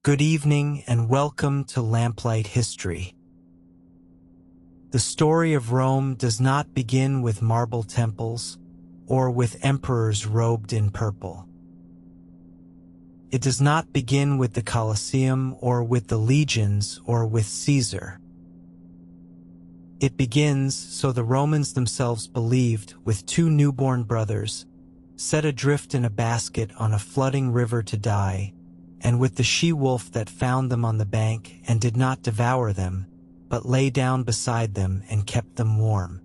Good evening and welcome to Lamplight History. The story of Rome does not begin with marble temples or with emperors robed in purple. It does not begin with the Colosseum or with the legions or with Caesar. It begins, so the Romans themselves believed, with two newborn brothers, set adrift in a basket on a flooding river to die, and with the she-wolf that found them on the bank and did not devour them, but lay down beside them and kept them warm.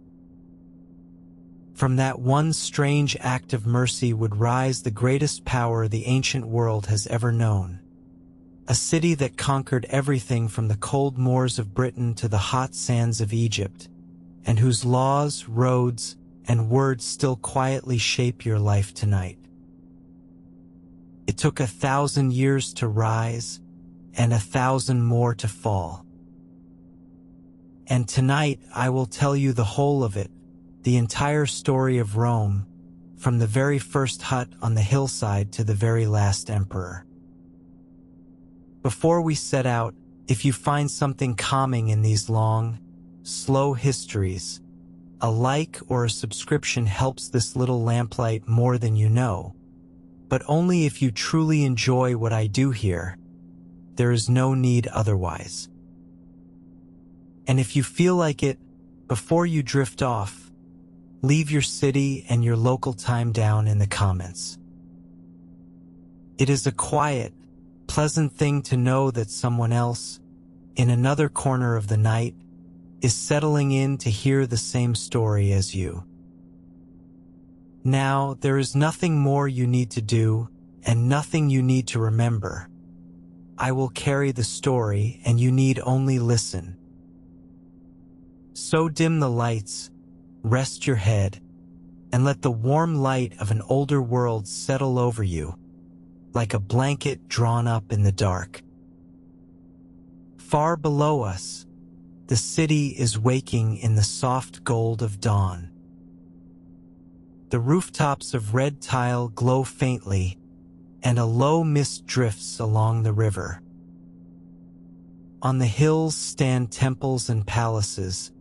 From that one strange act of mercy would rise the greatest power the ancient world has ever known. A city that conquered everything from the cold moors of Britain to the hot sands of Egypt, and whose laws, roads, and words still quietly shape your life tonight. It took 1,000 years to rise, and 1,000 more to fall. And tonight I will tell you the whole of it, the entire story of Rome, from the very first hut on the hillside to the very last emperor. Before we set out, if you find something calming in these long, slow histories, a like or a subscription helps this little lamplight more than you know, but only if you truly enjoy what I do here. There is no need otherwise. And if you feel like it, before you drift off, leave your city and your local time down in the comments. It is a quiet, pleasant thing to know that someone else, in another corner of the night, is settling in to hear the same story as you. Now, there is nothing more you need to do, and nothing you need to remember. I will carry the story, and you need only listen. So dim the lights, rest your head, and let the warm light of an older world settle over you, like a blanket drawn up in the dark. Far below us, the city is waking in the soft gold of dawn. The rooftops of red tile glow faintly, and a low mist drifts along the river. On the hills stand temples and palaces,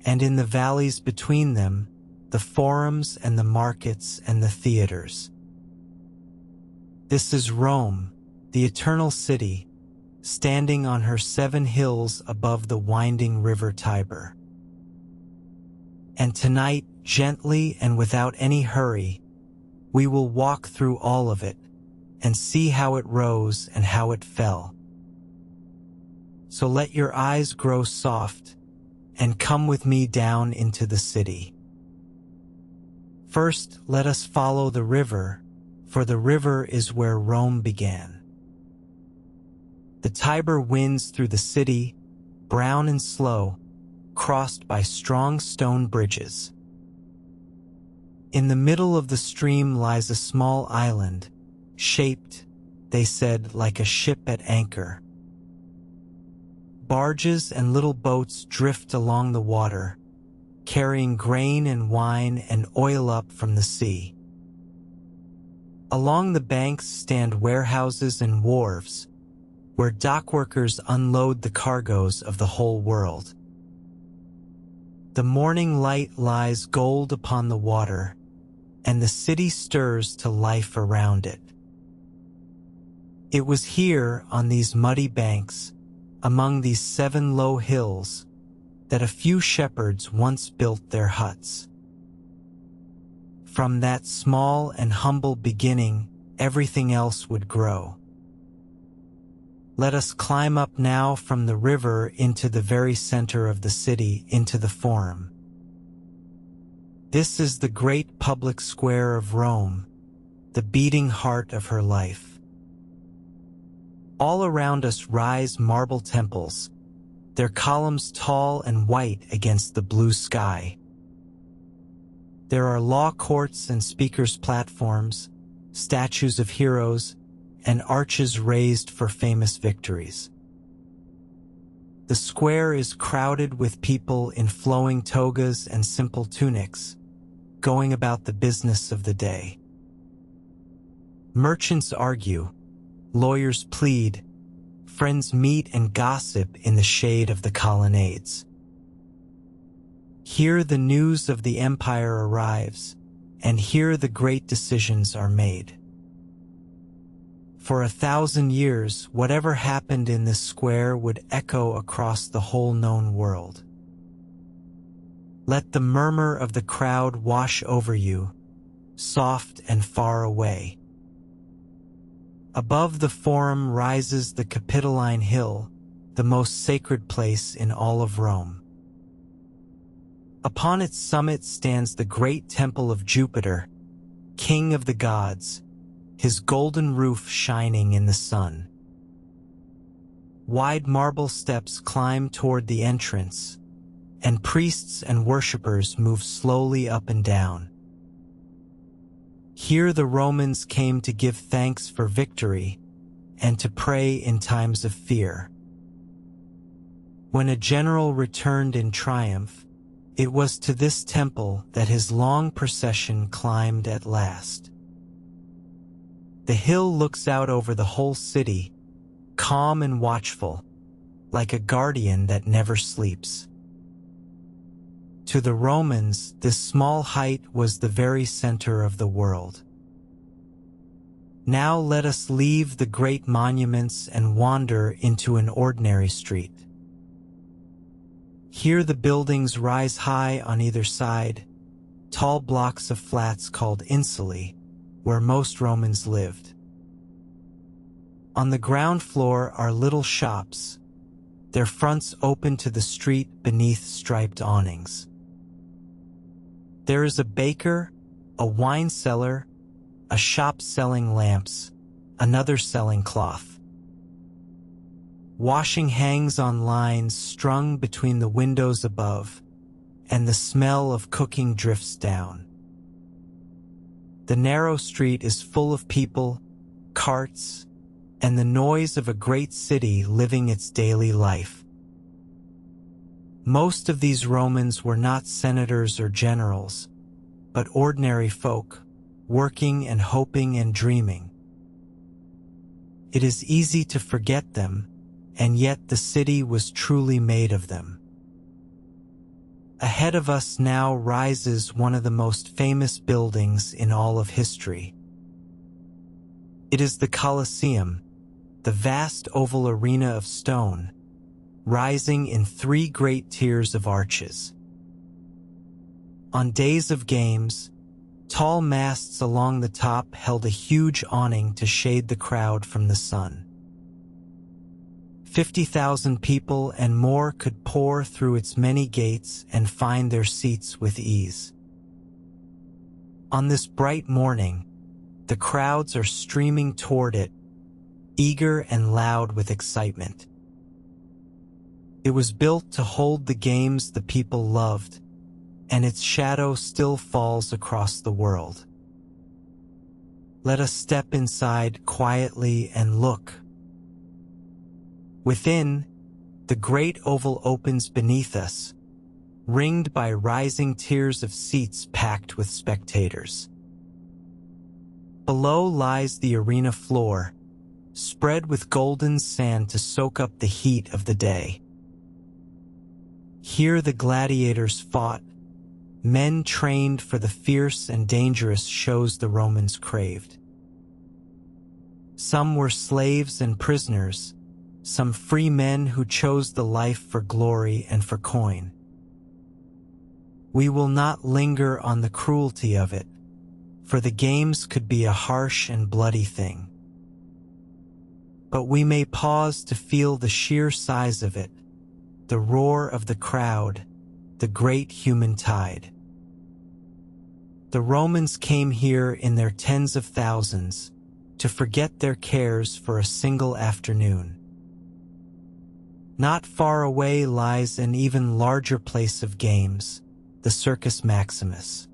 and in the valleys between them, the forums and the markets and the theaters. This is Rome, the eternal city, standing on her 7 hills above the winding river Tiber. And tonight, gently and without any hurry, we will walk through all of it and see how it rose and how it fell. So let your eyes grow soft and come with me down into the city. First, let us follow the river, for the river is where Rome began. The Tiber winds through the city, brown and slow, crossed by strong stone bridges. In the middle of the stream lies a small island, shaped, they said, like a ship at anchor. Barges and little boats drift along the water, carrying grain and wine and oil up from the sea. Along the banks stand warehouses and wharves, where dockworkers unload the cargoes of the whole world. The morning light lies gold upon the water, and the city stirs to life around it. It was here, on these muddy banks, among these 7 low hills, that a few shepherds once built their huts. From that small and humble beginning, everything else would grow. Let us climb up now from the river into the very center of the city, into the Forum. This is the great public square of Rome, the beating heart of her life. All around us rise marble temples, their columns tall and white against the blue sky. There are law courts and speakers' platforms, statues of heroes, and arches raised for famous victories. The square is crowded with people in flowing togas and simple tunics, going about the business of the day. Merchants argue, lawyers plead, friends meet and gossip in the shade of the colonnades. Here the news of the empire arrives, and here the great decisions are made. For 1,000 years, whatever happened in this square would echo across the whole known world. Let the murmur of the crowd wash over you, soft and far away. Above the Forum rises the Capitoline Hill, the most sacred place in all of Rome. Upon its summit stands the great temple of Jupiter, king of the gods, his golden roof shining in the sun. Wide marble steps climb toward the entrance, and priests and worshippers move slowly up and down. Here the Romans came to give thanks for victory and to pray in times of fear. When a general returned in triumph, it was to this temple that his long procession climbed at last. The hill looks out over the whole city, calm and watchful, like a guardian that never sleeps. To the Romans, this small height was the very center of the world. Now let us leave the great monuments and wander into an ordinary street. Here the buildings rise high on either side, tall blocks of flats called insulae, where most Romans lived. On the ground floor are little shops, their fronts open to the street beneath striped awnings. There is a baker, a wine cellar, a shop selling lamps, another selling cloth. Washing hangs on lines strung between the windows above, and the smell of cooking drifts down. The narrow street is full of people, carts, and the noise of a great city living its daily life. Most of these Romans were not senators or generals, but ordinary folk, working and hoping and dreaming. It is easy to forget them, and yet the city was truly made of them. Ahead of us now rises one of the most famous buildings in all of history. It is the Colosseum, the vast oval arena of stone, rising in 3 great tiers of arches. On days of games, tall masts along the top held a huge awning to shade the crowd from the sun. 50,000 people and more could pour through its many gates and find their seats with ease. On this bright morning, the crowds are streaming toward it, eager and loud with excitement. It was built to hold the games the people loved, and its shadow still falls across the world. Let us step inside quietly and look. Within, the great oval opens beneath us, ringed by rising tiers of seats packed with spectators. Below lies the arena floor, spread with golden sand to soak up the heat of the day. Here the gladiators fought, men trained for the fierce and dangerous shows the Romans craved. Some were slaves and prisoners, some free men who chose the life for glory and for coin. We will not linger on the cruelty of it, for the games could be a harsh and bloody thing. But we may pause to feel the sheer size of it, the roar of the crowd, the great human tide. The Romans came here in their tens of thousands to forget their cares for a single afternoon. Not far away lies an even larger place of games, the Circus Maximus.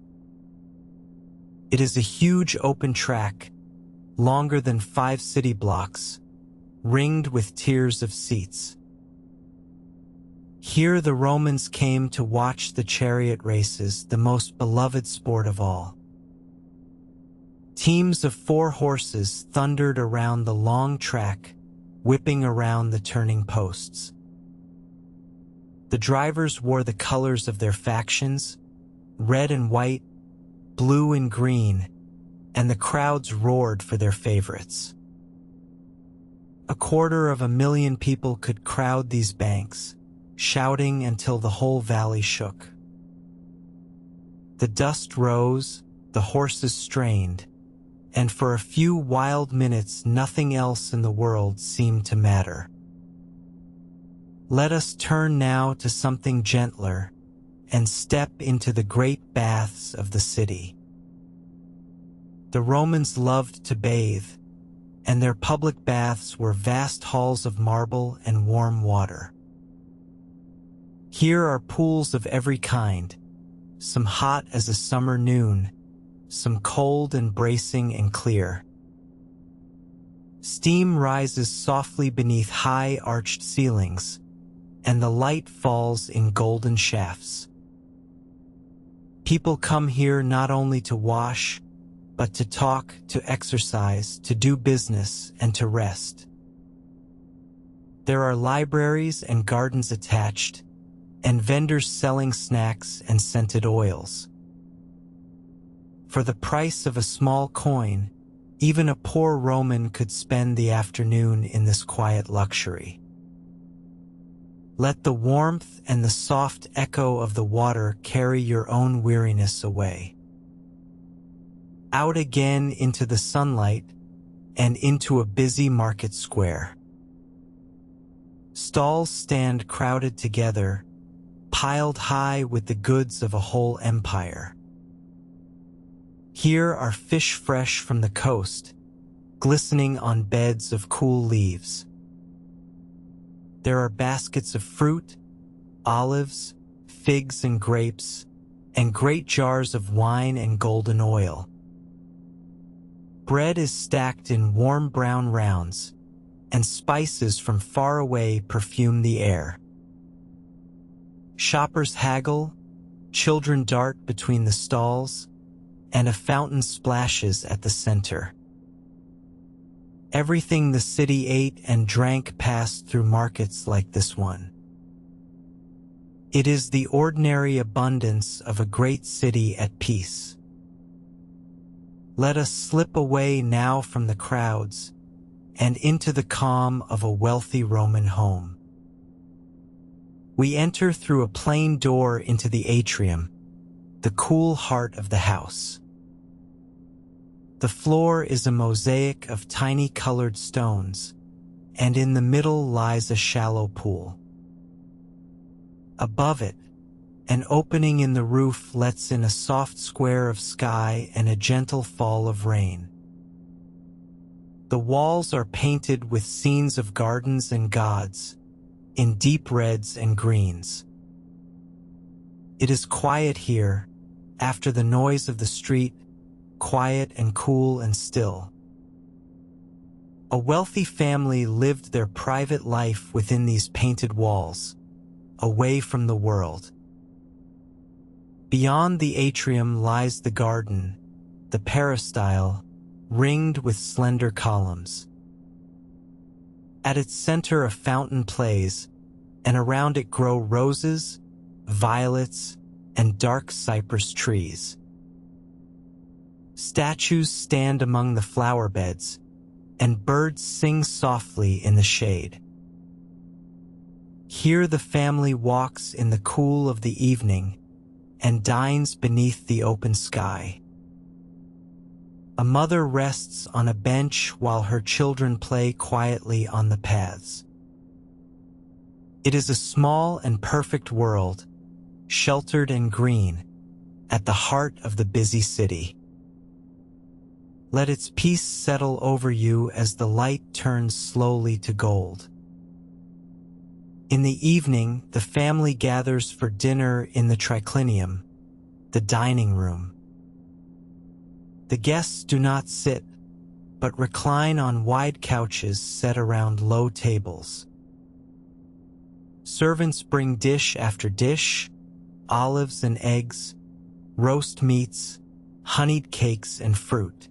It is a huge open track, longer than 5 city blocks, ringed with tiers of seats. Here the Romans came to watch the chariot races, the most beloved sport of all. Teams of 4 horses thundered around the long track, whipping around the turning posts. The drivers wore the colors of their factions, red and white, blue and green, and the crowds roared for their favorites. 250,000 people could crowd these banks, shouting until the whole valley shook. The dust rose, the horses strained, and for a few wild minutes nothing else in the world seemed to matter. Let us turn now to something gentler and step into the great baths of the city. The Romans loved to bathe, and their public baths were vast halls of marble and warm water. Here are pools of every kind, some hot as a summer noon, some cold and bracing and clear. Steam rises softly beneath high arched ceilings, and the light falls in golden shafts. People come here not only to wash, but to talk, to exercise, to do business, and to rest. There are libraries and gardens attached, and vendors selling snacks and scented oils. For the price of a small coin, even a poor Roman could spend the afternoon in this quiet luxury. Let the warmth and the soft echo of the water carry your own weariness away. Out again into the sunlight and into a busy market square. Stalls stand crowded together, piled high with the goods of a whole empire. Here are fish fresh from the coast, glistening on beds of cool leaves. There are baskets of fruit, olives, figs and grapes, and great jars of wine and golden oil. Bread is stacked in warm brown rounds, and spices from far away perfume the air. Shoppers haggle, children dart between the stalls, and a fountain splashes at the center. Everything the city ate and drank passed through markets like this one. It is the ordinary abundance of a great city at peace. Let us slip away now from the crowds and into the calm of a wealthy Roman home. We enter through a plain door into the atrium, the cool heart of the house. The floor is a mosaic of tiny colored stones, and in the middle lies a shallow pool. Above it, an opening in the roof lets in a soft square of sky and a gentle fall of rain. The walls are painted with scenes of gardens and gods, in deep reds and greens. It is quiet here, after the noise of the street, quiet and cool and still. A wealthy family lived their private life within these painted walls, away from the world. Beyond the atrium lies the garden, the peristyle, ringed with slender columns. At its center a fountain plays, and around it grow roses, violets, and dark cypress trees. Statues stand among the flower beds, and birds sing softly in the shade. Here the family walks in the cool of the evening and dines beneath the open sky. A mother rests on a bench while her children play quietly on the paths. It is a small and perfect world, sheltered and green, at the heart of the busy city. Let its peace settle over you as the light turns slowly to gold. In the evening, the family gathers for dinner in the triclinium, the dining room. The guests do not sit, but recline on wide couches set around low tables. Servants bring dish after dish, olives and eggs, roast meats, honeyed cakes and fruit.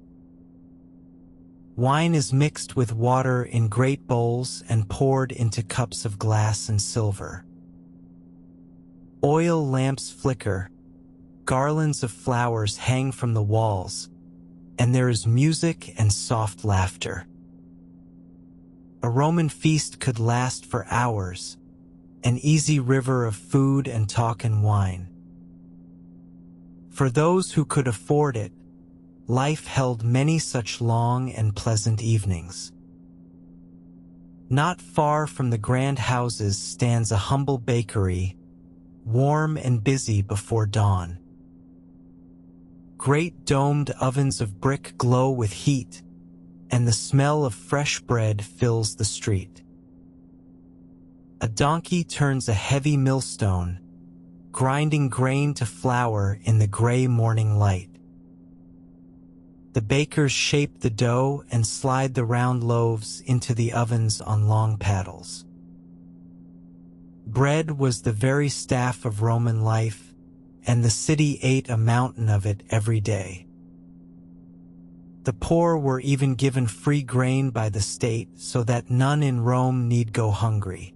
Wine is mixed with water in great bowls and poured into cups of glass and silver. Oil lamps flicker, garlands of flowers hang from the walls, and there is music and soft laughter. A Roman feast could last for hours, an easy river of food and talk and wine. For those who could afford it, life held many such long and pleasant evenings. Not far from the grand houses stands a humble bakery, warm and busy before dawn. Great domed ovens of brick glow with heat, and the smell of fresh bread fills the street. A donkey turns a heavy millstone, grinding grain to flour in the gray morning light. The bakers shape the dough and slide the round loaves into the ovens on long paddles. Bread was the very staff of Roman life, and the city ate a mountain of it every day. The poor were even given free grain by the state so that none in Rome need go hungry.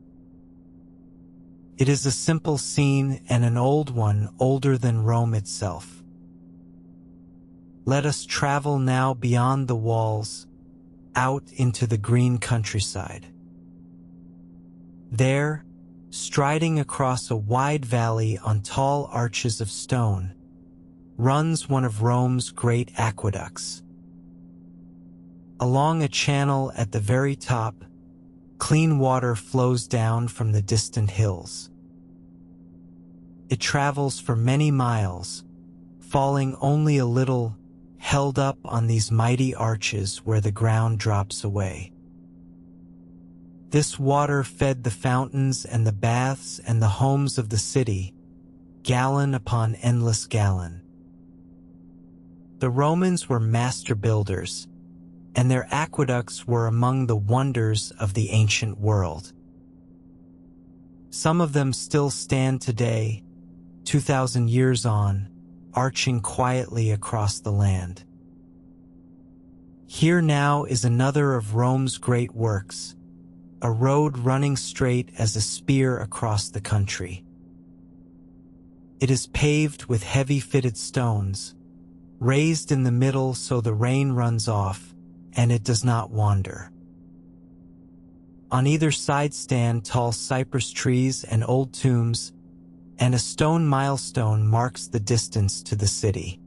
It is a simple scene and an old one, older than Rome itself. Let us travel now beyond the walls, out into the green countryside. There, striding across a wide valley on tall arches of stone, runs one of Rome's great aqueducts. Along a channel at the very top, clean water flows down from the distant hills. It travels for many miles, falling only a little, held up on these mighty arches where the ground drops away. This water fed the fountains and the baths and the homes of the city, gallon upon endless gallon. The Romans were master builders, and their aqueducts were among the wonders of the ancient world. Some of them still stand today, 2,000 years on, arching quietly across the land. Here now is another of Rome's great works, a road running straight as a spear across the country. It is paved with heavy fitted stones, raised in the middle so the rain runs off, and it does not wander. On either side stand tall cypress trees and old tombs, and a stone milestone marks the distance to the city.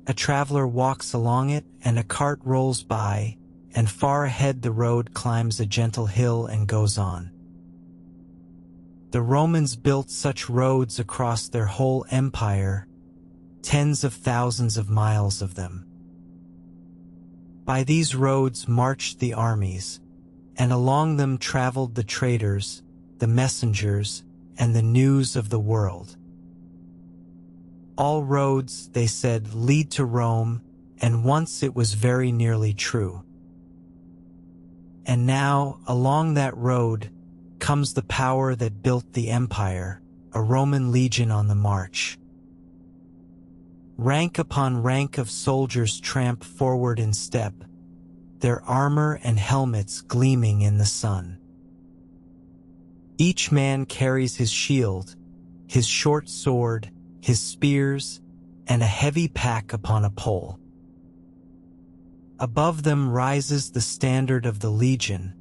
A traveler walks along it, and a cart rolls by, and far ahead the road climbs a gentle hill and goes on. The Romans built such roads across their whole empire, tens of thousands of miles of them. By these roads marched the armies, and along them traveled the traders, the messengers, and the news of the world. All roads, they said, lead to Rome, and once it was very nearly true. And now, along that road, comes the power that built the empire, a Roman legion on the march. Rank upon rank of soldiers tramp forward in step, their armor and helmets gleaming in the sun. Each man carries his shield, his short sword, his spears, and a heavy pack upon a pole. Above them rises the standard of the legion,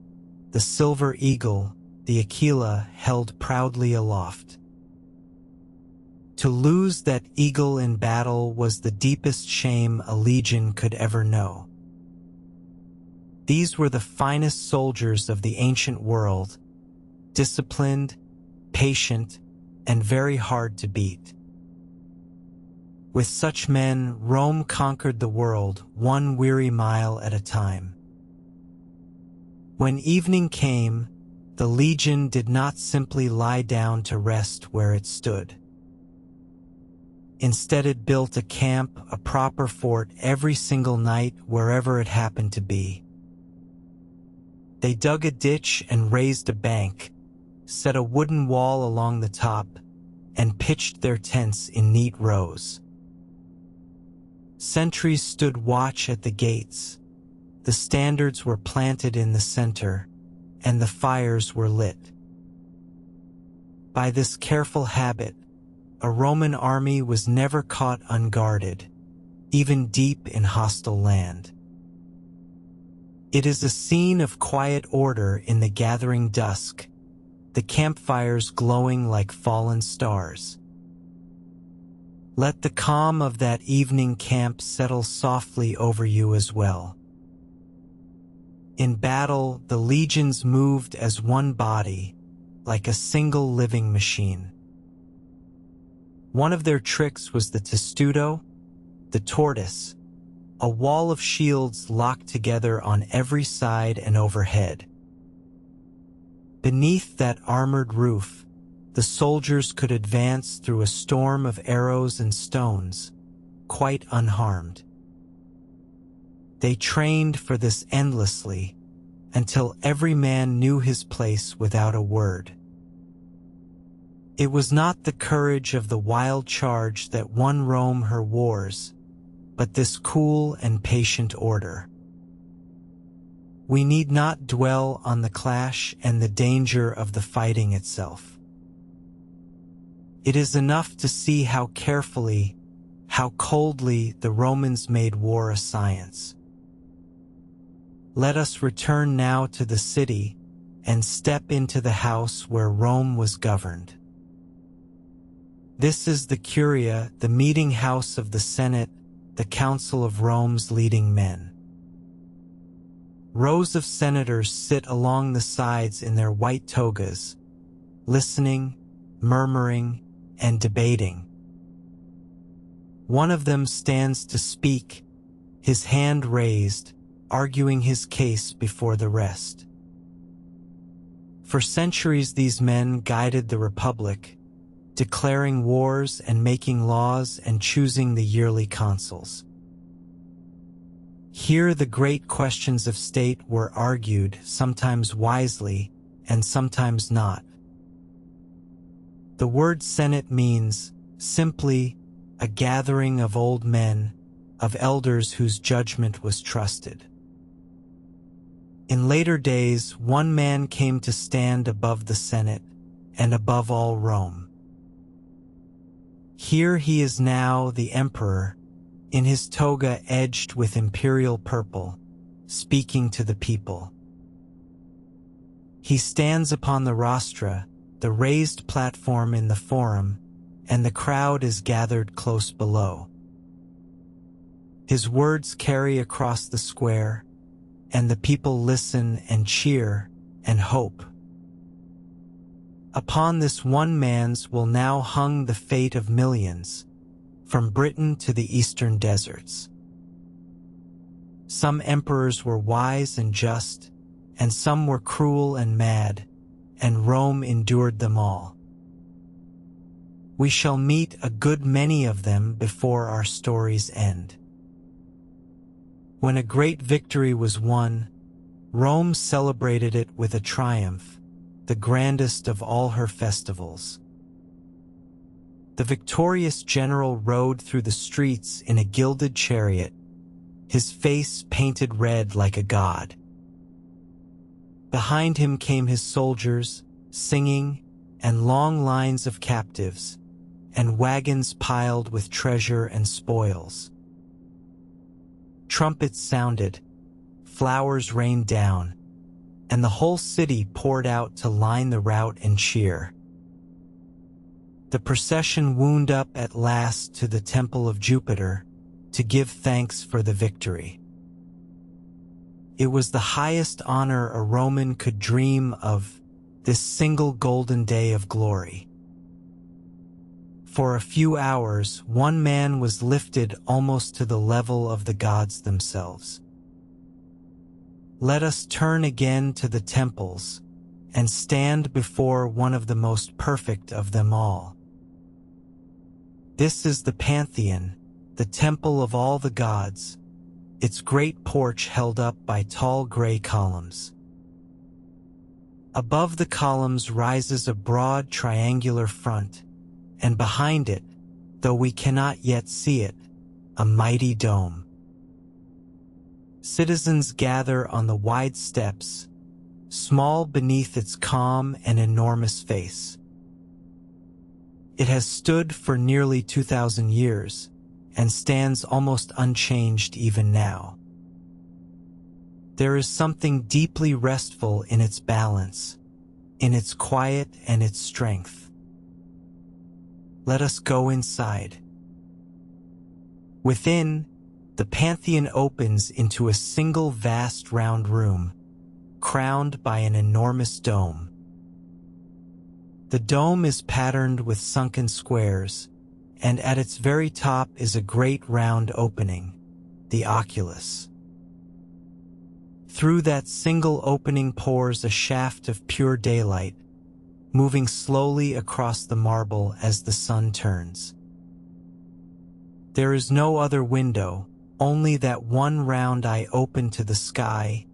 the silver eagle, the Aquila held proudly aloft. To lose that eagle in battle was the deepest shame a legion could ever know. These were the finest soldiers of the ancient world, disciplined, patient, and very hard to beat. With such men, Rome conquered the world 1 weary mile at a time. When evening came, the legion did not simply lie down to rest where it stood. Instead, it built a camp, a proper fort every single night wherever it happened to be. They dug a ditch and raised a bank, set a wooden wall along the top, and pitched their tents in neat rows. Sentries stood watch at the gates, the standards were planted in the center, and the fires were lit. By this careful habit, a Roman army was never caught unguarded, even deep in hostile land. It is a scene of quiet order in the gathering dusk, the campfires glowing like fallen stars. Let the calm of that evening camp settle softly over you as well. In battle, the legions moved as one body, like a single living machine. One of their tricks was the testudo, the tortoise, a wall of shields locked together on every side and overhead. Beneath that armored roof, the soldiers could advance through a storm of arrows and stones, quite unharmed. They trained for this endlessly, until every man knew his place without a word. It was not the courage of the wild charge that won Rome her wars, but this cool and patient order. We need not dwell on the clash and the danger of the fighting itself. It is enough to see how carefully, how coldly the Romans made war a science. Let us return now to the city and step into the house where Rome was governed. This is the Curia, the meeting house of the Senate, the council of Rome's leading men. Rows of senators sit along the sides in their white togas, listening, murmuring, and debating. One of them stands to speak, his hand raised, arguing his case before the rest. For centuries these men guided the Republic, declaring wars and making laws and choosing the yearly consuls. Here the great questions of state were argued, sometimes wisely and sometimes not. The word Senate means, simply, a gathering of old men, of elders whose judgment was trusted. In later days, one man came to stand above the Senate and above all Rome. Here he is now, the emperor, in his toga edged with imperial purple, speaking to the people. He stands upon the rostra, the raised platform in the forum, and the crowd is gathered close below. His words carry across the square, and the people listen and cheer and hope. Upon this one man's will now hung the fate of millions, from Britain to the eastern deserts. Some emperors were wise and just, and some were cruel and mad, and Rome endured them all. We shall meet a good many of them before our story's end. When a great victory was won, Rome celebrated it with a triumph, the grandest of all her festivals. The victorious general rode through the streets in a gilded chariot, his face painted red like a god. Behind him came his soldiers, singing, and long lines of captives, and wagons piled with treasure and spoils. Trumpets sounded, flowers rained down, and the whole city poured out to line the route and cheer. The procession wound up at last to the temple of Jupiter to give thanks for the victory. It was the highest honor a Roman could dream of, this single golden day of glory. For a few hours, one man was lifted almost to the level of the gods themselves. Let us turn again to the temples and stand before one of the most perfect of them all. This is the Pantheon, the temple of all the gods, its great porch held up by tall gray columns. Above the columns rises a broad triangular front, and behind it, though we cannot yet see it, a mighty dome. Citizens gather on the wide steps, small beneath its calm and enormous face. It has stood for nearly 2,000 years and stands almost unchanged even now. There is something deeply restful in its balance, in its quiet and its strength. Let us go inside. Within, the Pantheon opens into a single vast round room, crowned by an enormous dome. The dome is patterned with sunken squares, and at its very top is a great round opening, the oculus. Through that single opening pours a shaft of pure daylight, moving slowly across the marble as the sun turns. There is no other window, only that one round eye open to the sky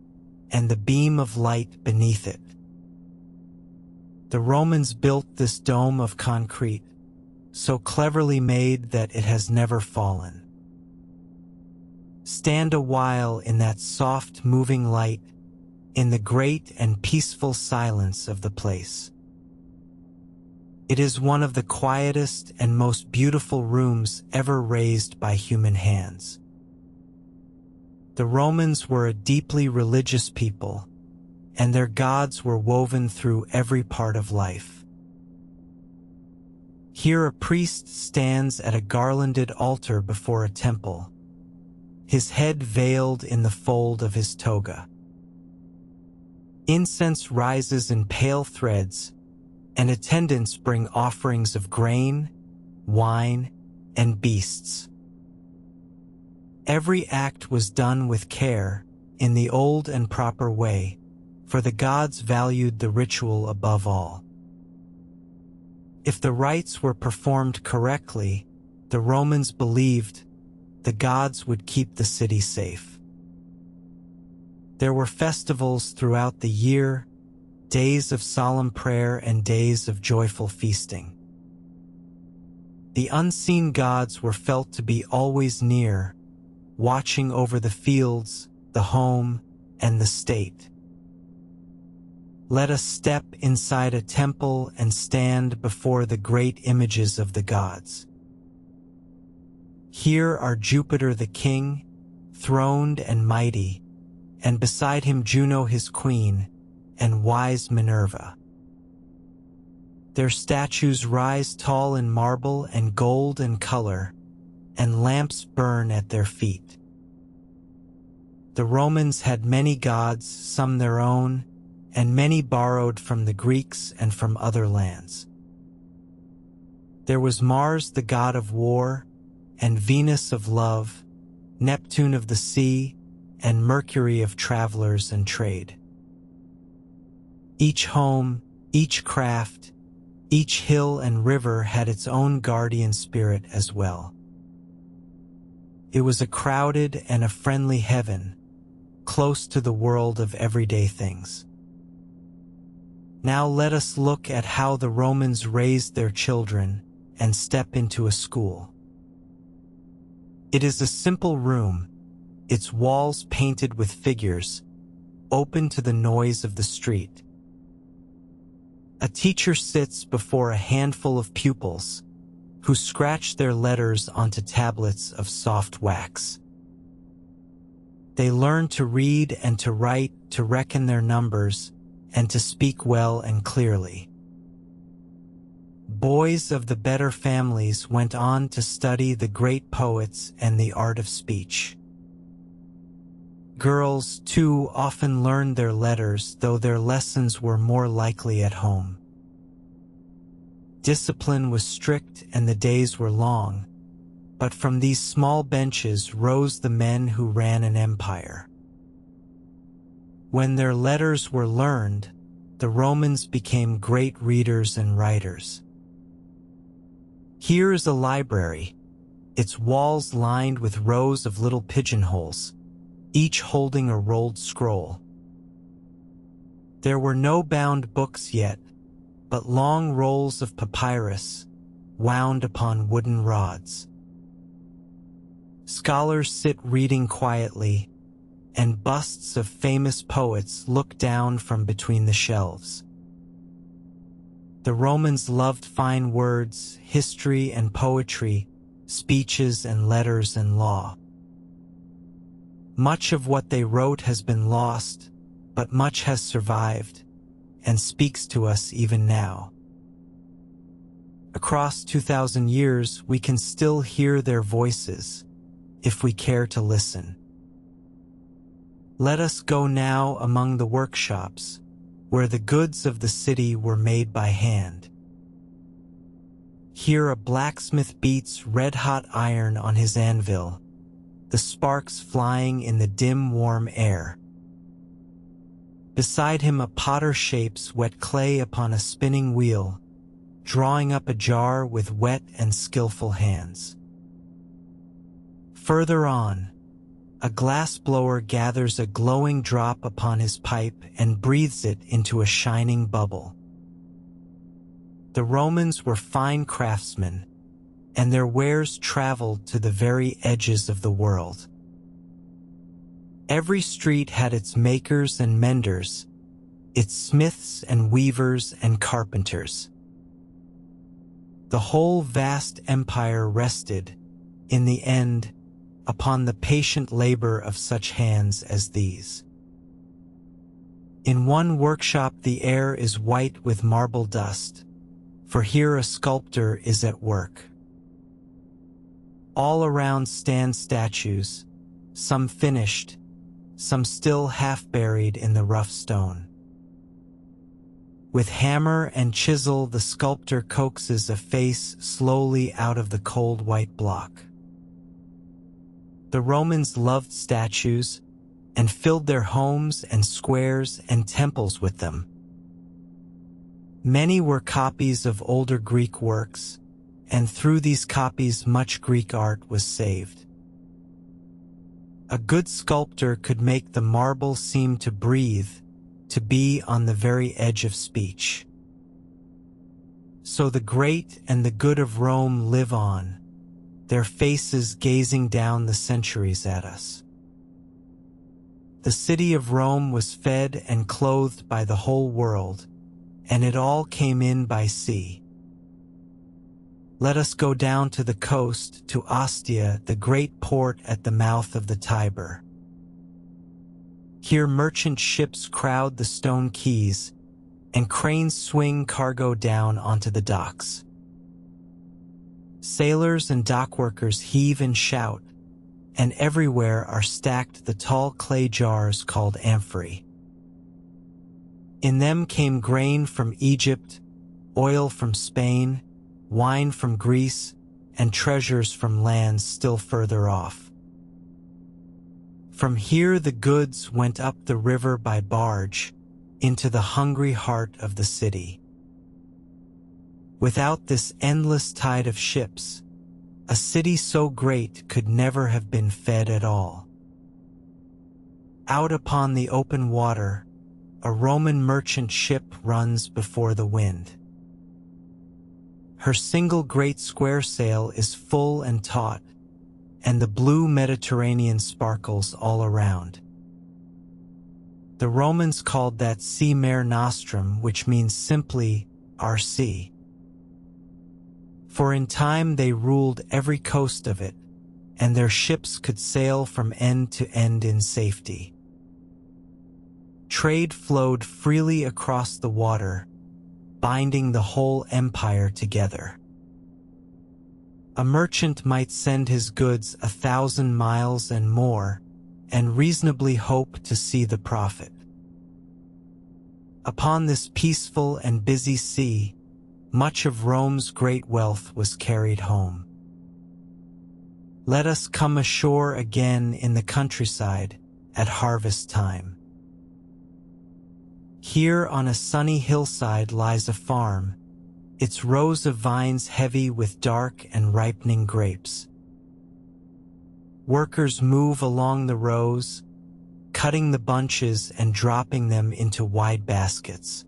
and the beam of light beneath it. The Romans built this dome of concrete, so cleverly made that it has never fallen. Stand a while in that soft moving light, in the great and peaceful silence of the place. It is one of the quietest and most beautiful rooms ever raised by human hands. The Romans were a deeply religious people, and their gods were woven through every part of life. Here a priest stands at a garlanded altar before a temple, his head veiled in the fold of his toga. Incense rises in pale threads, and attendants bring offerings of grain, wine, and beasts. Every act was done with care, in the old and proper way, for the gods valued the ritual above all. If the rites were performed correctly, the Romans believed the gods would keep the city safe. There were festivals throughout the year, days of solemn prayer and days of joyful feasting. The unseen gods were felt to be always near, watching over the fields, the home, and the state. Let us step inside a temple and stand before the great images of the gods. Here are Jupiter the king, throned and mighty, and beside him Juno his queen, and wise Minerva. Their statues rise tall in marble and gold and color, and lamps burn at their feet. The Romans had many gods, some their own, and many borrowed from the Greeks and from other lands. There was Mars, the god of war, and Venus of love, Neptune of the sea, and Mercury of travelers and trade. Each home, each craft, each hill and river had its own guardian spirit as well. It was a crowded and a friendly heaven, close to the world of everyday things. Now let us look at how the Romans raised their children and step into a school. It is a simple room, its walls painted with figures, open to the noise of the street. A teacher sits before a handful of pupils, who scratch their letters onto tablets of soft wax. They learn to read and to write, to reckon their numbers, and to speak well and clearly. Boys of the better families went on to study the great poets and the art of speech. Girls, too, often learned their letters, though their lessons were more likely at home. Discipline was strict and the days were long, but from these small benches rose the men who ran an empire. When their letters were learned, the Romans became great readers and writers. Here is a library, its walls lined with rows of little pigeonholes, each holding a rolled scroll. There were no bound books yet, but long rolls of papyrus, wound upon wooden rods. Scholars sit reading quietly, and busts of famous poets look down from between the shelves. The Romans loved fine words, history and poetry, speeches and letters and law. Much of what they wrote has been lost, but much has survived and speaks to us even now. Across 2,000 years, we can still hear their voices, if we care to listen. Let us go now among the workshops, where the goods of the city were made by hand. Here a blacksmith beats red-hot iron on his anvil, the sparks flying in the dim, warm air. Beside him a potter shapes wet clay upon a spinning wheel, drawing up a jar with wet and skillful hands. Further on, a glassblower gathers a glowing drop upon his pipe and breathes it into a shining bubble. The Romans were fine craftsmen, and their wares traveled to the very edges of the world. Every street had its makers and menders, its smiths and weavers and carpenters. The whole vast empire rested, in the end, upon the patient labor of such hands as these. In one workshop the air is white with marble dust, for here a sculptor is at work. All around stand statues, some finished, some still half buried in the rough stone. With hammer and chisel the sculptor coaxes a face slowly out of the cold white block. The Romans loved statues and filled their homes and squares and temples with them. Many were copies of older Greek works, and through these copies much Greek art was saved. A good sculptor could make the marble seem to breathe, to be on the very edge of speech. So the great and the good of Rome live on, their faces gazing down the centuries at us. The city of Rome was fed and clothed by the whole world, and it all came in by sea. Let us go down to the coast, to Ostia, the great port at the mouth of the Tiber. Here merchant ships crowd the stone quays, and cranes swing cargo down onto the docks. Sailors and dockworkers heave and shout, and everywhere are stacked the tall clay jars called amphorae. In them came grain from Egypt, oil from Spain, wine from Greece, and treasures from lands still further off. From here the goods went up the river by barge, into the hungry heart of the city. Without this endless tide of ships, a city so great could never have been fed at all. Out upon the open water, a Roman merchant ship runs before the wind. Her single great square sail is full and taut, and the blue Mediterranean sparkles all around. The Romans called that sea Mare Nostrum, which means simply our sea. For in time they ruled every coast of it, and their ships could sail from end to end in safety. Trade flowed freely across the water, binding the whole empire together. A merchant might send his goods 1,000 miles and more, and reasonably hope to see the profit. Upon this peaceful and busy sea, much of Rome's great wealth was carried home. Let us come ashore again in the countryside at harvest time. Here on a sunny hillside lies a farm, its rows of vines heavy with dark and ripening grapes. Workers move along the rows, cutting the bunches and dropping them into wide baskets.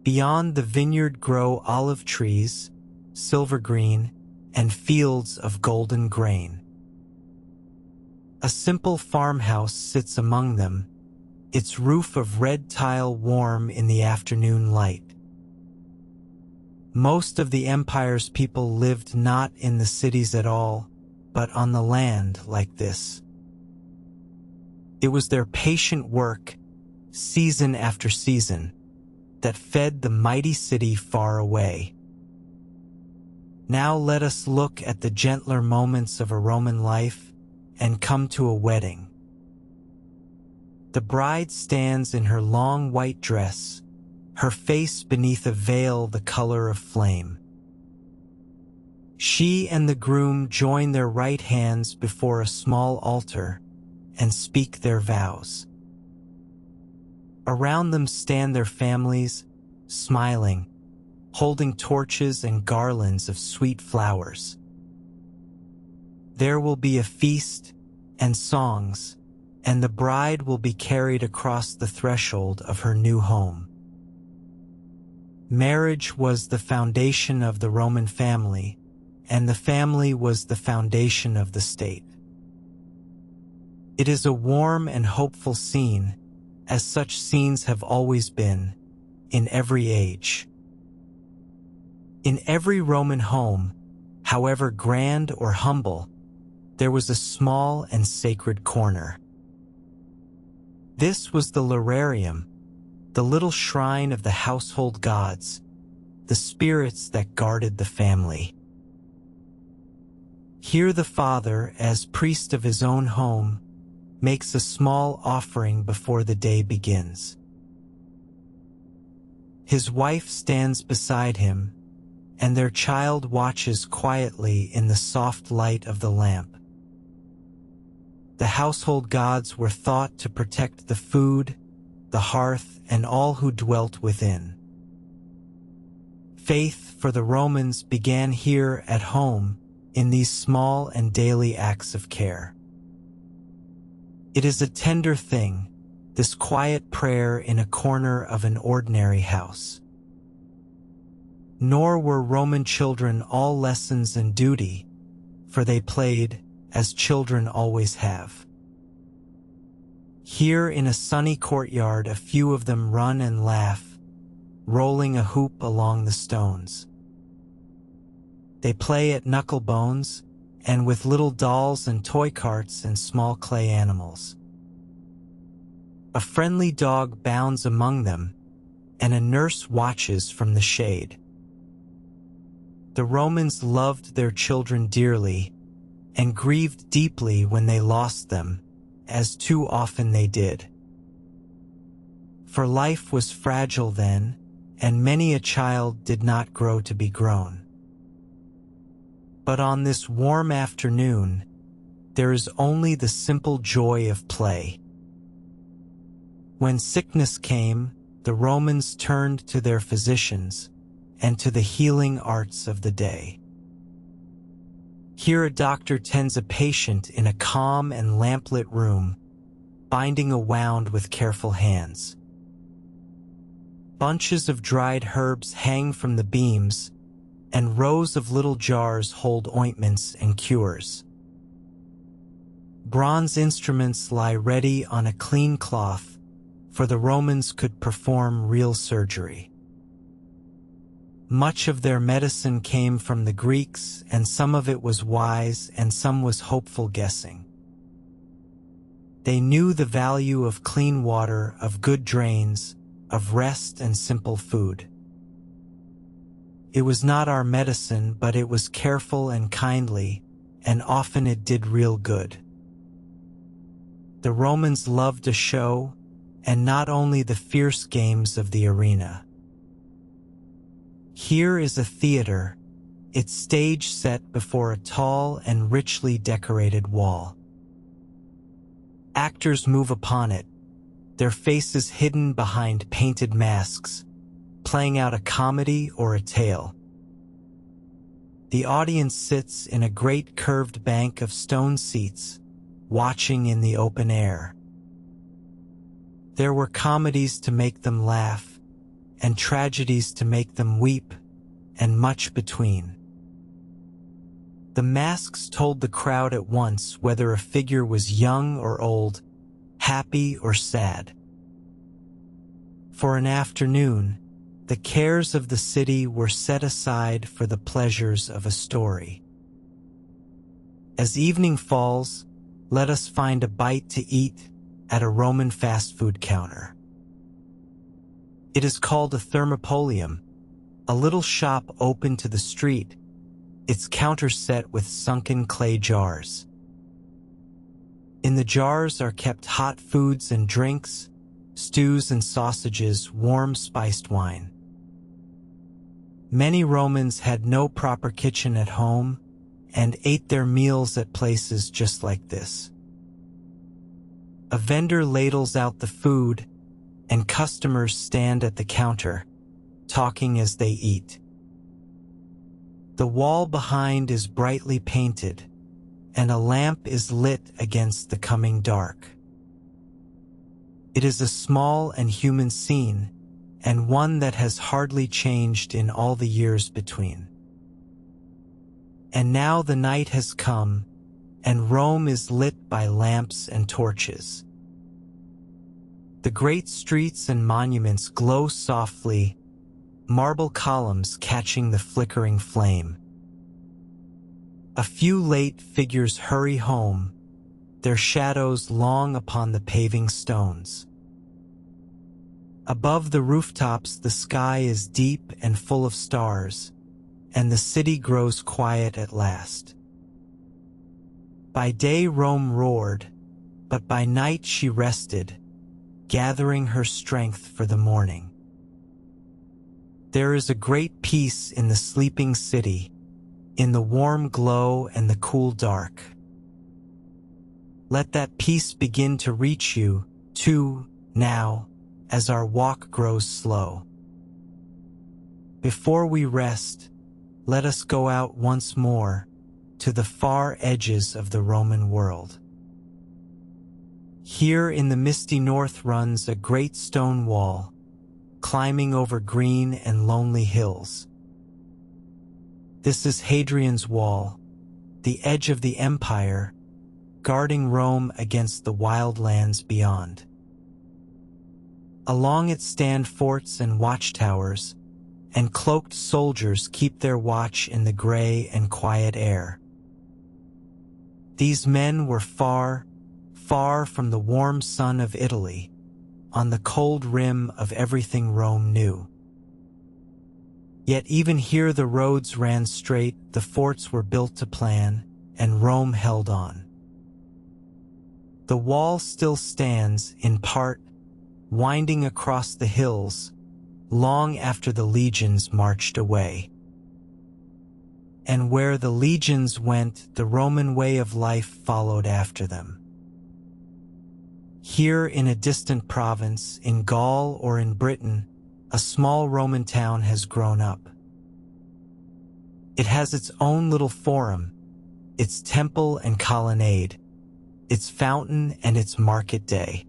Beyond the vineyard grow olive trees, silver green, and fields of golden grain. A simple farmhouse sits among them, its roof of red tile warm in the afternoon light. Most of the empire's people lived not in the cities at all, but on the land like this. It was their patient work, season after season, that fed the mighty city far away. Now let us look at the gentler moments of a Roman life and come to a wedding. The bride stands in her long white dress, her face beneath a veil the color of flame. She and the groom join their right hands before a small altar and speak their vows. Around them stand their families, smiling, holding torches and garlands of sweet flowers. There will be a feast and songs, and the bride will be carried across the threshold of her new home. Marriage was the foundation of the Roman family, and the family was the foundation of the state. It is a warm and hopeful scene, as such scenes have always been, in every age. In every Roman home, however grand or humble, there was a small and sacred corner. This was the Lararium, the little shrine of the household gods, the spirits that guarded the family. Here the father, as priest of his own home, makes a small offering before the day begins. His wife stands beside him, and their child watches quietly in the soft light of the lamp. The household gods were thought to protect the food, the hearth, and all who dwelt within. Faith for the Romans began here at home in these small and daily acts of care. It is a tender thing, this quiet prayer in a corner of an ordinary house. Nor were Roman children all lessons and duty, for they played, as children always have. Here in a sunny courtyard a few of them run and laugh, rolling a hoop along the stones. They play at knucklebones and with little dolls and toy carts and small clay animals. A friendly dog bounds among them, and a nurse watches from the shade. The Romans loved their children dearly and grieved deeply when they lost them, as too often they did. For life was fragile then, and many a child did not grow to be grown. But on this warm afternoon, there is only the simple joy of play. When sickness came, the Romans turned to their physicians and to the healing arts of the day. Here a doctor tends a patient in a calm and lamplit room, binding a wound with careful hands. Bunches of dried herbs hang from the beams, and rows of little jars hold ointments and cures. Bronze instruments lie ready on a clean cloth, for the Romans could perform real surgery. Much of their medicine came from the Greeks, and some of it was wise and some was hopeful guessing. They knew the value of clean water, of good drains, of rest and simple food. It was not our medicine, but it was careful and kindly, and often it did real good. The Romans loved a show, and not only the fierce games of the arena. Here is a theater, its stage set before a tall and richly decorated wall. Actors move upon it, their faces hidden behind painted masks, playing out a comedy or a tale. The audience sits in a great curved bank of stone seats, watching in the open air. There were comedies to make them laugh, and tragedies to make them weep, and much between. The masks told the crowd at once whether a figure was young or old, happy or sad. For an afternoon, the cares of the city were set aside for the pleasures of a story. As evening falls, let us find a bite to eat at a Roman fast food counter. It is called a thermopolium, a little shop open to the street, its counter set with sunken clay jars. In the jars are kept hot foods and drinks, stews and sausages, warm spiced wine. Many Romans had no proper kitchen at home and ate their meals at places just like this. A vendor ladles out the food, and customers stand at the counter, talking as they eat. The wall behind is brightly painted, and a lamp is lit against the coming dark. It is a small and human scene, and one that has hardly changed in all the years between. And now the night has come, and Rome is lit by lamps and torches. The great streets and monuments glow softly, marble columns catching the flickering flame. A few late figures hurry home, their shadows long upon the paving stones. Above the rooftops, the sky is deep and full of stars, and the city grows quiet at last. By day Rome roared, but by night she rested, gathering her strength for the morning. There is a great peace in the sleeping city, in the warm glow and the cool dark. Let that peace begin to reach you, too, now, as our walk grows slow. Before we rest, let us go out once more to the far edges of the Roman world. Here in the misty north runs a great stone wall, climbing over green and lonely hills. This is Hadrian's wall, the edge of the empire, guarding Rome against the wild lands beyond. Along it stand forts and watchtowers, and cloaked soldiers keep their watch in the gray and quiet air. These men were far, far from the warm sun of Italy, on the cold rim of everything Rome knew. Yet even here the roads ran straight, the forts were built to plan, and Rome held on. The wall still stands, in part, winding across the hills, long after the legions marched away. And where the legions went, the Roman way of life followed after them. Here in a distant province, in Gaul or in Britain, a small Roman town has grown up. It has its own little forum, its temple and colonnade, its fountain and its market day.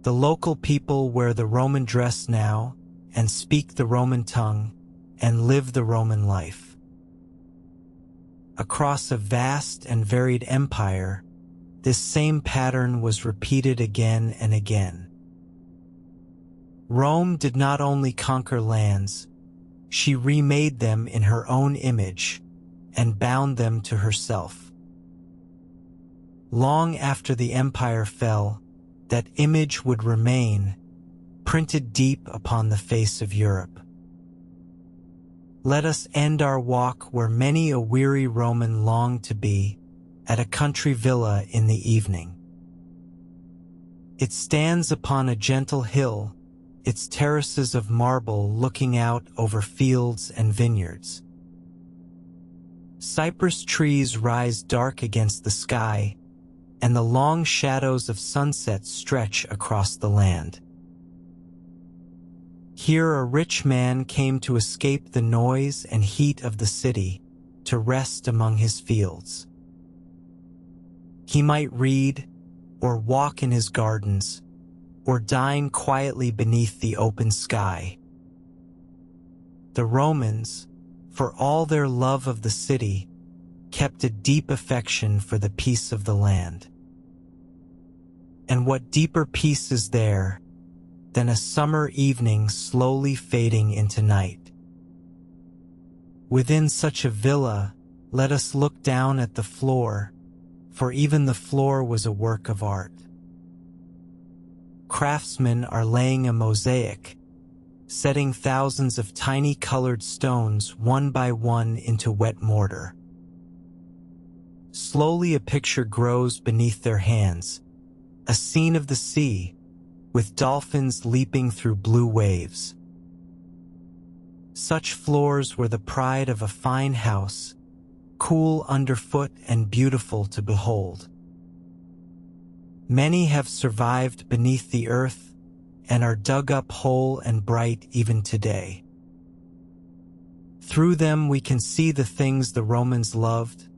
The local people wear the Roman dress now, and speak the Roman tongue, and live the Roman life. Across a vast and varied empire, this same pattern was repeated again and again. Rome did not only conquer lands, she remade them in her own image and bound them to herself. Long after the empire fell, that image would remain, printed deep upon the face of Europe. Let us end our walk where many a weary Roman longed to be, at a country villa in the evening. It stands upon a gentle hill, its terraces of marble looking out over fields and vineyards. Cypress trees rise dark against the sky, and the long shadows of sunset stretch across the land. Here a rich man came to escape the noise and heat of the city, to rest among his fields. He might read, or walk in his gardens, or dine quietly beneath the open sky. The Romans, for all their love of the city, kept a deep affection for the peace of the land. And what deeper peace is there than a summer evening slowly fading into night? Within such a villa, let us look down at the floor, for even the floor was a work of art. Craftsmen are laying a mosaic, setting thousands of tiny colored stones one by one into wet mortar. Slowly a picture grows beneath their hands, a scene of the sea, with dolphins leaping through blue waves. Such floors were the pride of a fine house, cool underfoot and beautiful to behold. Many have survived beneath the earth and are dug up whole and bright even today. Through them we can see the things the Romans loved,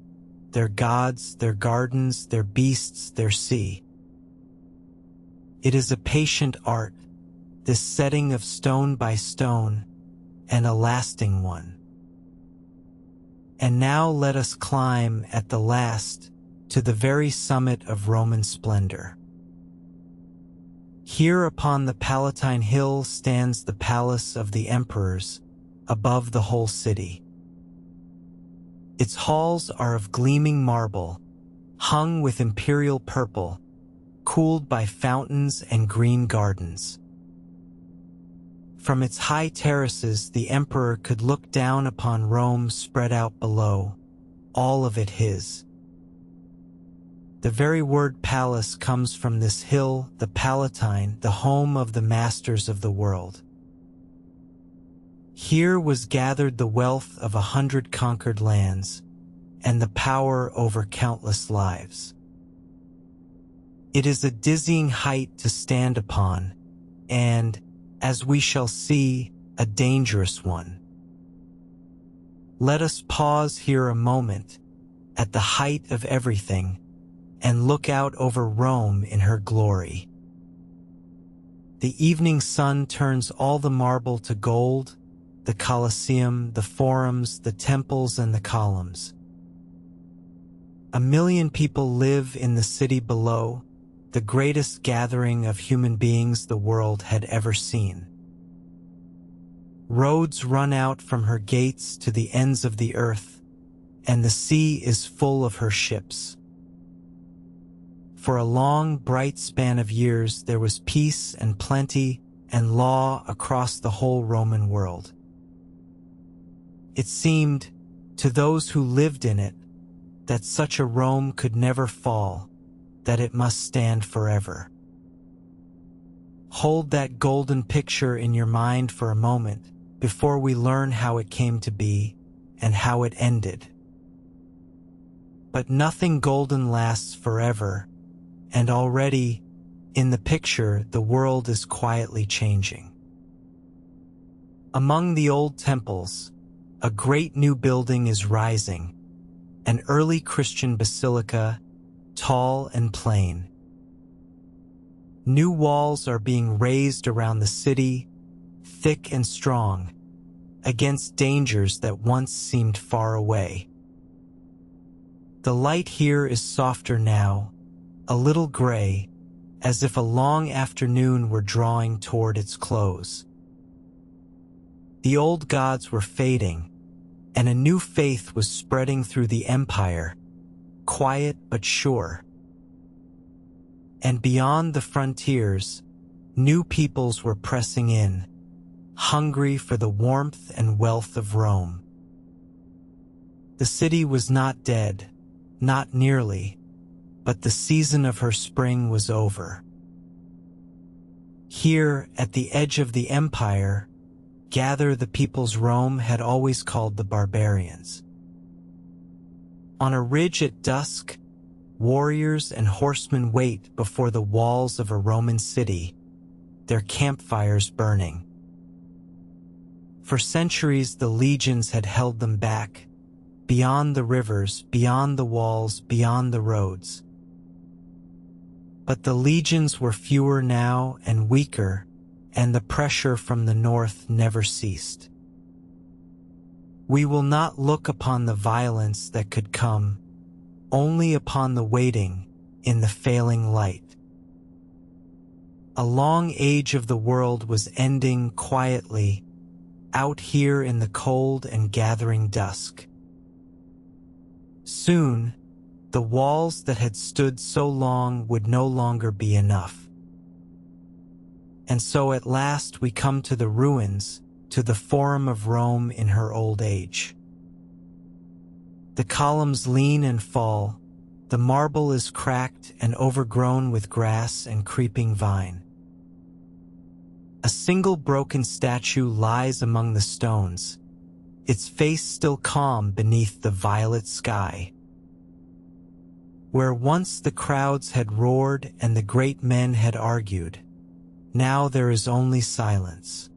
their gods, their gardens, their beasts, their sea. It is a patient art, this setting of stone by stone, and a lasting one. And now let us climb at the last to the very summit of Roman splendor. Here upon the Palatine Hill stands the palace of the emperors, above the whole city. Its halls are of gleaming marble, hung with imperial purple, cooled by fountains and green gardens. From its high terraces the emperor could look down upon Rome spread out below, all of it his. The very word palace comes from this hill, the Palatine, the home of the masters of the world. Here was gathered the wealth of 100 conquered lands, and the power over countless lives. It is a dizzying height to stand upon, and, as we shall see, a dangerous one. Let us pause here a moment, at the height of everything, and look out over Rome in her glory. The evening sun turns all the marble to gold, the Colosseum, the forums, the temples, and the columns. 1 million people live in the city below, the greatest gathering of human beings the world had ever seen. Roads run out from her gates to the ends of the earth, and the sea is full of her ships. For a long, bright span of years there was peace and plenty and law across the whole Roman world. It seemed, to those who lived in it, that such a Rome could never fall, that it must stand forever. Hold that golden picture in your mind for a moment before we learn how it came to be and how it ended. But nothing golden lasts forever, and already, in the picture, the world is quietly changing. Among the old temples, a great new building is rising, an early Christian basilica, tall and plain. New walls are being raised around the city, thick and strong, against dangers that once seemed far away. The light here is softer now, a little gray, as if a long afternoon were drawing toward its close. The old gods were fading, and a new faith was spreading through the empire, quiet but sure. And beyond the frontiers, new peoples were pressing in, hungry for the warmth and wealth of Rome. The city was not dead, not nearly, but the season of her spring was over. Here, at the edge of the empire, gather the peoples Rome had always called the barbarians. On a ridge at dusk, warriors and horsemen wait before the walls of a Roman city, their campfires burning. For centuries the legions had held them back, beyond the rivers, beyond the walls, beyond the roads. But the legions were fewer now and weaker, and the pressure from the north never ceased. We will not look upon the violence that could come, only upon the waiting in the failing light. A long age of the world was ending quietly, out here in the cold and gathering dusk. Soon, the walls that had stood so long would no longer be enough. And so at last we come to the ruins, to the Forum of Rome in her old age. The columns lean and fall, the marble is cracked and overgrown with grass and creeping vine. A single broken statue lies among the stones, its face still calm beneath the violet sky. Where once the crowds had roared and the great men had argued, now there is only silence.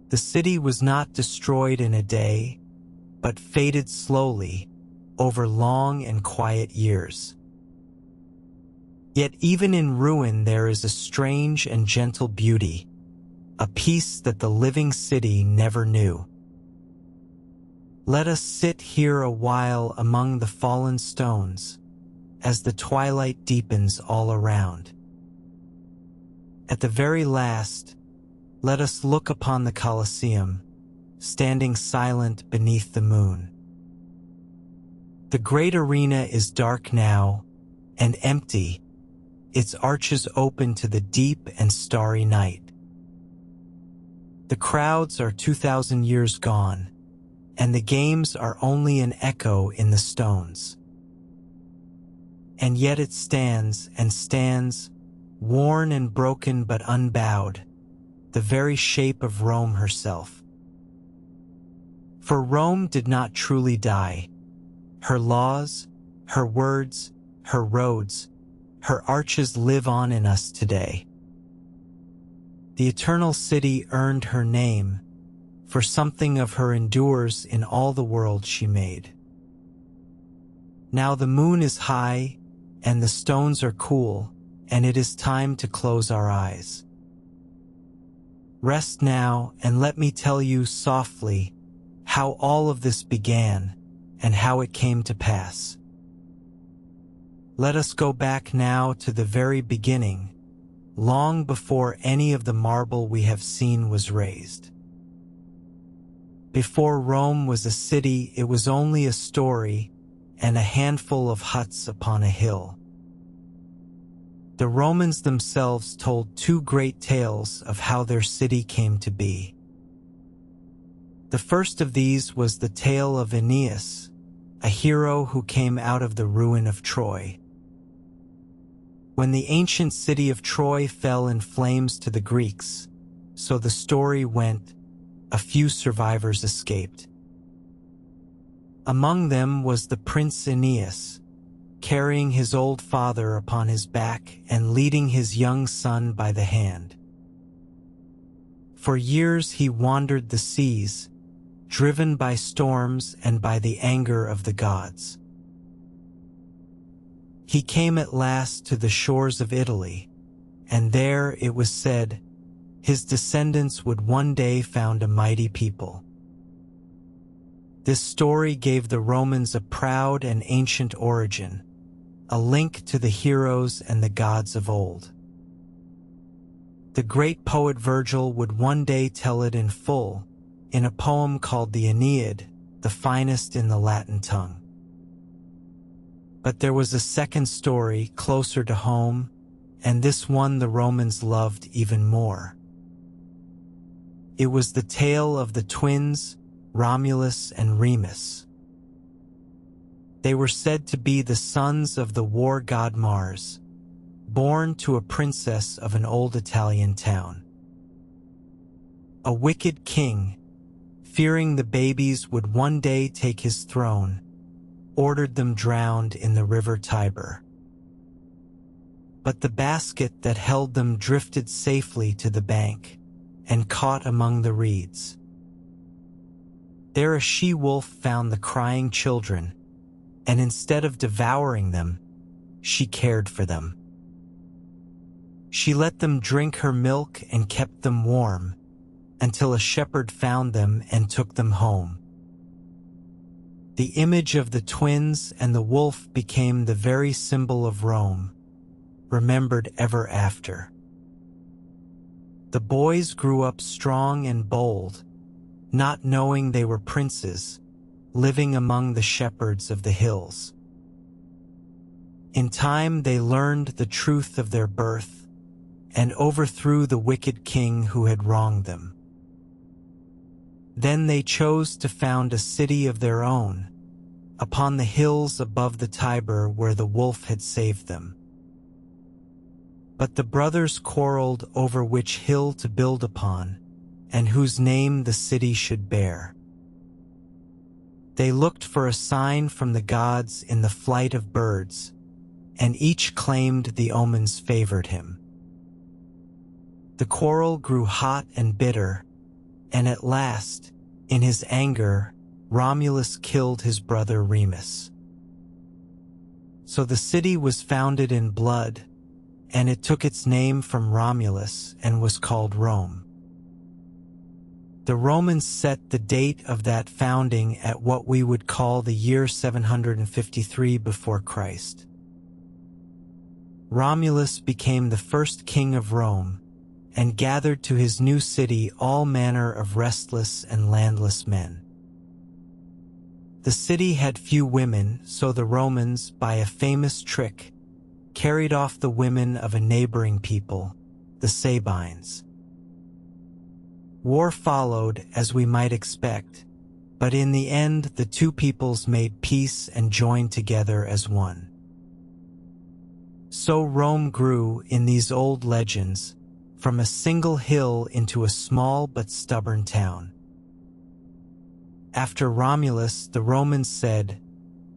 The city was not destroyed in a day, but faded slowly over long and quiet years. Yet even in ruin there is a strange and gentle beauty, a peace that the living city never knew. Let us sit here a while among the fallen stones, as the twilight deepens all around. At the very last, let us look upon the Colosseum, standing silent beneath the moon. The great arena is dark now, and empty, its arches open to the deep and starry night. The crowds are 2,000 years gone, and the games are only an echo in the stones. And yet it stands and stands, worn and broken but unbowed, the very shape of Rome herself. For Rome did not truly die. Her laws, her words, her roads, her arches live on in us today. The eternal city earned her name, for something of her endures in all the world she made. Now the moon is high, and the stones are cool, and it is time to close our eyes. Rest now, and let me tell you softly how all of this began, and how it came to pass. Let us go back now to the very beginning, long before any of the marble we have seen was raised. Before Rome was a city, it was only a story and a handful of huts upon a hill. The Romans themselves told two great tales of how their city came to be. The first of these was the tale of Aeneas, a hero who came out of the ruin of Troy. When the ancient city of Troy fell in flames to the Greeks, so the story went, a few survivors escaped. Among them was the Prince Aeneas, carrying his old father upon his back and leading his young son by the hand. For years he wandered the seas, driven by storms and by the anger of the gods. He came at last to the shores of Italy, and there, it was said, his descendants would one day found a mighty people. This story gave the Romans a proud and ancient origin, a link to the heroes and the gods of old. The great poet Virgil would one day tell it in full, in a poem called the Aeneid, the finest in the Latin tongue. But there was a second story closer to home, and this one the Romans loved even more. It was the tale of the twins, Romulus and Remus. They were said to be the sons of the war god Mars, born to a princess of an old Italian town. A wicked king, fearing the babies would one day take his throne, ordered them drowned in the river Tiber. But the basket that held them drifted safely to the bank and caught among the reeds. There a she-wolf found the crying children, and instead of devouring them, she cared for them. She let them drink her milk and kept them warm, until a shepherd found them and took them home. The image of the twins and the wolf became the very symbol of Rome, remembered ever after. The boys grew up strong and bold, not knowing they were princes, living among the shepherds of the hills. In time they learned the truth of their birth and overthrew the wicked king who had wronged them. Then they chose to found a city of their own, upon the hills above the Tiber where the wolf had saved them. But the brothers quarreled over which hill to build upon, and whose name the city should bear. They looked for a sign from the gods in the flight of birds, and each claimed the omens favored him. The quarrel grew hot and bitter, and at last, in his anger, Romulus killed his brother Remus. So the city was founded in blood, and it took its name from Romulus and was called Rome. The Romans set the date of that founding at what we would call the year 753 before Christ. Romulus became the first king of Rome and gathered to his new city all manner of restless and landless men. The city had few women, so the Romans, by a famous trick, carried off the women of a neighboring people, the Sabines. War followed, as we might expect, but in the end the two peoples made peace and joined together as one. So Rome grew, in these old legends, from a single hill into a small but stubborn town. After Romulus, the Romans said,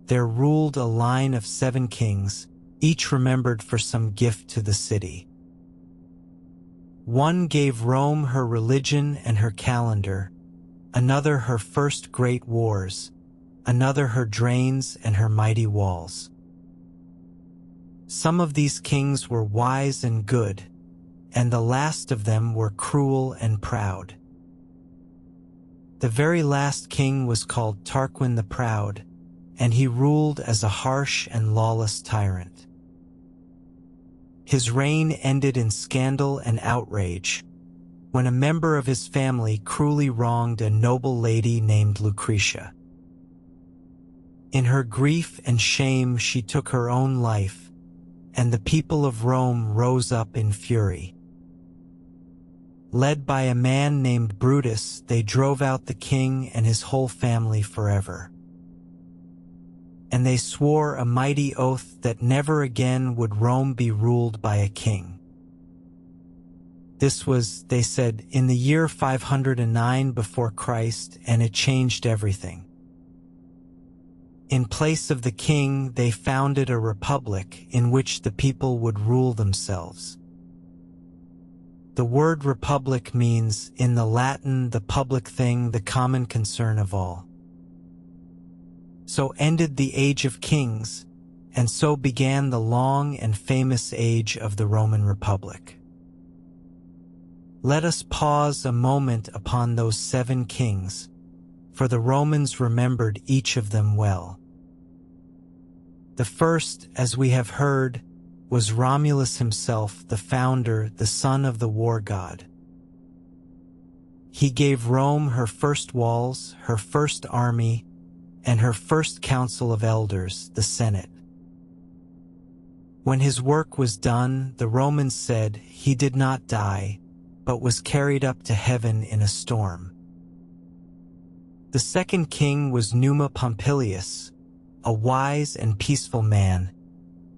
there ruled a line of 7 kings, each remembered for some gift to the city. One gave Rome her religion and her calendar, another her first great wars, another her drains and her mighty walls. Some of these kings were wise and good, and the last of them were cruel and proud. The very last king was called Tarquin the Proud, and he ruled as a harsh and lawless tyrant. His reign ended in scandal and outrage, when a member of his family cruelly wronged a noble lady named Lucretia. In her grief and shame she took her own life, and the people of Rome rose up in fury. Led by a man named Brutus, they drove out the king and his whole family forever. And they swore a mighty oath that never again would Rome be ruled by a king. This was, they said, in the year 509 before Christ, and it changed everything. In place of the king, they founded a republic in which the people would rule themselves. The word republic means, in the Latin, the public thing, the common concern of all. So ended the age of kings, and so began the long and famous age of the Roman Republic. Let us pause a moment upon those 7 kings, for the Romans remembered each of them well. The first, as we have heard, was Romulus himself, the founder, the son of the war god. He gave Rome her first walls, her first army, and her first council of elders, the Senate. When his work was done, the Romans said he did not die, but was carried up to heaven in a storm. The second king was Numa Pompilius, a wise and peaceful man,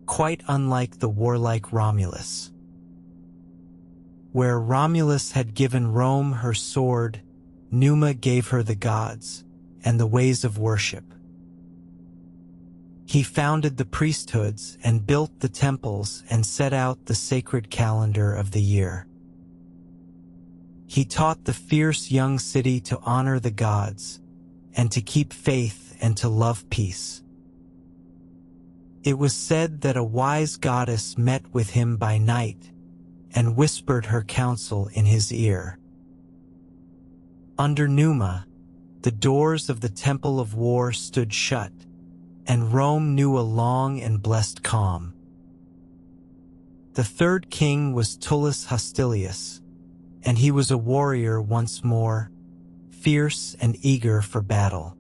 quite unlike the warlike Romulus. Where Romulus had given Rome her sword, Numa gave her the gods and the ways of worship. He founded the priesthoods and built the temples and set out the sacred calendar of the year. He taught the fierce young city to honor the gods and to keep faith and to love peace. It was said that a wise goddess met with him by night and whispered her counsel in his ear. Under Numa, the doors of the Temple of War stood shut, and Rome knew a long and blessed calm. The third king was Tullus Hostilius, and he was a warrior once more, fierce and eager for battle.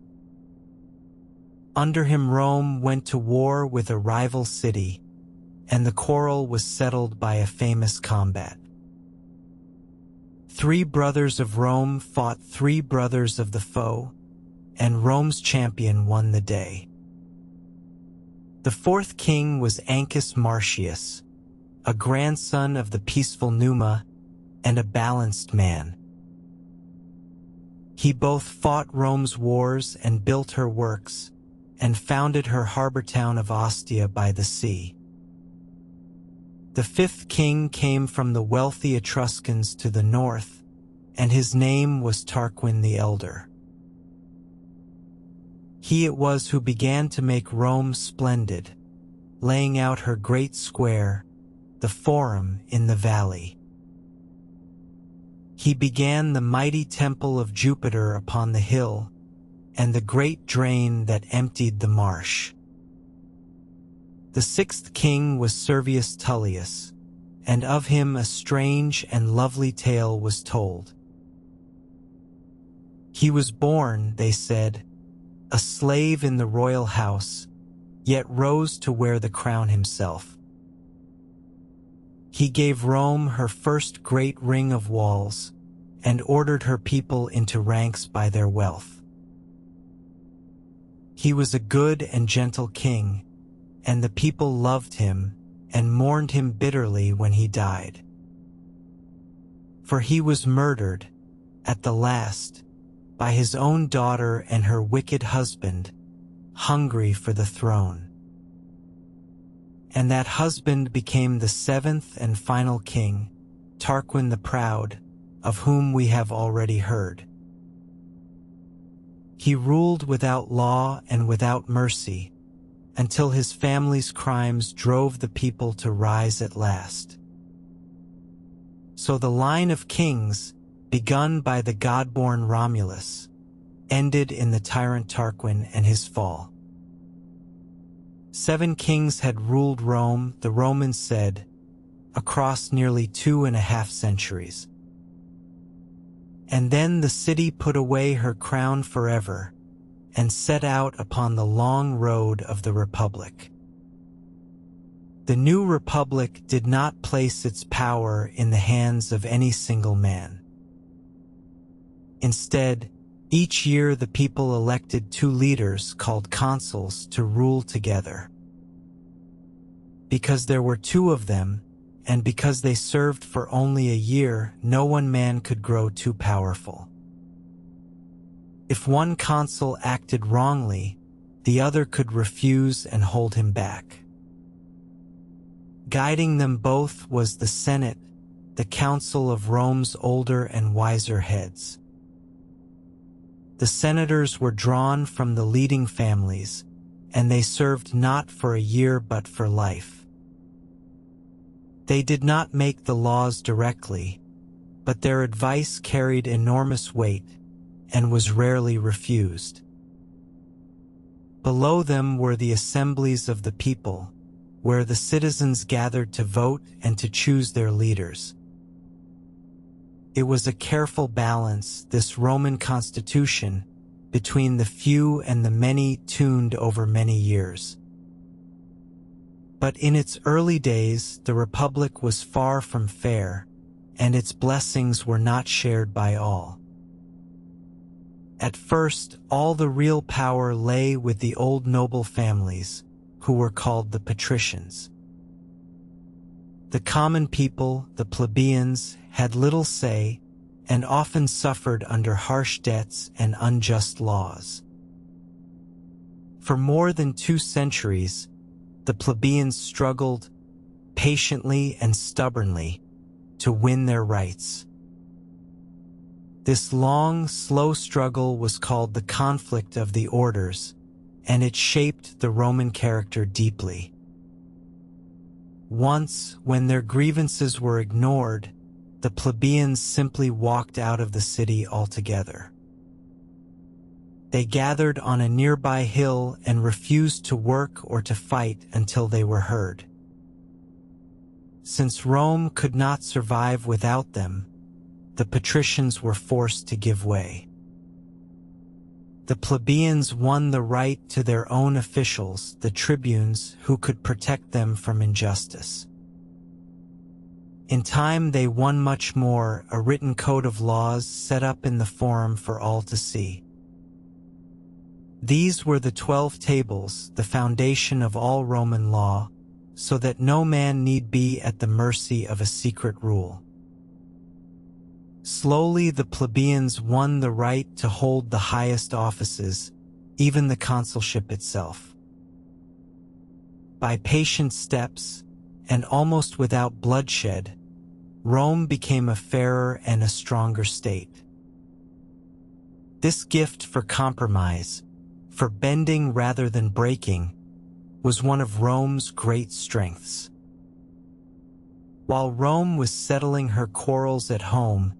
Under him Rome went to war with a rival city, and the quarrel was settled by a famous combat. 3 brothers of Rome fought 3 brothers of the foe, and Rome's champion won the day. The fourth king was Ancus Marcius, a grandson of the peaceful Numa and a balanced man. He both fought Rome's wars and built her works, and founded her harbor town of Ostia by the sea. The fifth king came from the wealthy Etruscans to the north, and his name was Tarquin the Elder. He it was who began to make Rome splendid, laying out her great square, the Forum in the valley. He began the mighty temple of Jupiter upon the hill, and the great drain that emptied the marsh. The sixth king was Servius Tullius, and of him a strange and lovely tale was told. He was born, they said, a slave in the royal house, yet rose to wear the crown himself. He gave Rome her first great ring of walls, and ordered her people into ranks by their wealth. He was a good and gentle king, and the people loved him and mourned him bitterly when he died. For he was murdered, at the last, by his own daughter and her wicked husband, hungry for the throne. And that husband became the seventh and final king, Tarquin the Proud, of whom we have already heard. He ruled without law and without mercy, until his family's crimes drove the people to rise at last. So the line of kings, begun by the god-born Romulus, ended in the tyrant Tarquin and his fall. 7 kings had ruled Rome, the Romans said, across nearly 2.5 centuries. And then the city put away her crown forever and set out upon the long road of the Republic. The new Republic did not place its power in the hands of any single man. Instead, each year the people elected 2 leaders called consuls to rule together. Because there were 2 of them, and because they served for only a year, no one man could grow too powerful. If one consul acted wrongly, the other could refuse and hold him back. Guiding them both was the Senate, the council of Rome's older and wiser heads. The senators were drawn from the leading families, and they served not for a year but for life. They did not make the laws directly, but their advice carried enormous weight and was rarely refused. Below them were the assemblies of the people, where the citizens gathered to vote and to choose their leaders. It was a careful balance, this Roman constitution, between the few and the many tuned over many years. But in its early days, the Republic was far from fair, and its blessings were not shared by all. At first, all the real power lay with the old noble families, who were called the patricians. The common people, the plebeians, had little say, and often suffered under harsh debts and unjust laws. For more than 2 centuries, the plebeians struggled, patiently and stubbornly, to win their rights. This long, slow struggle was called the conflict of the orders, and it shaped the Roman character deeply. Once, when their grievances were ignored, the plebeians simply walked out of the city altogether. They gathered on a nearby hill and refused to work or to fight until they were heard. Since Rome could not survive without them, the patricians were forced to give way. The plebeians won the right to their own officials, the tribunes, who could protect them from injustice. In time they won much more, a written code of laws set up in the Forum for all to see. These were the 12 tables, the foundation of all Roman law, so that no man need be at the mercy of a secret rule. Slowly the plebeians won the right to hold the highest offices, even the consulship itself. By patient steps, and almost without bloodshed, Rome became a fairer and a stronger state. This gift for compromise, for bending rather than breaking, was one of Rome's great strengths. While Rome was settling her quarrels at home,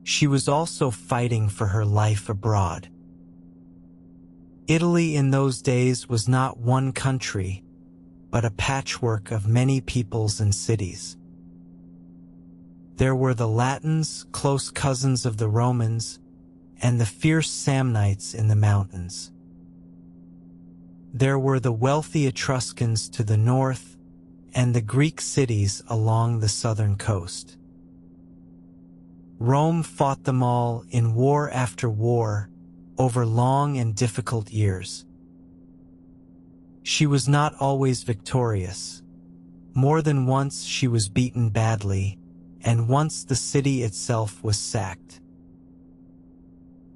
she was also fighting for her life abroad. Italy in those days was not one country, but a patchwork of many peoples and cities. There were the Latins, close cousins of the Romans, and the fierce Samnites in the mountains. There were the wealthy Etruscans to the north, and the Greek cities along the southern coast. Rome fought them all in war after war, over long and difficult years. She was not always victorious. More than once she was beaten badly, and once the city itself was sacked.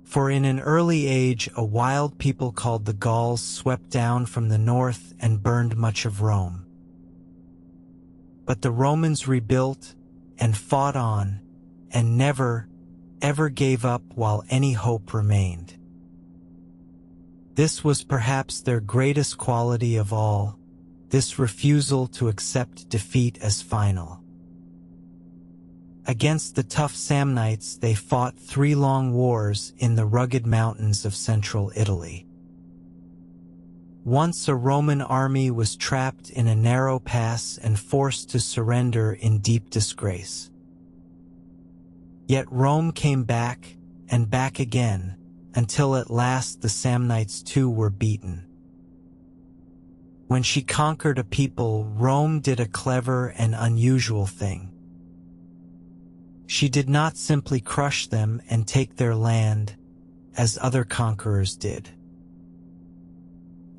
For in an early age a wild people called the Gauls swept down from the north and burned much of Rome. But the Romans rebuilt and fought on, and never, ever gave up while any hope remained. This was perhaps their greatest quality of all, this refusal to accept defeat as final. Against the tough Samnites they fought 3 long wars in the rugged mountains of central Italy. Once a Roman army was trapped in a narrow pass and forced to surrender in deep disgrace. Yet Rome came back, and back again, until at last the Samnites too were beaten. When she conquered a people, Rome did a clever and unusual thing. She did not simply crush them and take their land, as other conquerors did.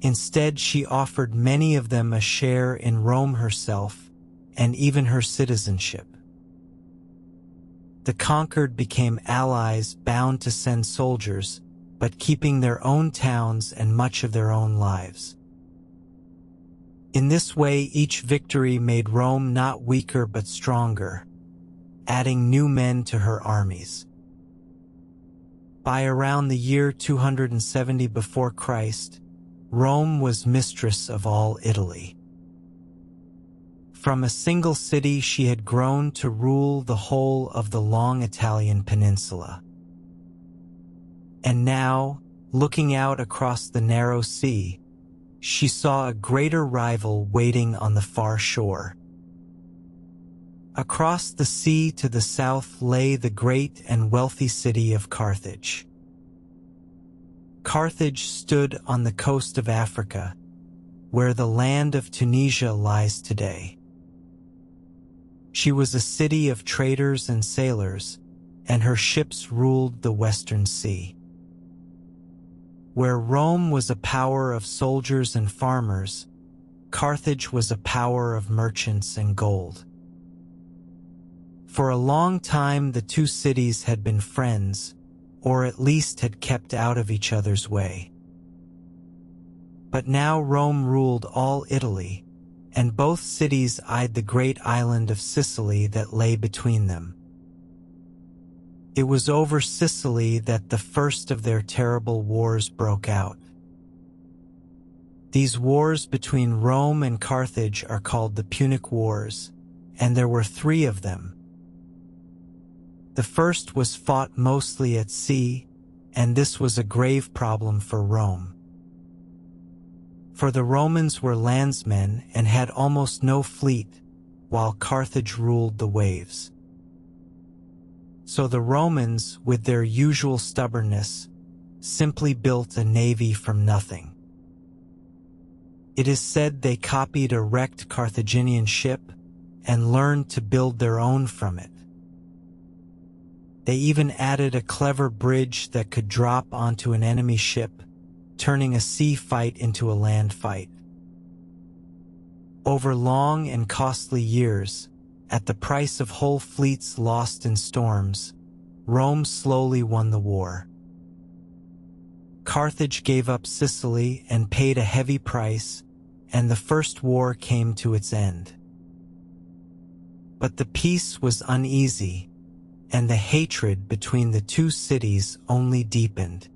Instead, she offered many of them a share in Rome herself, and even her citizenship. The conquered became allies bound to send soldiers, but keeping their own towns and much of their own lives. In this way, each victory made Rome not weaker but stronger, adding new men to her armies. By around the year 270 before Christ, Rome was mistress of all Italy. From a single city she had grown to rule the whole of the long Italian peninsula. And now, looking out across the narrow sea, she saw a greater rival waiting on the far shore. Across the sea to the south lay the great and wealthy city of Carthage. Carthage stood on the coast of Africa, where the land of Tunisia lies today. She was a city of traders and sailors, and her ships ruled the Western Sea. Where Rome was a power of soldiers and farmers, Carthage was a power of merchants and gold. For a long time the two cities had been friends, or at least had kept out of each other's way. But now Rome ruled all Italy, and both cities eyed the great island of Sicily that lay between them. It was over Sicily that the first of their terrible wars broke out. These wars between Rome and Carthage are called the Punic Wars, and there were 3 of them. The first was fought mostly at sea, and this was a grave problem for Rome. For the Romans were landsmen and had almost no fleet, while Carthage ruled the waves. So the Romans, with their usual stubbornness, simply built a navy from nothing. It is said they copied a wrecked Carthaginian ship and learned to build their own from it. They even added a clever bridge that could drop onto an enemy ship, turning a sea fight into a land fight. Over long and costly years, at the price of whole fleets lost in storms, Rome slowly won the war. Carthage gave up Sicily and paid a heavy price, and the first war came to its end. But the peace was uneasy, and the hatred between the two cities only deepened.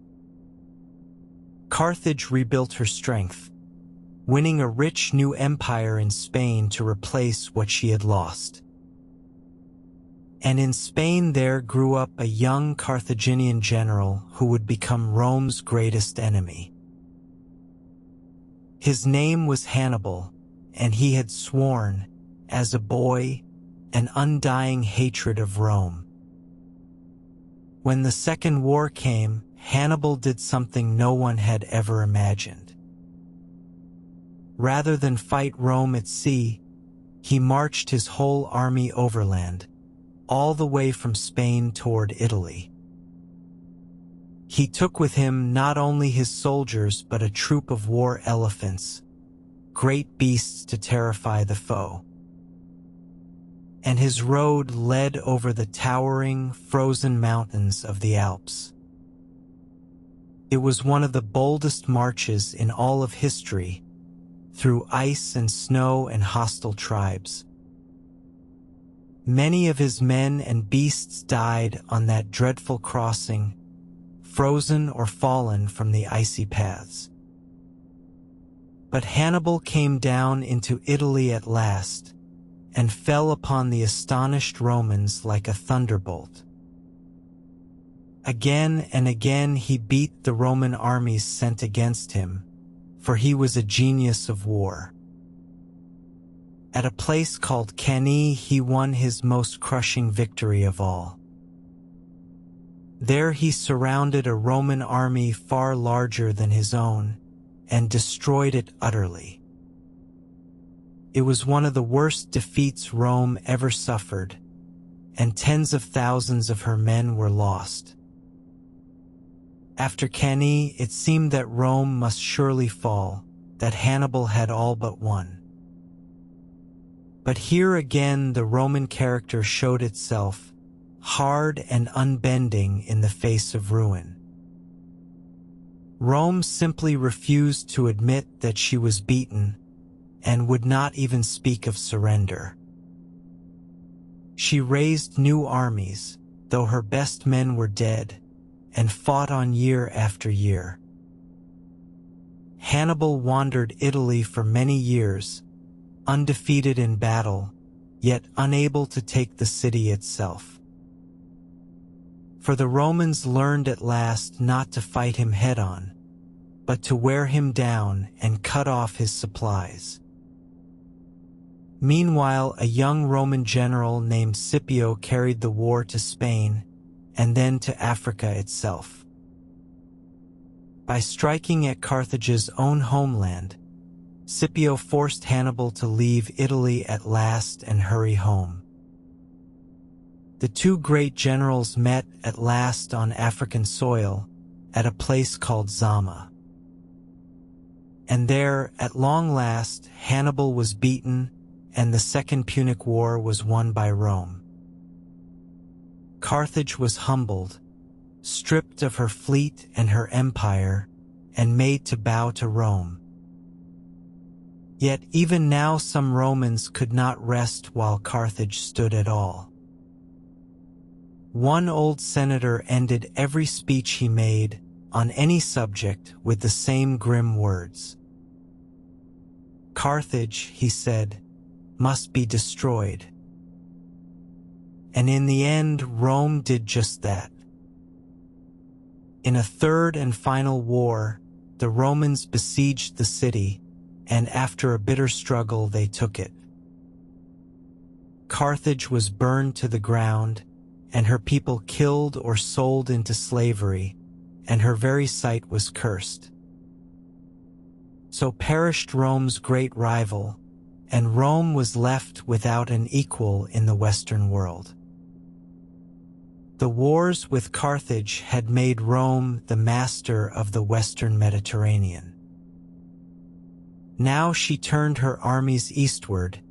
Carthage rebuilt her strength, winning a rich new empire in Spain to replace what she had lost. And in Spain there grew up a young Carthaginian general who would become Rome's greatest enemy. His name was Hannibal, and he had sworn, as a boy, an undying hatred of Rome. When the Second War came, Hannibal did something no one had ever imagined. Rather than fight Rome at sea, he marched his whole army overland, all the way from Spain toward Italy. He took with him not only his soldiers but a troop of war elephants, great beasts to terrify the foe. And his road led over the towering, frozen mountains of the Alps. It was one of the boldest marches in all of history, through ice and snow and hostile tribes. Many of his men and beasts died on that dreadful crossing, frozen or fallen from the icy paths. But Hannibal came down into Italy at last, and fell upon the astonished Romans like a thunderbolt. Again and again he beat the Roman armies sent against him, for he was a genius of war. At a place called Cannae he won his most crushing victory of all. There he surrounded a Roman army far larger than his own, and destroyed it utterly. It was one of the worst defeats Rome ever suffered, and tens of thousands of her men were lost. After Cannae, it seemed that Rome must surely fall, that Hannibal had all but won. But here again the Roman character showed itself, hard and unbending in the face of ruin. Rome simply refused to admit that she was beaten, and would not even speak of surrender. She raised new armies, though her best men were dead, and fought on year after year. Hannibal wandered Italy for many years, undefeated in battle, yet unable to take the city itself. For the Romans learned at last not to fight him head-on, but to wear him down and cut off his supplies. Meanwhile, a young Roman general named Scipio carried the war to Spain and then to Africa itself. By striking at Carthage's own homeland, Scipio forced Hannibal to leave Italy at last and hurry home. The two great generals met at last on African soil at a place called Zama. And there, at long last, Hannibal was beaten and the Second Punic War was won by Rome. Carthage was humbled, stripped of her fleet and her empire, and made to bow to Rome. Yet even now some Romans could not rest while Carthage stood at all. One old senator ended every speech he made on any subject with the same grim words. Carthage, he said, must be destroyed. and in the end Rome did just that. In a third and final war, the Romans besieged the city, and after a bitter struggle they took it. Carthage was burned to the ground, and her people killed or sold into slavery, and her very site was cursed. So perished Rome's great rival, and Rome was left without an equal in the Western world. The wars with Carthage had made Rome the master of the Western Mediterranean. Now she turned her armies eastward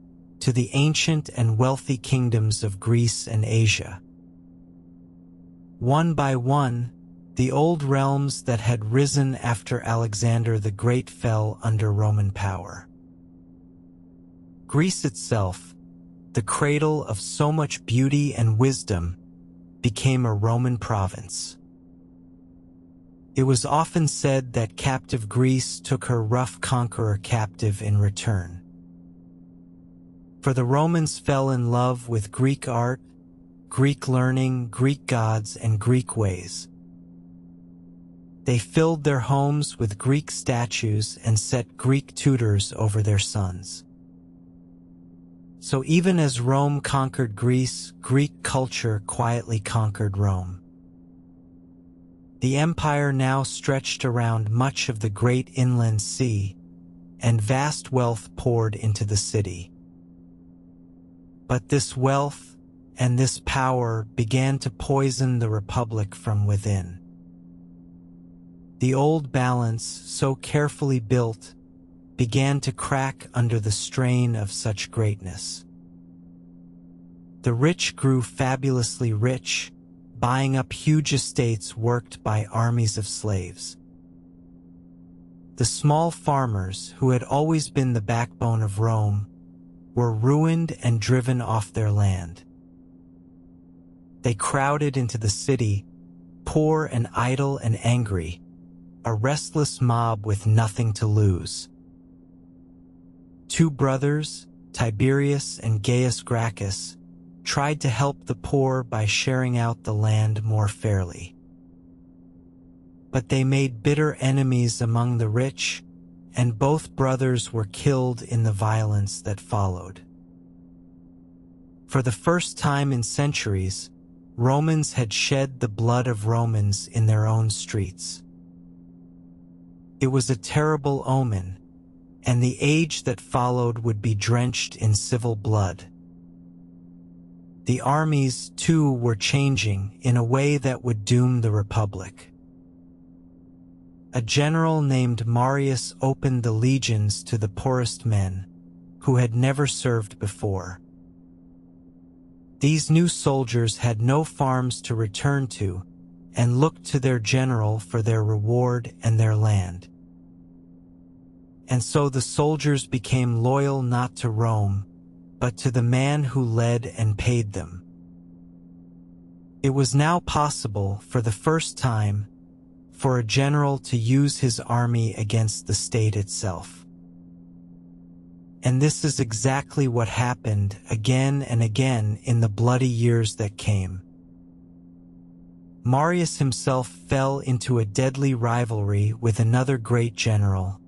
to the ancient and wealthy kingdoms of Greece and Asia. One by one, the old realms that had risen after Alexander the Great fell under Roman power. Greece itself, the cradle of so much beauty and wisdom, became a Roman province. It was often said that captive Greece took her rough conqueror captive in return. For the Romans fell in love with Greek art, Greek learning, Greek gods, and Greek ways. They filled their homes with Greek statues and set Greek tutors over their sons. So even as Rome conquered Greece, Greek culture quietly conquered Rome. The empire now stretched around much of the great inland sea, and vast wealth poured into the city. But this wealth and this power began to poison the republic from within. The old balance, so carefully built, began to crack under the strain of such greatness. The rich grew fabulously rich, buying up huge estates worked by armies of slaves. The small farmers, who had always been the backbone of Rome, were ruined and driven off their land. They crowded into the city, poor and idle and angry, a restless mob with nothing to lose. Two brothers, Tiberius and Gaius Gracchus, tried to help the poor by sharing out the land more fairly. But they made bitter enemies among the rich, and both brothers were killed in the violence that followed. For the first time in centuries, Romans had shed the blood of Romans in their own streets. It was a terrible omen, and the age that followed would be drenched in civil blood. The armies, too, were changing in a way that would doom the Republic. A general named Marius opened the legions to the poorest men, who had never served before. These new soldiers had no farms to return to, and looked to their general for their reward and their land. And so the soldiers became loyal not to Rome, but to the man who led and paid them. It was now possible, for the first time, for a general to use his army against the state itself. And this is exactly what happened again and again in the bloody years that came. Marius himself fell into a deadly rivalry with another great general,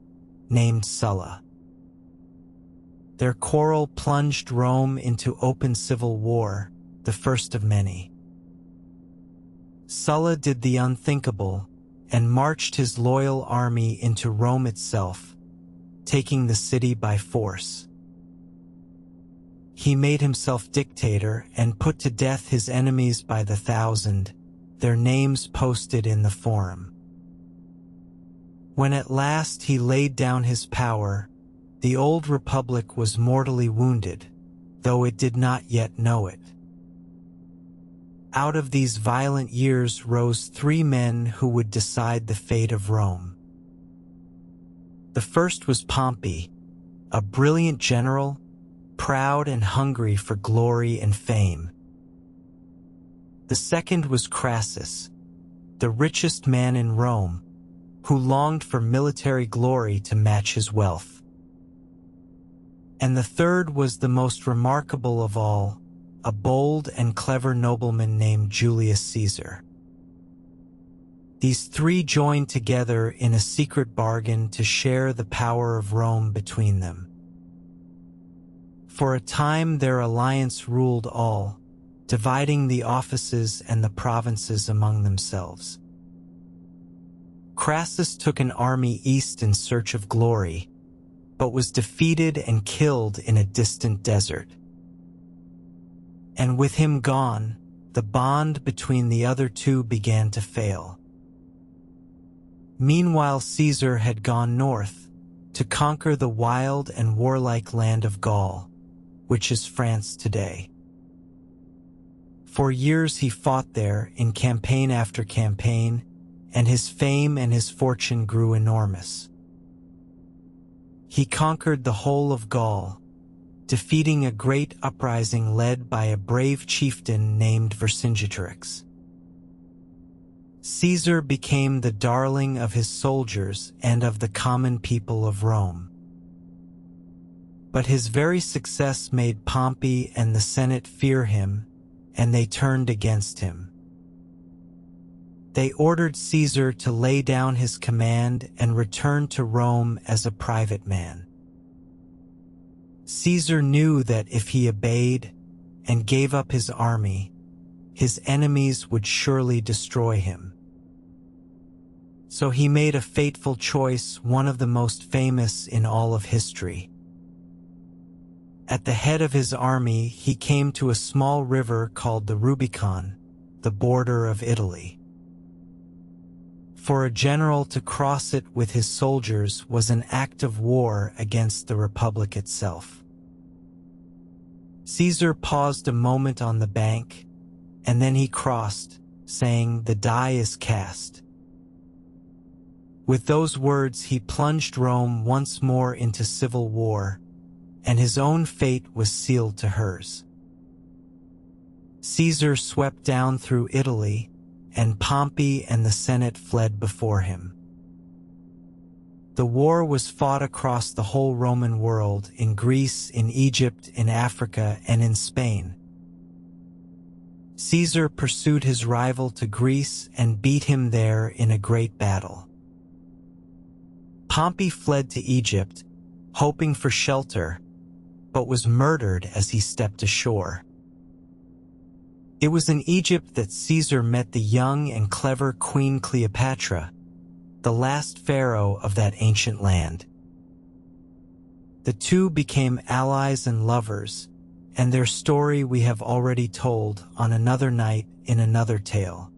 named Sulla. Their quarrel plunged Rome into open civil war, the first of many. Sulla did the unthinkable and marched his loyal army into Rome itself, taking the city by force. He made himself dictator and put to death his enemies by the thousand, their names posted in the forum. When at last he laid down his power, the old republic was mortally wounded, though it did not yet know it. Out of these violent years rose three men who would decide the fate of Rome. The first was Pompey, a brilliant general, proud and hungry for glory and fame. The second was Crassus, the richest man in Rome, who longed for military glory to match his wealth. And the third was the most remarkable of all, a bold and clever nobleman named Julius Caesar. These three joined together in a secret bargain to share the power of Rome between them. For a time their alliance ruled all, dividing the offices and the provinces among themselves. Crassus took an army east in search of glory, but was defeated and killed in a distant desert. And with him gone, the bond between the other two began to fail. Meanwhile, Caesar had gone north to conquer the wild and warlike land of Gaul, which is France today. For years he fought there in campaign after campaign, and his fame and his fortune grew enormous. He conquered the whole of Gaul, defeating a great uprising led by a brave chieftain named Vercingetorix. Caesar became the darling of his soldiers and of the common people of Rome. But his very success made Pompey and the Senate fear him, and they turned against him. They ordered Caesar to lay down his command and return to Rome as a private man. Caesar knew that if he obeyed and gave up his army, his enemies would surely destroy him. So he made a fateful choice, one of the most famous in all of history. At the head of his army, he came to a small river called the Rubicon, the border of Italy. For a general to cross it with his soldiers was an act of war against the Republic itself. Caesar paused a moment on the bank, and then he crossed, saying, "The die is cast." With those words, he plunged Rome once more into civil war, and his own fate was sealed to hers. Caesar swept down through Italy, and Pompey and the Senate fled before him. The war was fought across the whole Roman world, in Greece, in Egypt, in Africa, and in Spain. Caesar pursued his rival to Greece and beat him there in a great battle. Pompey fled to Egypt, hoping for shelter, but was murdered as he stepped ashore. It was in Egypt that Caesar met the young and clever Queen Cleopatra, the last pharaoh of that ancient land. The two became allies and lovers, and their story we have already told on another night in another tale.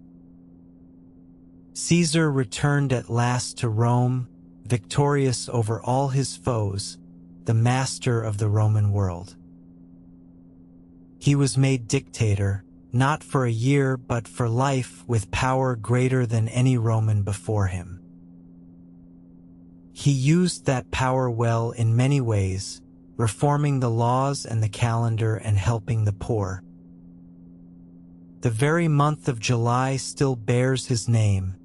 Caesar returned at last to Rome, victorious over all his foes, the master of the Roman world. He was made dictator, not for a year but for life, with power greater than any Roman before him. He used that power well in many ways, reforming the laws and the calendar and helping the poor. The very month of July still bears his name,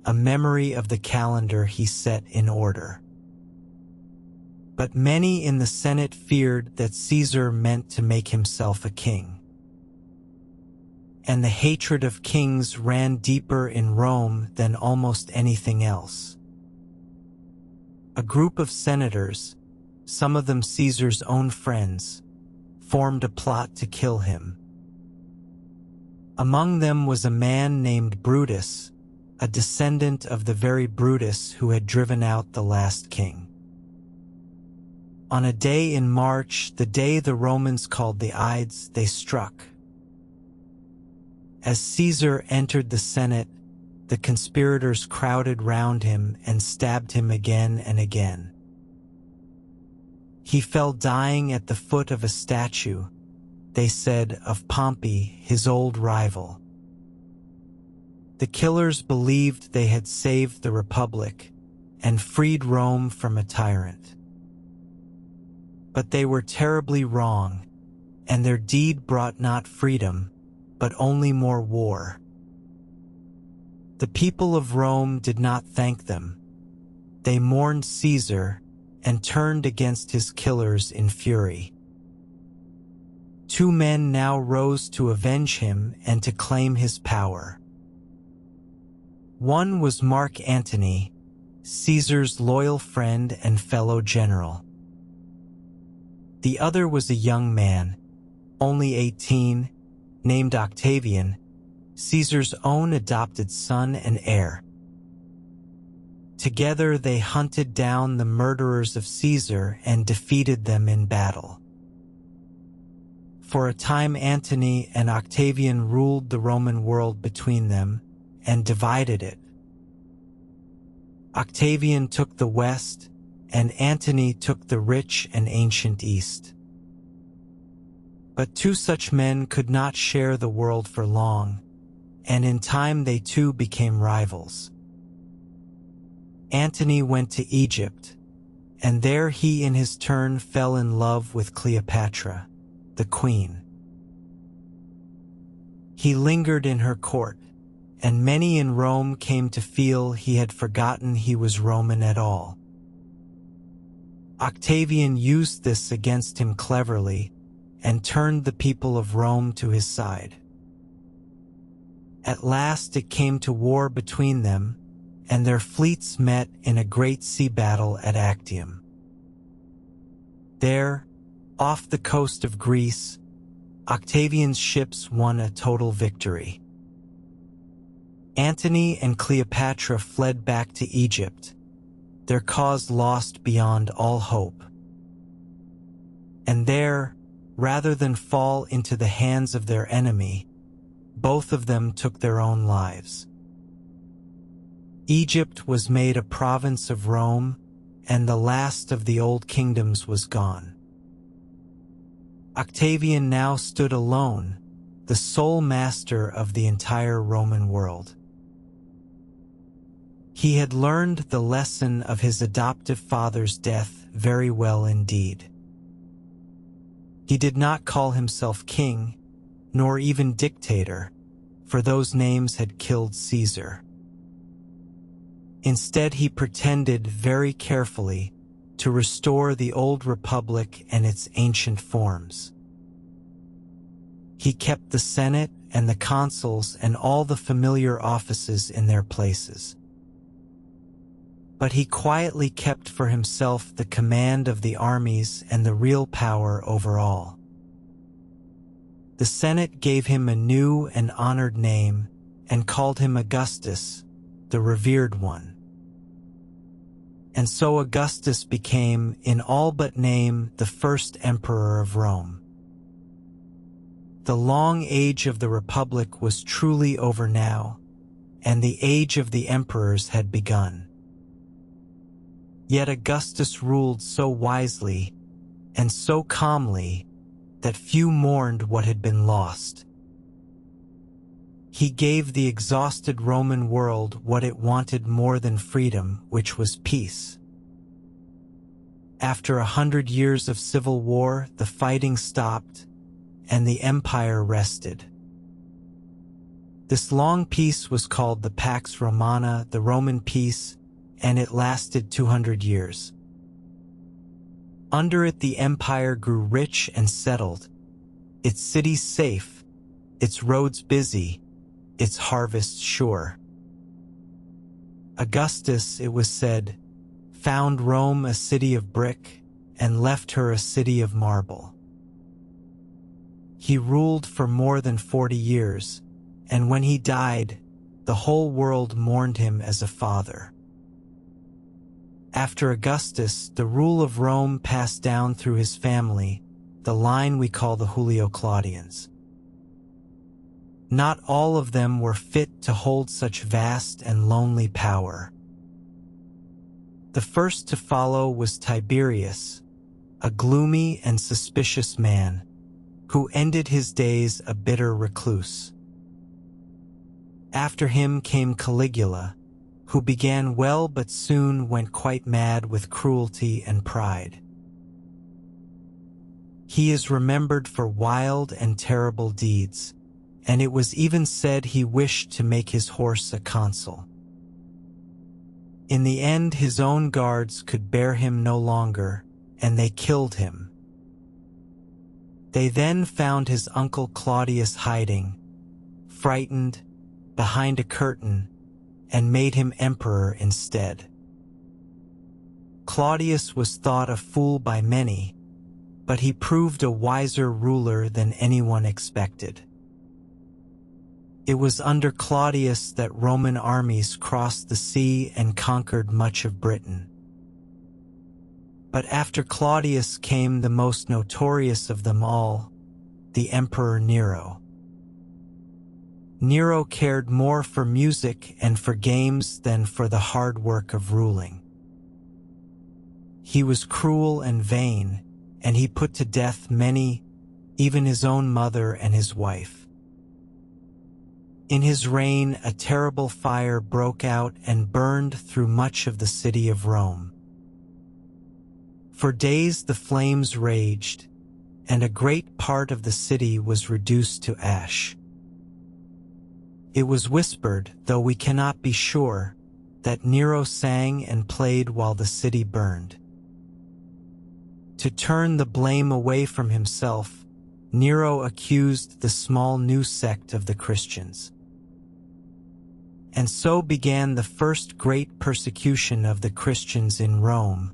a memory of the calendar he set in order. But many in the Senate feared that Caesar meant to make himself a king. And the hatred of kings ran deeper in Rome than almost anything else. A group of senators, some of them Caesar's own friends, formed a plot to kill him. Among them was a man named Brutus, a descendant of the very Brutus who had driven out the last king. On a day in March, the day the Romans called the Ides, they struck. As Caesar entered the Senate, the conspirators crowded round him and stabbed him again and again. He fell dying at the foot of a statue, they said, of Pompey, his old rival. The killers believed they had saved the Republic and freed Rome from a tyrant. But they were terribly wrong, and their deed brought not freedom, but only more war. The people of Rome did not thank them. They mourned Caesar and turned against his killers in fury. two men now rose to avenge him and to claim his power. One was Mark Antony, Caesar's loyal friend and fellow general. The other was a young man, only 18, named Octavian, Caesar's own adopted son and heir. Together they hunted down the murderers of Caesar and defeated them in battle. For a time Antony and Octavian ruled the Roman world between them and divided it. Octavian took the west, and Antony took the rich and ancient east. But two such men could not share the world for long, and in time they too became rivals. Antony went to Egypt, and there he in his turn fell in love with Cleopatra, the queen. He lingered in her court, and many in Rome came to feel he had forgotten he was Roman at all. Octavian used this against him cleverly and turned the people of Rome to his side. At last it came to war between them, and their fleets met in a great sea battle at Actium. There, off the coast of Greece, Octavian's ships won a total victory. Antony and Cleopatra fled back to Egypt, their cause lost beyond all hope. And there, rather than fall into the hands of their enemy, both of them took their own lives. Egypt was made a province of Rome, and the last of the old kingdoms was gone. Octavian now stood alone, the sole master of the entire Roman world. He had learned the lesson of his adoptive father's death very well indeed. He did not call himself king, nor even dictator, for those names had killed Caesar. Instead, he pretended very carefully to restore the old republic and its ancient forms. He kept the Senate and the consuls and all the familiar offices in their places. But he quietly kept for himself the command of the armies and the real power over all. The Senate gave him a new and honored name and called him Augustus, the revered one. And so Augustus became, in all but name, the first emperor of Rome. The long age of the Republic was truly over now, and the age of the emperors had begun. Yet Augustus ruled so wisely and so calmly that few mourned what had been lost. He gave the exhausted Roman world what it wanted more than freedom, which was peace. After 100 years of civil war, the fighting stopped, and the empire rested. This long peace was called the Pax Romana, the Roman peace, and it lasted 200 years. Under it the empire grew rich and settled, its cities safe, its roads busy, its harvest sure. Augustus, it was said, found Rome a city of brick and left her a city of marble. He ruled for more than 40 years, and when he died, the whole world mourned him as a father. After Augustus, the rule of Rome passed down through his family, the line we call the Julio-Claudians. Not all of them were fit to hold such vast and lonely power. The first to follow was Tiberius, a gloomy and suspicious man, who ended his days a bitter recluse. After him came Caligula, who began well but soon went quite mad with cruelty and pride. He is remembered for wild and terrible deeds, and it was even said he wished to make his horse a consul. In the end, his own guards could bear him no longer, and they killed him. They then found his uncle Claudius hiding, frightened, behind a curtain, and made him emperor instead. Claudius was thought a fool by many, but he proved a wiser ruler than anyone expected. It was under Claudius that Roman armies crossed the sea and conquered much of Britain. But after Claudius came the most notorious of them all, the Emperor Nero. Nero cared more for music and for games than for the hard work of ruling. He was cruel and vain, and he put to death many, even his own mother and his wife. In his reign, a terrible fire broke out and burned through much of the city of Rome. For days the flames raged, and a great part of the city was reduced to ash. It was whispered, though we cannot be sure, that Nero sang and played while the city burned. To turn the blame away from himself, Nero accused the small new sect of the Christians. And so began the first great persecution of the Christians in Rome,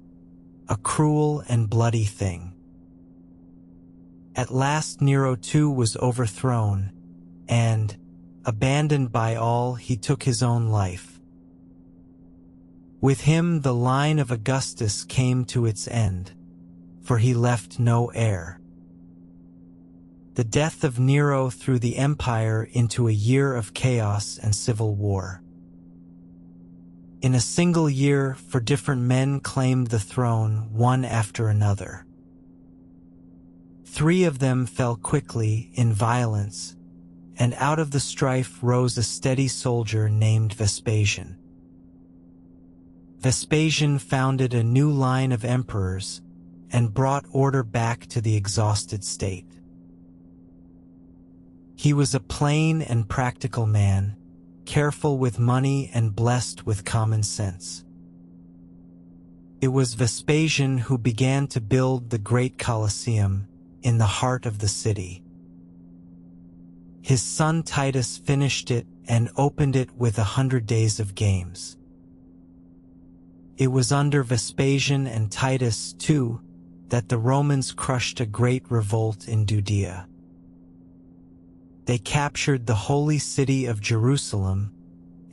a cruel and bloody thing. At last Nero too was overthrown, and, abandoned by all, he took his own life. With him the line of Augustus came to its end, for he left no heir. The death of Nero threw the empire into a year of chaos and civil war. In a single year, 4 different men claimed the throne, one after another. 3 of them fell quickly in violence, and out of the strife rose a steady soldier named Vespasian. Vespasian founded a new line of emperors and brought order back to the exhausted state. He was a plain and practical man, careful with money and blessed with common sense. It was Vespasian who began to build the great Colosseum in the heart of the city. His son Titus finished it and opened it with 100 days of games. It was under Vespasian and Titus, too, that the Romans crushed a great revolt in Judea. They captured the holy city of Jerusalem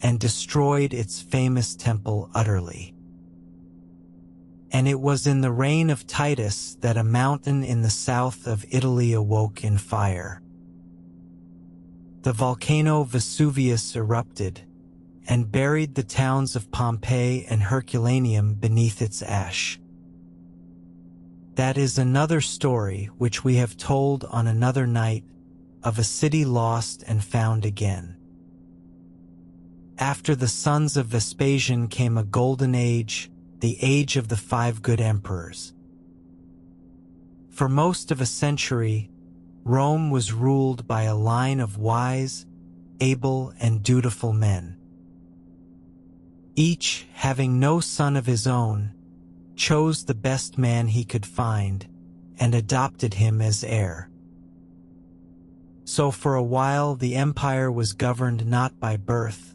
and destroyed its famous temple utterly. And it was in the reign of Titus that a mountain in the south of Italy awoke in fire. The volcano Vesuvius erupted and buried the towns of Pompeii and Herculaneum beneath its ash. That is another story which we have told on another night, of a city lost and found again. After the sons of Vespasian came a golden age, the age of the 5 good emperors. For most of a century, Rome was ruled by a line of wise, able, and dutiful men. Each, having no son of his own, chose the best man he could find and adopted him as heir. So for a while the empire was governed not by birth,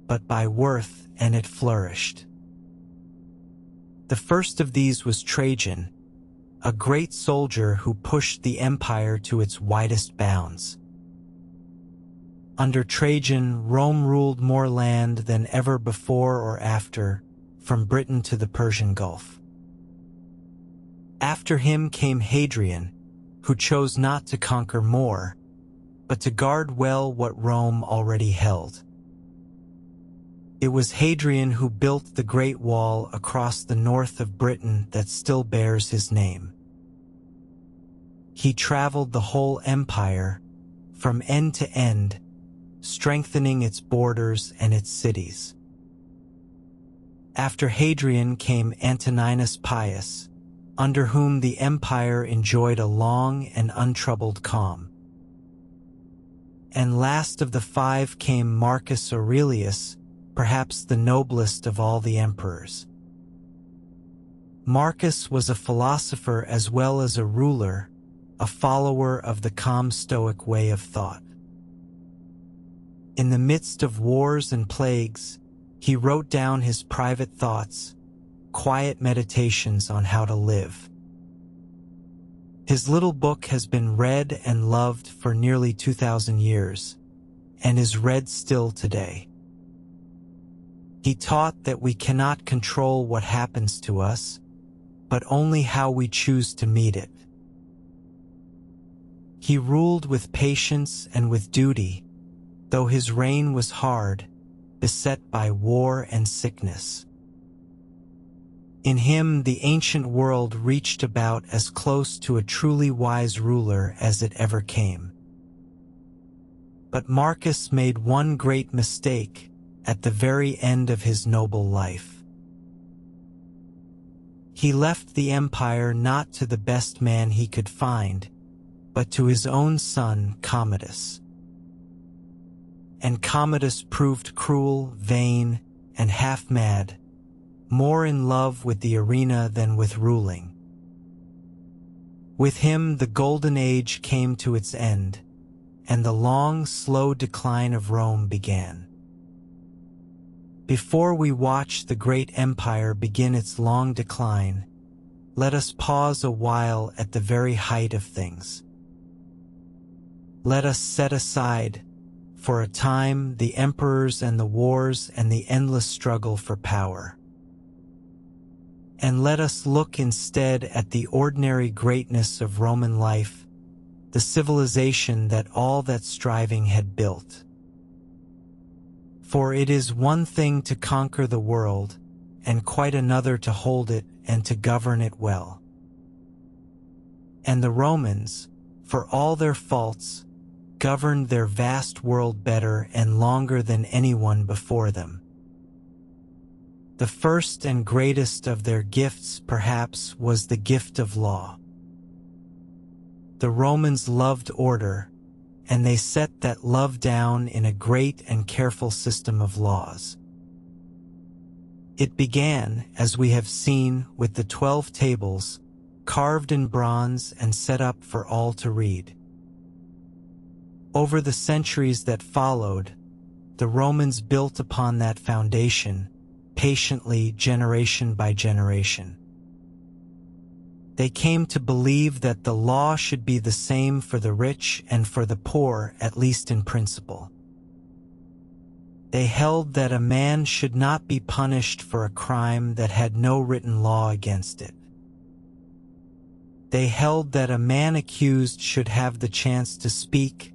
but by worth, and it flourished. The first of these was Trajan, a great soldier who pushed the empire to its widest bounds. Under Trajan, Rome ruled more land than ever before or after, from Britain to the Persian Gulf. After him came Hadrian, who chose not to conquer more, but to guard well what Rome already held. It was Hadrian who built the Great Wall across the north of Britain that still bears his name. He traveled the whole empire, from end to end, strengthening its borders and its cities. After Hadrian came Antoninus Pius, under whom the empire enjoyed a long and untroubled calm. And last of the 5 came Marcus Aurelius, perhaps the noblest of all the emperors. Marcus was a philosopher as well as a ruler, a follower of the calm Stoic way of thought. In the midst of wars and plagues, he wrote down his private thoughts, quiet meditations on how to live. His little book has been read and loved for nearly 2,000 years, and is read still today. He taught that we cannot control what happens to us, but only how we choose to meet it. He ruled with patience and with duty, though his reign was hard, beset by war and sickness. In him, the ancient world reached about as close to a truly wise ruler as it ever came. But Marcus made one great mistake at the very end of his noble life. He left the empire not to the best man he could find, but to his own son, Commodus. And Commodus proved cruel, vain, and half-mad, more in love with the arena than with ruling. With him, the golden age came to its end, and the long, slow decline of Rome began. Before we watch the great empire begin its long decline, let us pause a while at the very height of things. Let us set aside, for a time, the emperors and the wars and the endless struggle for power. And let us look instead at the ordinary greatness of Roman life, the civilization that all that striving had built. For it is one thing to conquer the world, and quite another to hold it and to govern it well. And the Romans, for all their faults, governed their vast world better and longer than anyone before them. The first and greatest of their gifts, perhaps, was the gift of law. The Romans loved order, and they set that love down in a great and careful system of laws. It began, as we have seen, with the 12 tables, carved in bronze and set up for all to read. Over the centuries that followed, the Romans built upon that foundation, patiently, generation by generation. They came to believe that the law should be the same for the rich and for the poor, at least in principle. They held that a man should not be punished for a crime that had no written law against it. They held that a man accused should have the chance to speak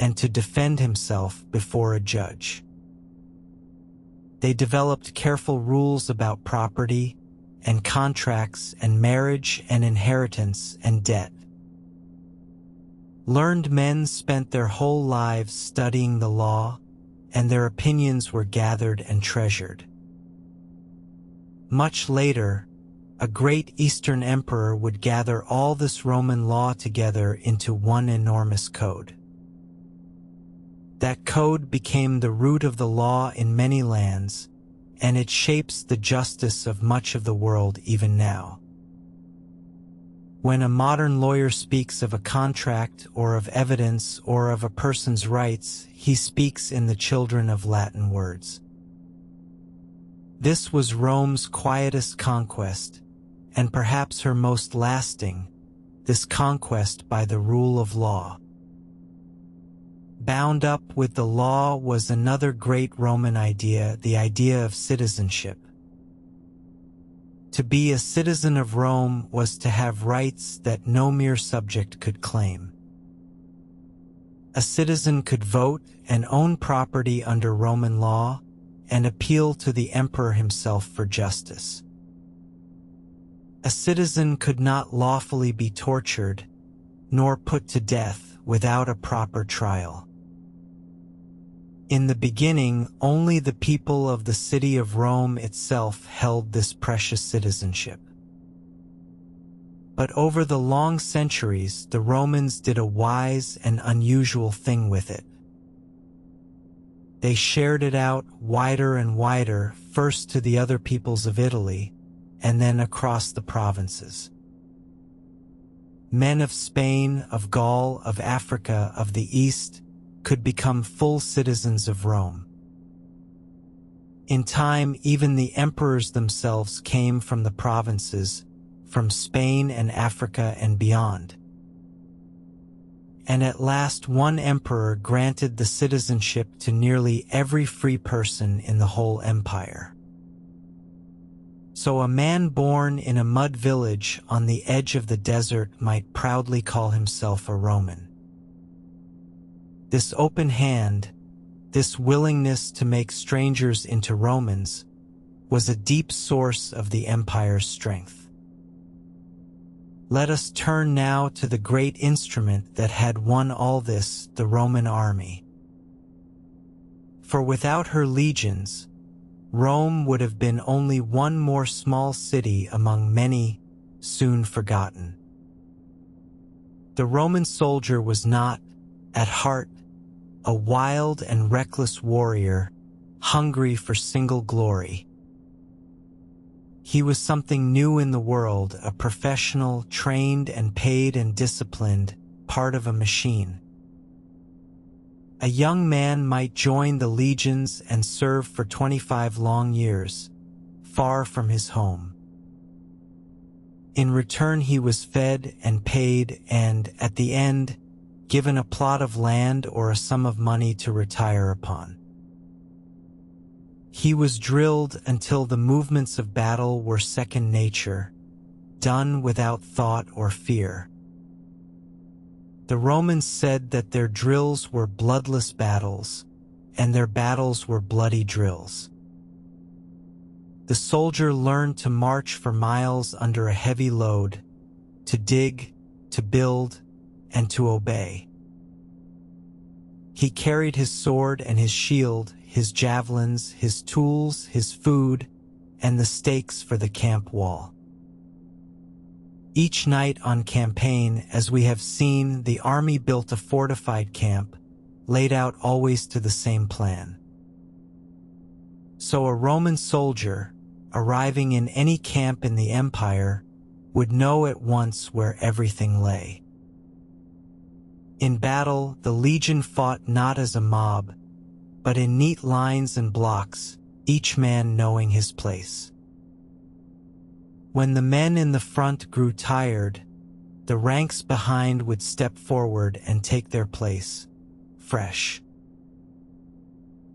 and to defend himself before a judge. They developed careful rules about property and contracts and marriage and inheritance and debt. Learned men spent their whole lives studying the law, and their opinions were gathered and treasured. Much later, a great Eastern emperor would gather all this Roman law together into one enormous code. That code became the root of the law in many lands, and it shapes the justice of much of the world even now. When a modern lawyer speaks of a contract or of evidence or of a person's rights, he speaks in the children of Latin words. This was Rome's quietest conquest, and perhaps her most lasting, this conquest by the rule of law. Bound up with the law was another great Roman idea, the idea of citizenship. To be a citizen of Rome was to have rights that no mere subject could claim. A citizen could vote and own property under Roman law and appeal to the emperor himself for justice. A citizen could not lawfully be tortured nor put to death without a proper trial. In the beginning, only the people of the city of Rome itself held this precious citizenship. But over the long centuries, the Romans did a wise and unusual thing with it. They shared it out wider and wider, first to the other peoples of Italy, and then across the provinces. Men of Spain, of Gaul, of Africa, of the East could become full citizens of Rome. In time, even the emperors themselves came from the provinces, from Spain and Africa and beyond. And at last one emperor granted the citizenship to nearly every free person in the whole empire. So a man born in a mud village on the edge of the desert might proudly call himself a Roman. This open hand, this willingness to make strangers into Romans, was a deep source of the empire's strength. Let us turn now to the great instrument that had won all this, the Roman army. For without her legions, Rome would have been only one more small city among many, soon forgotten. The Roman soldier was not, at heart, a wild and reckless warrior, hungry for single glory. He was something new in the world, a professional, trained and paid and disciplined, part of a machine. A young man might join the legions and serve for 25 long years, far from his home. In return he was fed and paid and, at the end, given a plot of land or a sum of money to retire upon. He was drilled until the movements of battle were second nature, done without thought or fear. The Romans said that their drills were bloodless battles, and their battles were bloody drills. The soldier learned to march for miles under a heavy load, to dig, to build, and to obey. He carried his sword and his shield, his javelins, his tools, his food, and the stakes for the camp wall. Each night on campaign, as we have seen, the army built a fortified camp, laid out always to the same plan. So a Roman soldier, arriving in any camp in the empire, would know at once where everything lay. In battle, the legion fought not as a mob, but in neat lines and blocks, each man knowing his place. When the men in the front grew tired, the ranks behind would step forward and take their place, fresh.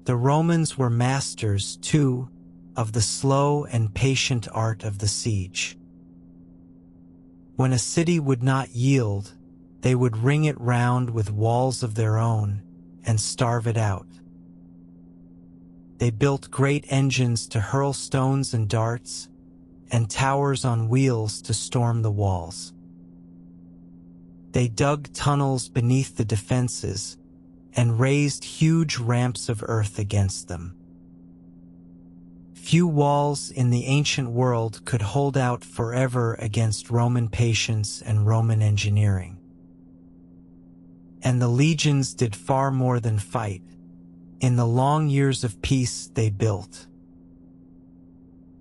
The Romans were masters, too, of the slow and patient art of the siege. When a city would not yield, they would ring it round with walls of their own and starve it out. They built great engines to hurl stones and darts, and towers on wheels to storm the walls. They dug tunnels beneath the defenses and raised huge ramps of earth against them. Few walls in the ancient world could hold out forever against Roman patience and Roman engineering. And the legions did far more than fight. In the long years of peace they built.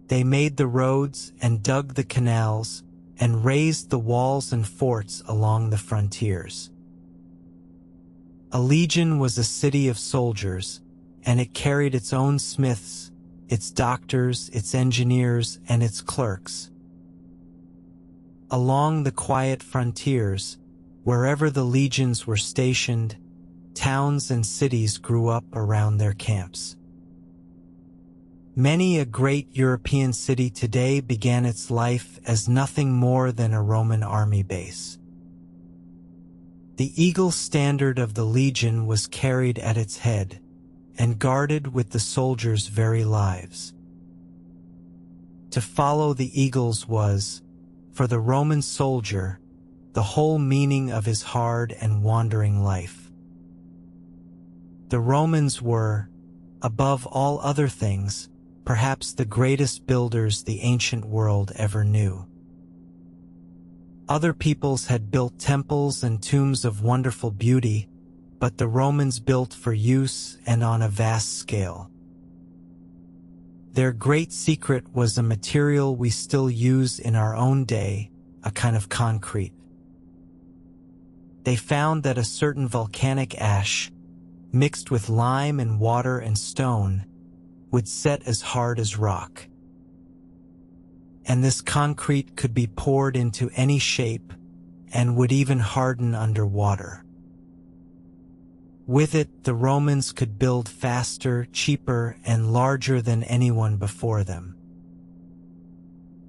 They made the roads and dug the canals and raised the walls and forts along the frontiers. A legion was a city of soldiers, and it carried its own smiths, its doctors, its engineers, and its clerks. Along the quiet frontiers, wherever the legions were stationed, towns and cities grew up around their camps. Many a great European city today began its life as nothing more than a Roman army base. The eagle standard of the legion was carried at its head and guarded with the soldiers' very lives. To follow the eagles was, for the Roman soldier, the whole meaning of his hard and wandering life. The Romans were, above all other things, perhaps the greatest builders the ancient world ever knew. Other peoples had built temples and tombs of wonderful beauty, but the Romans built for use and on a vast scale. Their great secret was a material we still use in our own day, a kind of concrete. they found that a certain volcanic ash, mixed with lime and water and stone, would set as hard as rock. And this concrete could be poured into any shape and would even harden under water. With it, the Romans could build faster, cheaper, and larger than anyone before them.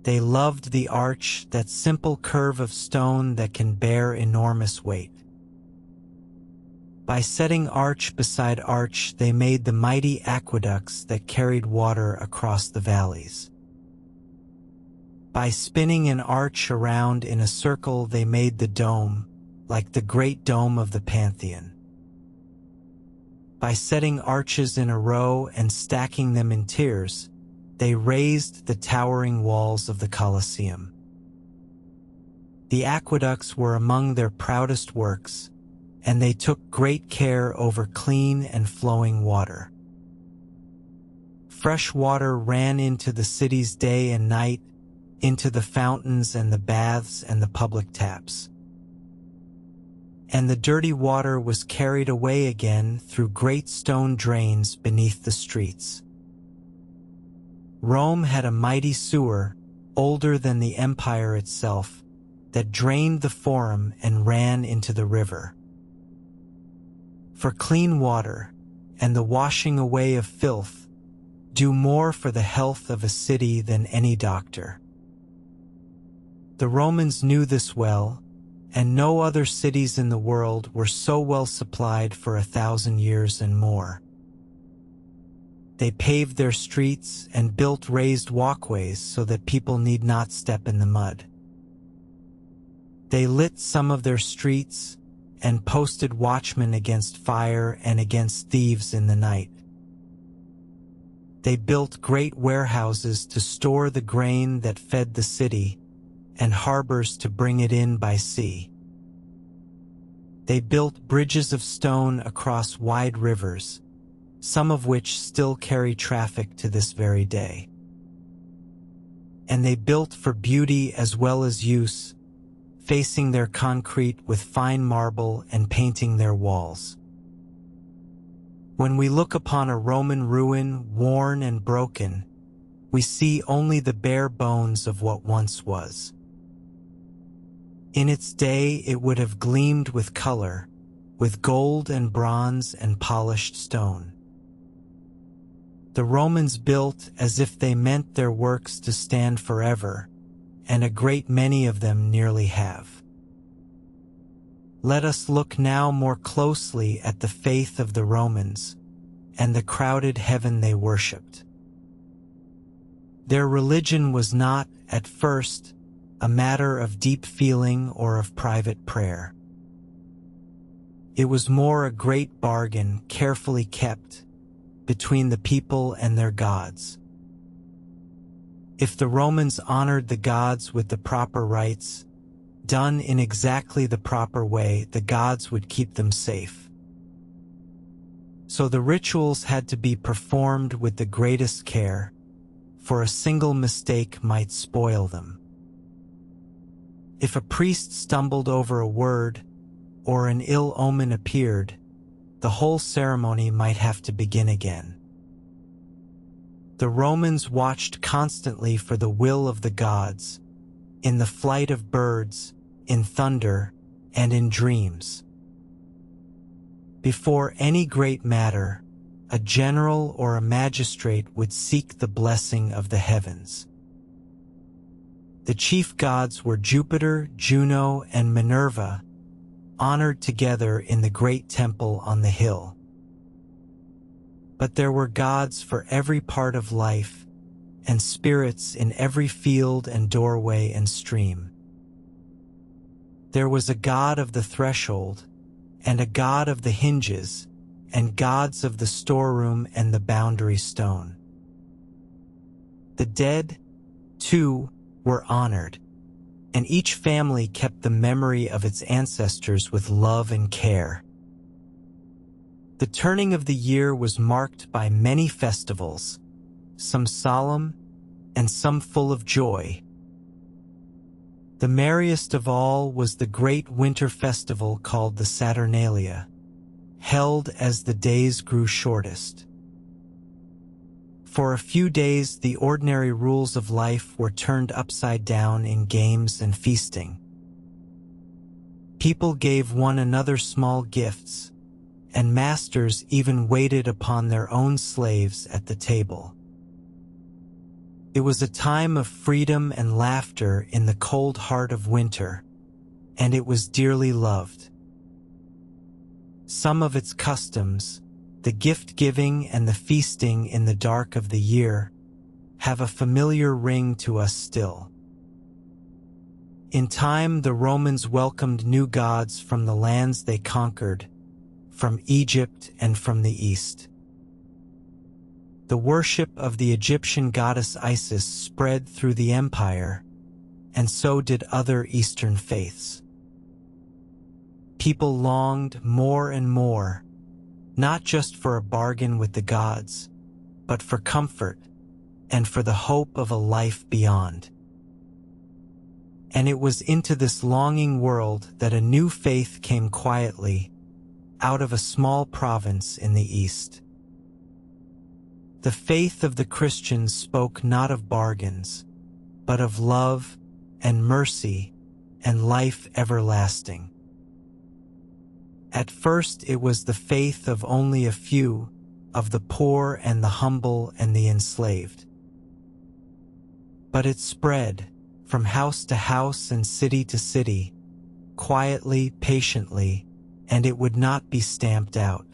They loved the arch, that simple curve of stone that can bear enormous weight. By setting arch beside arch, they made the mighty aqueducts that carried water across the valleys. By spinning an arch around in a circle, they made the dome, like the great dome of the Pantheon. By setting arches in a row and stacking them in tiers, they raised the towering walls of the Colosseum. The aqueducts were among their proudest works, and they took great care over clean and flowing water. Fresh water ran into the cities day and night, into the fountains and the baths and the public taps. And the dirty water was carried away again through great stone drains beneath the streets. Rome had a mighty sewer, older than the empire itself, that drained the Forum and ran into the river. For clean water and the washing away of filth do more for the health of a city than any doctor. The Romans knew this well, and no other cities in the world were so well supplied for 1,000 years and more. They paved their streets and built raised walkways so that people need not step in the mud. They lit some of their streets and posted watchmen against fire and against thieves in the night. They built great warehouses to store the grain that fed the city, and harbors to bring it in by sea. They built bridges of stone across wide rivers, some of which still carry traffic to this very day. And they built for beauty as well as use, facing their concrete with fine marble and painting their walls. When we look upon a Roman ruin worn and broken, we see only the bare bones of what once was. In its day, it would have gleamed with color, with gold and bronze and polished stone. The Romans built as if they meant their works to stand forever, and a great many of them nearly have. Let us look now more closely at the faith of the Romans and the crowded heaven they worshipped. Their religion was not, at first, a matter of deep feeling or of private prayer. It was more a great bargain carefully kept between the people and their gods. If the Romans honored the gods with the proper rites, done in exactly the proper way, the gods would keep them safe. So the rituals had to be performed with the greatest care, for a single mistake might spoil them. If a priest stumbled over a word, or an ill omen appeared, the whole ceremony might have to begin again. The Romans watched constantly for the will of the gods, in the flight of birds, in thunder, and in dreams. Before any great matter, a general or a magistrate would seek the blessing of the heavens. The chief gods were Jupiter, Juno, and Minerva, honored together in the great temple on the hill. But there were gods for every part of life, and spirits in every field and doorway and stream. There was a god of the threshold, and a god of the hinges, and gods of the storeroom and the boundary stone. The dead, too, were honored, and each family kept the memory of its ancestors with love and care. The turning of the year was marked by many festivals, some solemn and some full of joy. The merriest of all was the great winter festival called the Saturnalia, held as the days grew shortest. For a few days, the ordinary rules of life were turned upside down in games and feasting. People gave one another small gifts, and masters even waited upon their own slaves at the table. It was a time of freedom and laughter in the cold heart of winter, and it was dearly loved. Some of its customs, the gift-giving and the feasting in the dark of the year, have a familiar ring to us still. In time, the Romans welcomed new gods from the lands they conquered, from Egypt and from the east. The worship of the Egyptian goddess Isis spread through the empire, and so did other Eastern faiths. People longed more and more, not just for a bargain with the gods, but for comfort and for the hope of a life beyond. And it was into this longing world that a new faith came quietly out of a small province in the east. The faith of the Christians spoke not of bargains, but of love and mercy and life everlasting. At first it was the faith of only a few, of the poor and the humble and the enslaved. But it spread from house to house and city to city, quietly, patiently, and it would not be stamped out.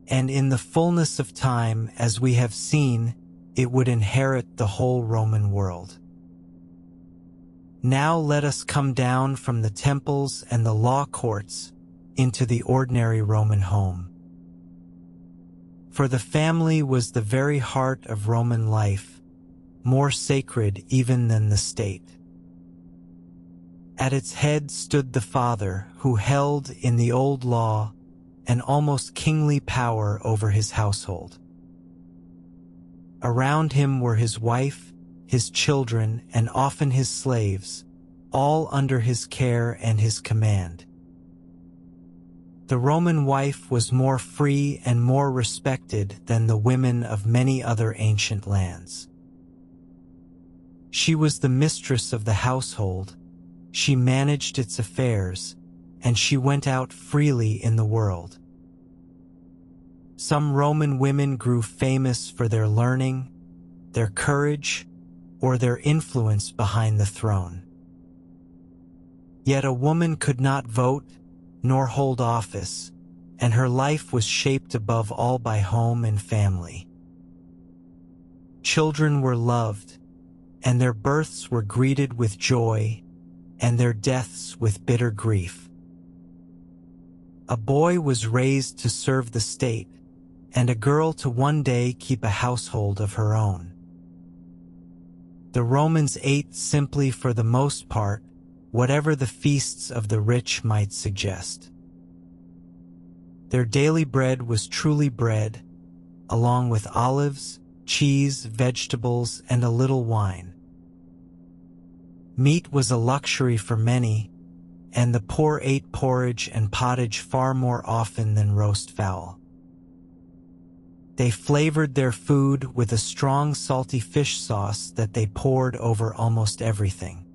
And in the fullness of time, as we have seen, it would inherit the whole Roman world. Now let us come down from the temples and the law courts into the ordinary Roman home. For the family was the very heart of Roman life, more sacred even than the state. At its head stood the father, who held, in the old law, an almost kingly power over his household. Around him were his wife, his children, and often his slaves, all under his care and his command. The Roman wife was more free and more respected than the women of many other ancient lands. She was the mistress of the household, she managed its affairs, and she went out freely in the world. Some Roman women grew famous for their learning, their courage, or their influence behind the throne. Yet a woman could not vote, nor hold office, and her life was shaped above all by home and family. Children were loved, and their births were greeted with joy, and their deaths with bitter grief. A boy was raised to serve the state, and a girl to one day keep a household of her own. The Romans ate simply, for the most part, whatever the feasts of the rich might suggest. Their daily bread was truly bread, along with olives, cheese, vegetables, and a little wine. Meat was a luxury for many, and the poor ate porridge and pottage far more often than roast fowl. They flavored their food with a strong salty fish sauce that they poured over almost everything.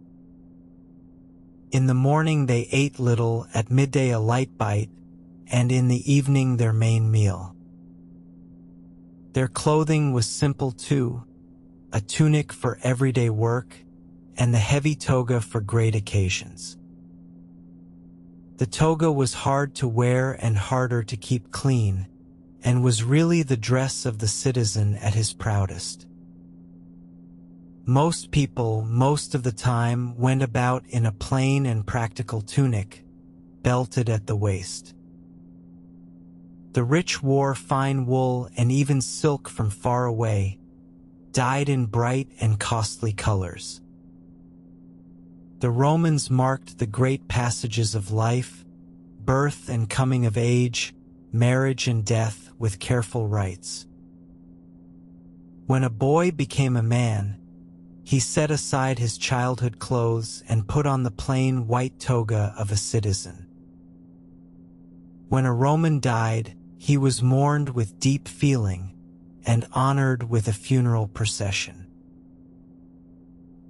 In the morning they ate little, at midday a light bite, and in the evening their main meal. Their clothing was simple too, a tunic for everyday work, and the heavy toga for great occasions. The toga was hard to wear and harder to keep clean, and was really the dress of the citizen at his proudest. Most people, most of the time, went about in a plain and practical tunic, belted at the waist. The rich wore fine wool and even silk from far away, dyed in bright and costly colors. The Romans marked the great passages of life, birth and coming of age, marriage and death, with careful rites. When a boy became a man, He set aside his childhood clothes and put on the plain white toga of a citizen. When a Roman died, he was mourned with deep feeling and honored with a funeral procession.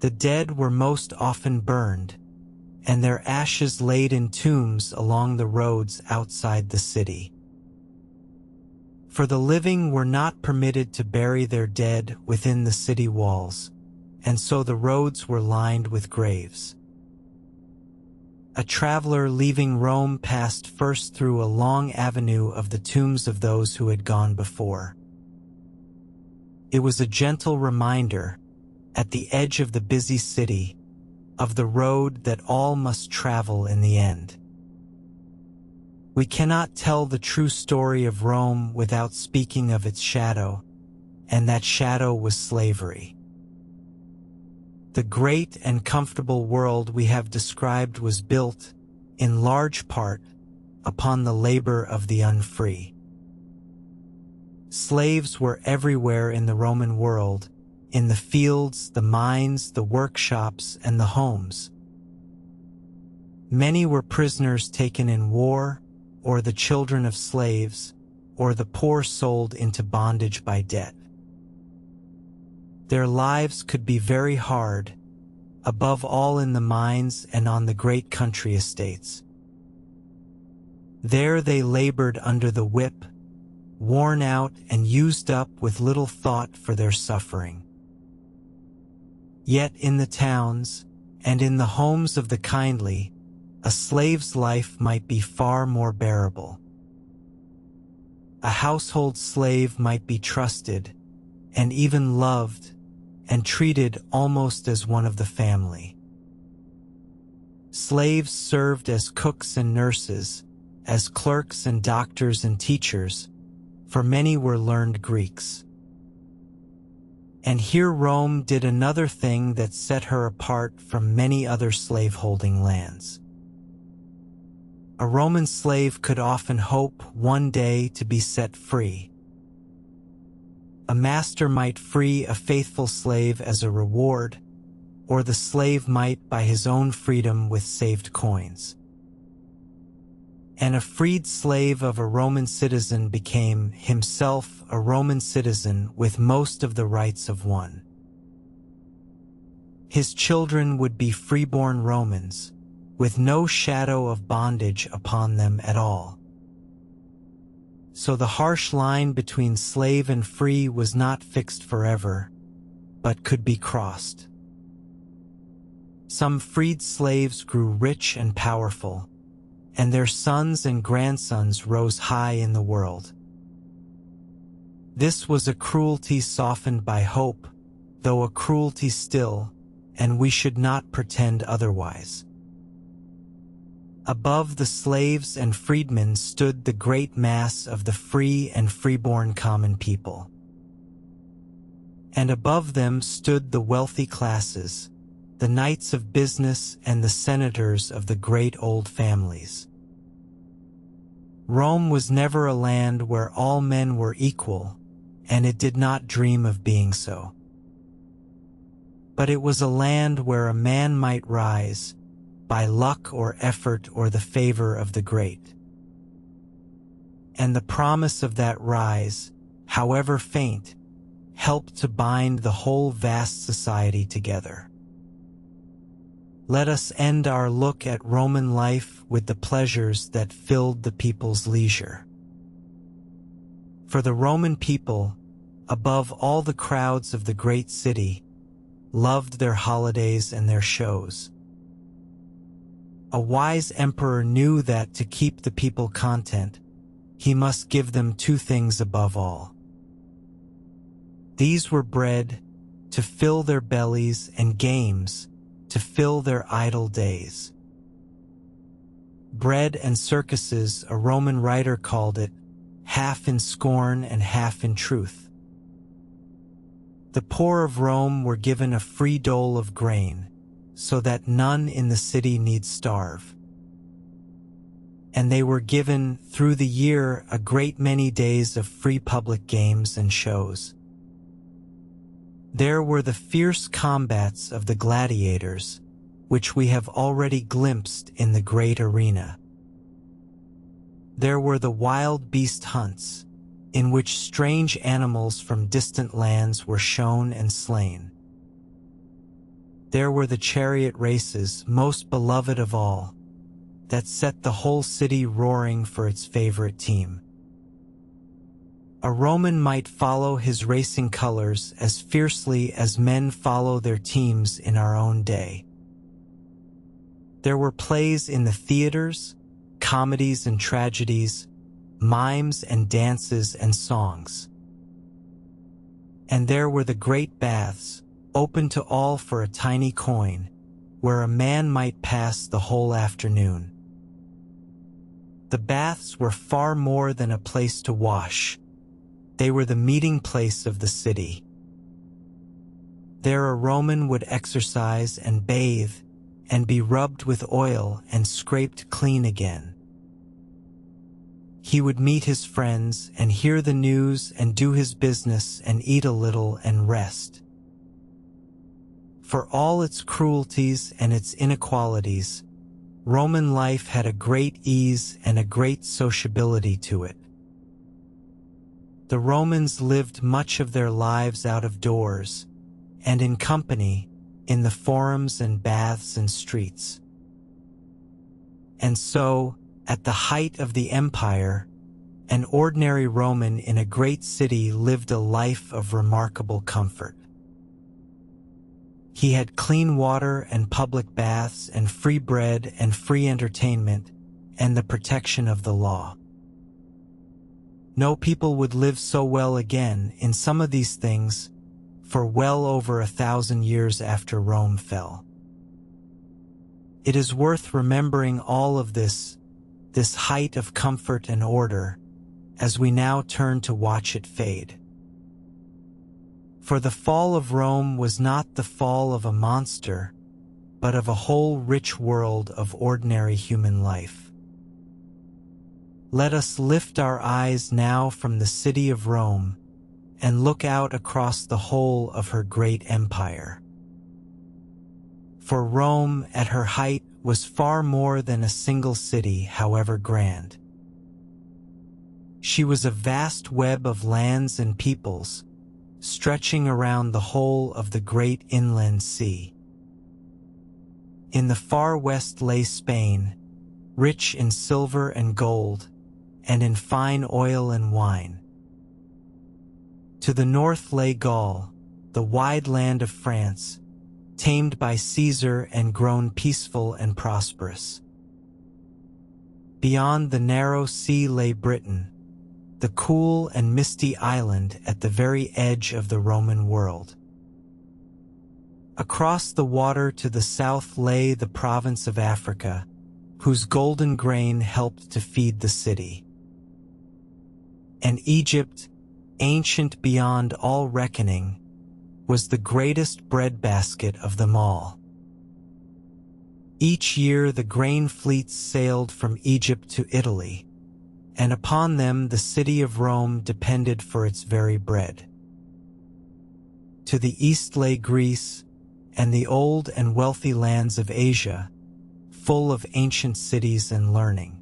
The dead were most often burned, and their ashes laid in tombs along the roads outside the city. For the living were not permitted to bury their dead within the city walls, and so the roads were lined with graves. A traveler leaving Rome passed first through a long avenue of the tombs of those who had gone before. It was a gentle reminder, at the edge of the busy city, of the road that all must travel in the end. We cannot tell the true story of Rome without speaking of its shadow, and that shadow was slavery. The great and comfortable world we have described was built, in large part, upon the labor of the unfree. Slaves were everywhere in the Roman world, in the fields, the mines, the workshops, and the homes. Many were prisoners taken in war, or the children of slaves, or the poor sold into bondage by debt. Their lives could be very hard, above all in the mines and on the great country estates. There they labored under the whip, worn out and used up with little thought for their suffering. Yet in the towns, and in the homes of the kindly, a slave's life might be far more bearable. A household slave might be trusted, and even loved, and treated almost as one of the family. Slaves served as cooks and nurses, as clerks and doctors and teachers, for many were learned Greeks. And here Rome did another thing that set her apart from many other slave-holding lands. A Roman slave could often hope one day to be set free. A master might free a faithful slave as a reward, or the slave might buy his own freedom with saved coins. And a freed slave of a Roman citizen became himself a Roman citizen with most of the rights of one. His children would be freeborn Romans, with no shadow of bondage upon them at all. So the harsh line between slave and free was not fixed forever, but could be crossed. Some freed slaves grew rich and powerful, and their sons and grandsons rose high in the world. This was a cruelty softened by hope, though a cruelty still, and we should not pretend otherwise. Above the slaves and freedmen stood the great mass of the free and freeborn common people. And above them stood the wealthy classes, the knights of business and the senators of the great old families. Rome was never a land where all men were equal, and it did not dream of being so. But it was a land where a man might rise, by luck or effort or the favor of the great. And the promise of that rise, however faint, helped to bind the whole vast society together. Let us end our look at Roman life with the pleasures that filled the people's leisure. For the Roman people, above all the crowds of the great city, loved their holidays and their shows. A wise emperor knew that to keep the people content, he must give them two things above all. These were bread, to fill their bellies, and games, to fill their idle days. Bread and circuses, a Roman writer called it, half in scorn and half in truth. The poor of Rome were given a free dole of grain, so that none in the city need starve. And they were given, through the year, a great many days of free public games and shows. There were the fierce combats of the gladiators, which we have already glimpsed in the great arena. There were the wild beast hunts, in which strange animals from distant lands were shown and slain. There were the chariot races, most beloved of all, that set the whole city roaring for its favorite team. A Roman might follow his racing colors as fiercely as men follow their teams in our own day. There were plays in the theaters, comedies and tragedies, mimes and dances and songs. And there were the great baths, open to all for a tiny coin, where a man might pass the whole afternoon. The baths were far more than a place to wash. They were the meeting place of the city. There a Roman would exercise and bathe and be rubbed with oil and scraped clean again. He would meet his friends and hear the news and do his business and eat a little and rest. For all its cruelties and its inequalities, Roman life had a great ease and a great sociability to it. The Romans lived much of their lives out of doors, and in company, in the forums and baths and streets. And so, at the height of the empire, an ordinary Roman in a great city lived a life of remarkable comfort. He had clean water and public baths and free bread and free entertainment and the protection of the law. No people would live so well again in some of these things for well over 1,000 years after Rome fell. It is worth remembering all of this height of comfort and order, as we now turn to watch it fade. For the fall of Rome was not the fall of a monster, but of a whole rich world of ordinary human life. Let us lift our eyes now from the city of Rome and look out across the whole of her great empire. For Rome, at her height, was far more than a single city, however grand. She was a vast web of lands and peoples, stretching around the whole of the great inland sea. In the far west lay Spain, rich in silver and gold, and in fine oil and wine. To the north lay Gaul, the wide land of France, tamed by Caesar and grown peaceful and prosperous. Beyond the narrow sea lay Britain, the cool and misty island at the very edge of the Roman world. Across the water to the south lay the province of Africa, whose golden grain helped to feed the city. And Egypt, ancient beyond all reckoning, was the greatest breadbasket of them all. Each year the grain fleets sailed from Egypt to Italy, and upon them the city of Rome depended for its very bread. To the east lay Greece, and the old and wealthy lands of Asia, full of ancient cities and learning.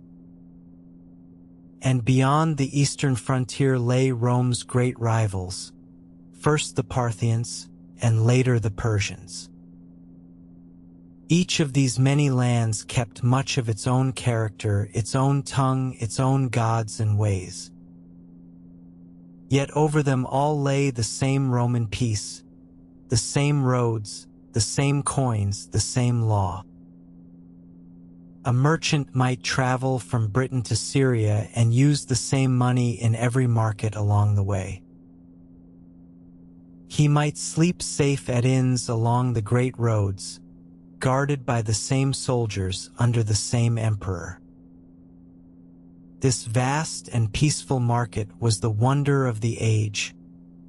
And beyond the eastern frontier lay Rome's great rivals, first the Parthians, and later the Persians. Each of these many lands kept much of its own character, its own tongue, its own gods and ways. Yet over them all lay the same Roman peace, the same roads, the same coins, the same law. A merchant might travel from Britain to Syria and use the same money in every market along the way. He might sleep safe at inns along the great roads, guarded by the same soldiers under the same emperor. This vast and peaceful market was the wonder of the age,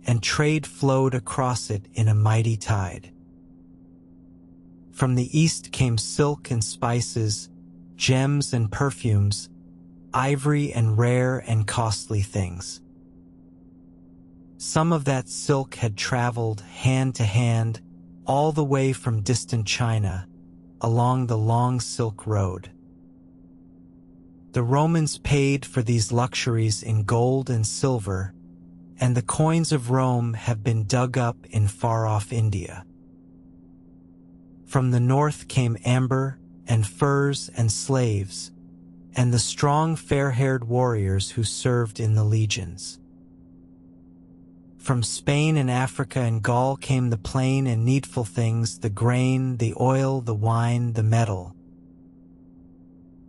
and trade flowed across it in a mighty tide. From the east came silk and spices, gems and perfumes, ivory and rare and costly things. Some of that silk had traveled hand to hand all the way from distant China along the long Silk Road. The Romans paid for these luxuries in gold and silver, and the coins of Rome have been dug up in far-off India. From the north came amber and furs and slaves, and the strong fair-haired warriors who served in the legions. From Spain and Africa and Gaul came the plain and needful things, the grain, the oil, the wine, the metal.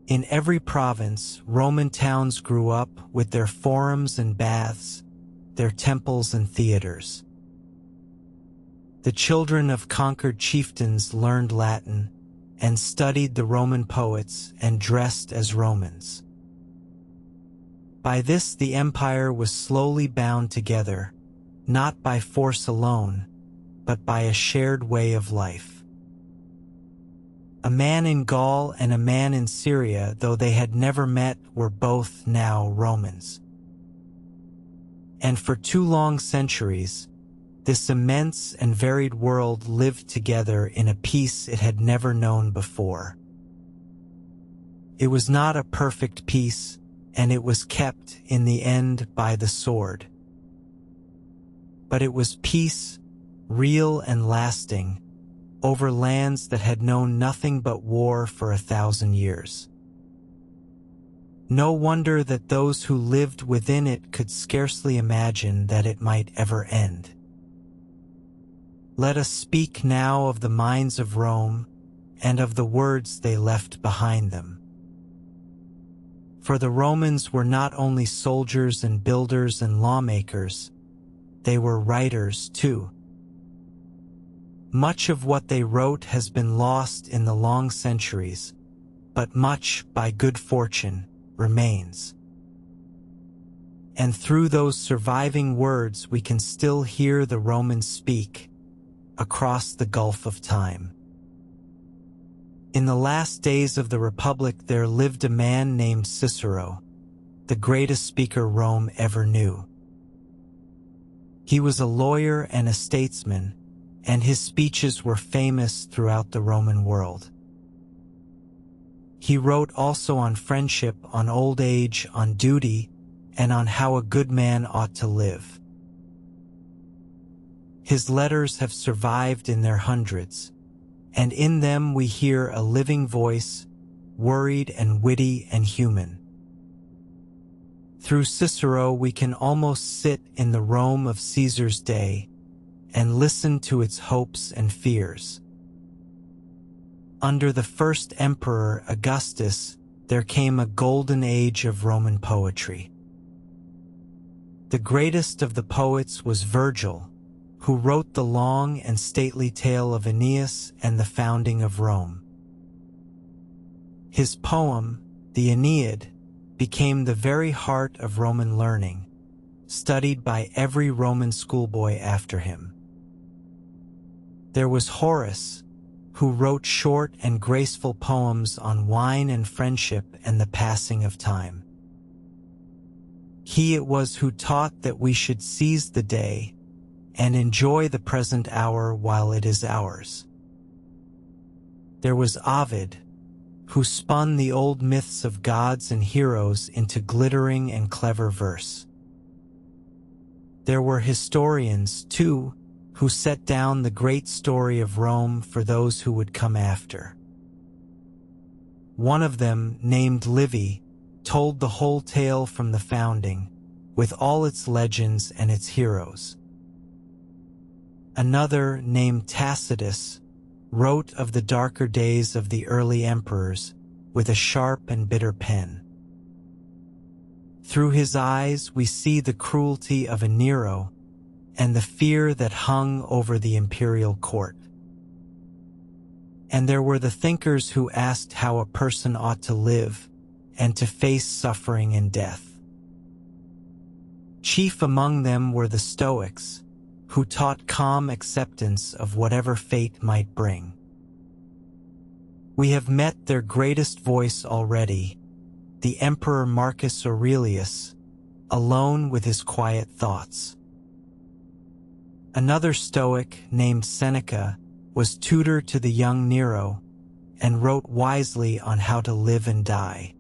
In every province, Roman towns grew up with their forums and baths, their temples and theaters. The children of conquered chieftains learned Latin and studied the Roman poets and dressed as Romans. By this the empire was slowly bound together, not by force alone, but by a shared way of life. A man in Gaul and a man in Syria, though they had never met, were both now Romans. And for 2 long centuries, this immense and varied world lived together in a peace it had never known before. It was not a perfect peace, and it was kept in the end by the sword. But it was peace, real and lasting, over lands that had known nothing but war for 1,000 years. No wonder that those who lived within it could scarcely imagine that it might ever end. Let us speak now of the minds of Rome and of the words they left behind them. For the Romans were not only soldiers and builders and lawmakers, they were writers too. Much of what they wrote has been lost in the long centuries, but much, by good fortune, remains. And through those surviving words we can still hear the Romans speak across the gulf of time. In the last days of the Republic there lived a man named Cicero, the greatest speaker Rome ever knew. He was a lawyer and a statesman, and his speeches were famous throughout the Roman world. He wrote also on friendship, on old age, on duty, and on how a good man ought to live. His letters have survived in their hundreds, and in them we hear a living voice, worried and witty and human. Through Cicero we can almost sit in the Rome of Caesar's day and listen to its hopes and fears. Under the first emperor, Augustus, there came a golden age of Roman poetry. The greatest of the poets was Virgil, who wrote the long and stately tale of Aeneas and the founding of Rome. His poem, the Aeneid, became the very heart of Roman learning, studied by every Roman schoolboy after him. There was Horace, who wrote short and graceful poems on wine and friendship and the passing of time. He it was who taught that we should seize the day and enjoy the present hour while it is ours. There was Ovid, who spun the old myths of gods and heroes into glittering and clever verse. There were historians, too, who set down the great story of Rome for those who would come after. One of them, named Livy, told the whole tale from the founding, with all its legends and its heroes. Another, named Tacitus, wrote of the darker days of the early emperors with a sharp and bitter pen. Through his eyes we see the cruelty of a Nero and the fear that hung over the imperial court. And there were the thinkers who asked how a person ought to live and to face suffering and death. Chief among them were the Stoics, who taught calm acceptance of whatever fate might bring. We have met their greatest voice already, the Emperor Marcus Aurelius, alone with his quiet thoughts. Another Stoic named Seneca was tutor to the young Nero and wrote wisely on how to live and die.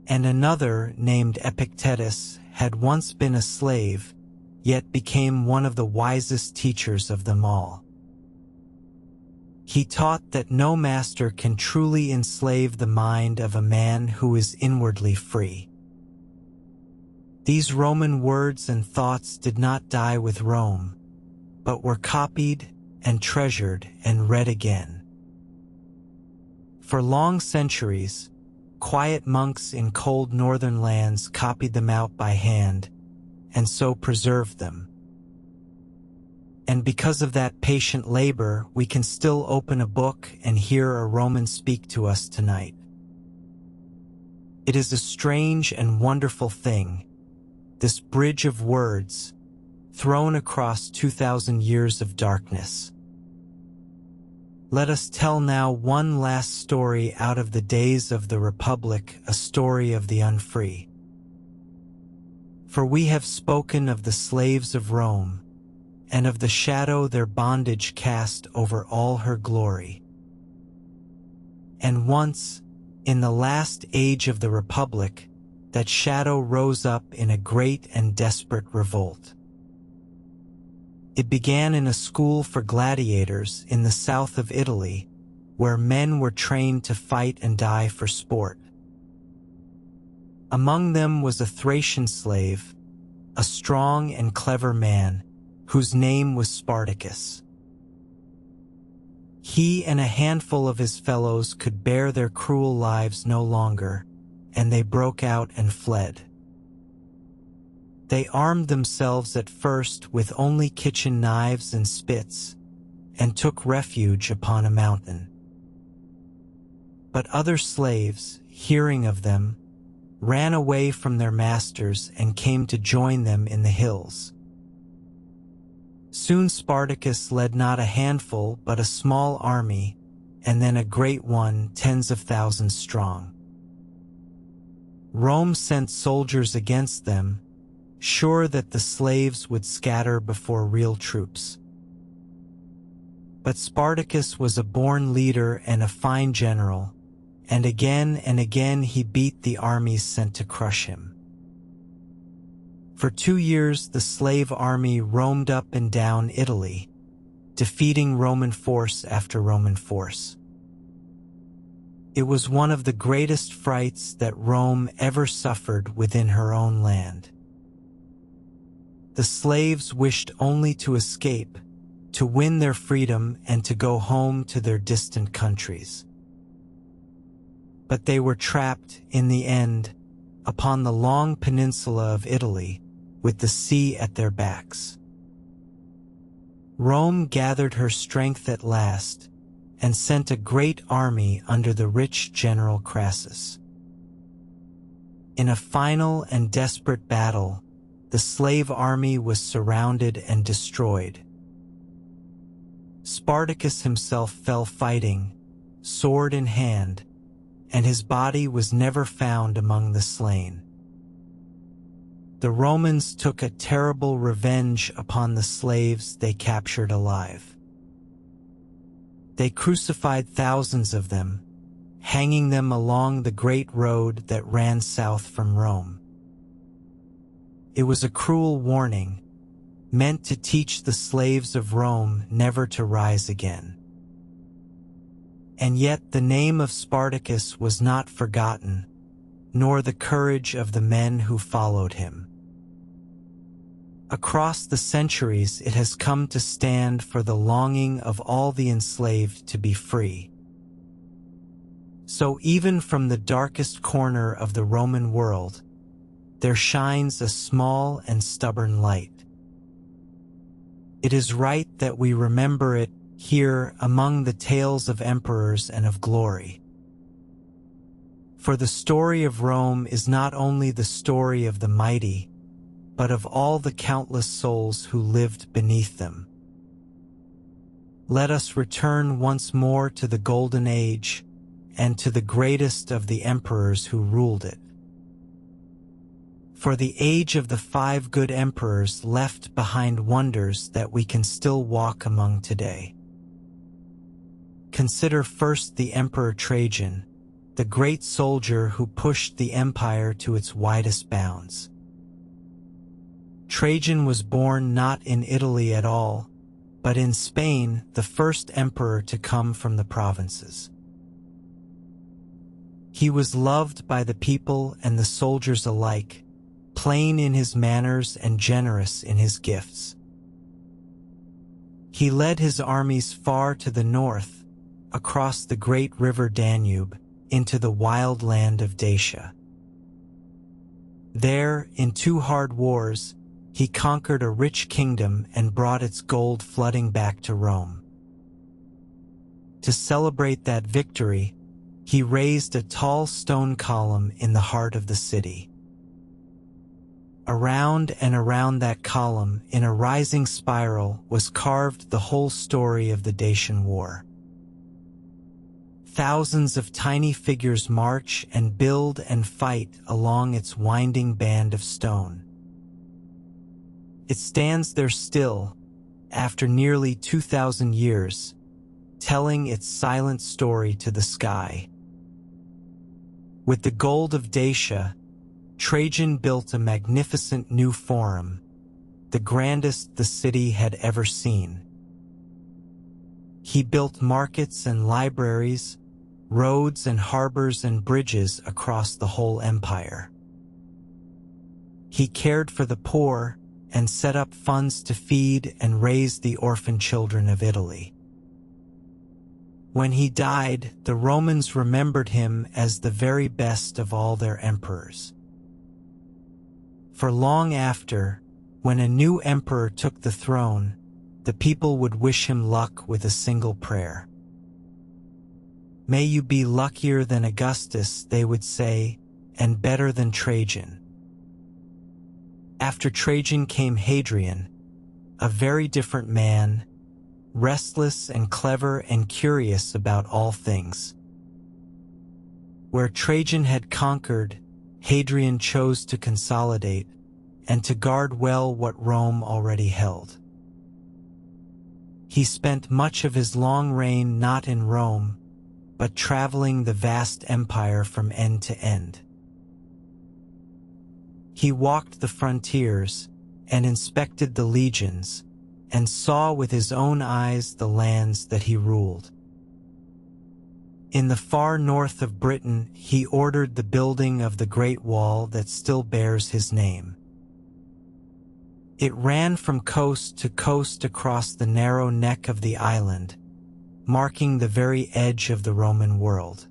And another named Epictetus had once been a slave, yet became one of the wisest teachers of them all. He taught that no master can truly enslave the mind of a man who is inwardly free. These Roman words and thoughts did not die with Rome, but were copied and treasured and read again. For long centuries, quiet monks in cold northern lands copied them out by hand, and so preserved them. And because of that patient labor, we can still open a book and hear a Roman speak to us tonight. It is a strange and wonderful thing, this bridge of words, thrown across 2,000 years of darkness. Let us tell now one last story out of the days of the Republic, a story of the unfree. For we have spoken of the slaves of Rome, and of the shadow their bondage cast over all her glory. And once, in the last age of the Republic, that shadow rose up in a great and desperate revolt. It began in a school for gladiators in the south of Italy, where men were trained to fight and die for sport. Among them was a Thracian slave, a strong and clever man, whose name was Spartacus. He and a handful of his fellows could bear their cruel lives no longer, and they broke out and fled. They armed themselves at first with only kitchen knives and spits, and took refuge upon a mountain. But other slaves, hearing of them, ran away from their masters and came to join them in the hills. Soon Spartacus led not a handful but a small army, and then a great one, tens of thousands strong. Rome sent soldiers against them, sure that the slaves would scatter before real troops. But Spartacus was a born leader and a fine general, and again he beat the armies sent to crush him. For 2 years the slave army roamed up and down Italy, defeating Roman force after Roman force. It was one of the greatest frights that Rome ever suffered within her own land. The slaves wished only to escape, to win their freedom and to go home to their distant countries. But they were trapped, in the end, upon the long peninsula of Italy, with the sea at their backs. Rome gathered her strength at last, and sent a great army under the rich general Crassus. In a final and desperate battle, the slave army was surrounded and destroyed. Spartacus himself fell fighting, sword in hand, and his body was never found among the slain. The Romans took a terrible revenge upon the slaves they captured alive. They crucified thousands of them, hanging them along the great road that ran south from Rome. It was a cruel warning, meant to teach the slaves of Rome never to rise again. And yet the name of Spartacus was not forgotten, nor the courage of the men who followed him. Across the centuries it has come to stand for the longing of all the enslaved to be free. So even from the darkest corner of the Roman world, there shines a small and stubborn light. It is right that we remember it here among the tales of emperors and of glory. For the story of Rome is not only the story of the mighty, but of all the countless souls who lived beneath them. Let us return once more to the Golden Age and to the greatest of the emperors who ruled it. For the age of the 5 good emperors left behind wonders that we can still walk among today. Consider first the Emperor Trajan, the great soldier who pushed the empire to its widest bounds. Trajan was born not in Italy at all, but in Spain, the first emperor to come from the provinces. He was loved by the people and the soldiers alike, plain in his manners and generous in his gifts. He led his armies far to the north, across the great river Danube, into the wild land of Dacia. There, in 2 hard wars, he conquered a rich kingdom and brought its gold flooding back to Rome. To celebrate that victory, he raised a tall stone column in the heart of the city. Around and around that column, in a rising spiral, was carved the whole story of the Dacian War. Thousands of tiny figures march and build and fight along its winding band of stone. It stands there still, after nearly 2,000 years, telling its silent story to the sky. With the gold of Dacia, Trajan built a magnificent new forum, the grandest the city had ever seen. He built markets and libraries, roads and harbors and bridges across the whole empire. He cared for the poor and set up funds to feed and raise the orphan children of Italy. When he died, the Romans remembered him as the very best of all their emperors. For long after, when a new emperor took the throne, the people would wish him luck with a single prayer. "May you be luckier than Augustus," they would say, "and better than Trajan." After Trajan came Hadrian, a very different man, restless and clever and curious about all things. Where Trajan had conquered, Hadrian chose to consolidate and to guard well what Rome already held. He spent much of his long reign not in Rome, but traveling the vast empire from end to end. He walked the frontiers and inspected the legions and saw with his own eyes the lands that he ruled. In the far north of Britain, he ordered the building of the Great Wall that still bears his name. It ran from coast to coast across the narrow neck of the island, marking the very edge of the Roman world.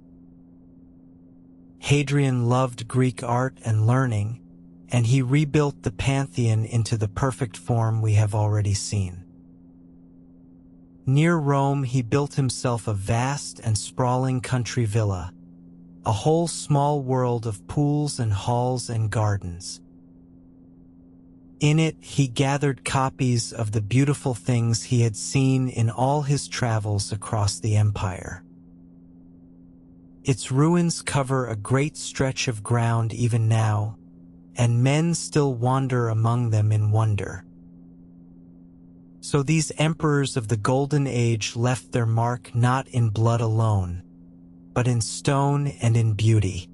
Hadrian loved Greek art and learning, and he rebuilt the Pantheon into the perfect form we have already seen. Near Rome, he built himself a vast and sprawling country villa, a whole small world of pools and halls and gardens. In it, he gathered copies of the beautiful things he had seen in all his travels across the empire. Its ruins cover a great stretch of ground even now, and men still wander among them in wonder. So these emperors of the Golden Age left their mark not in blood alone, but in stone and in beauty.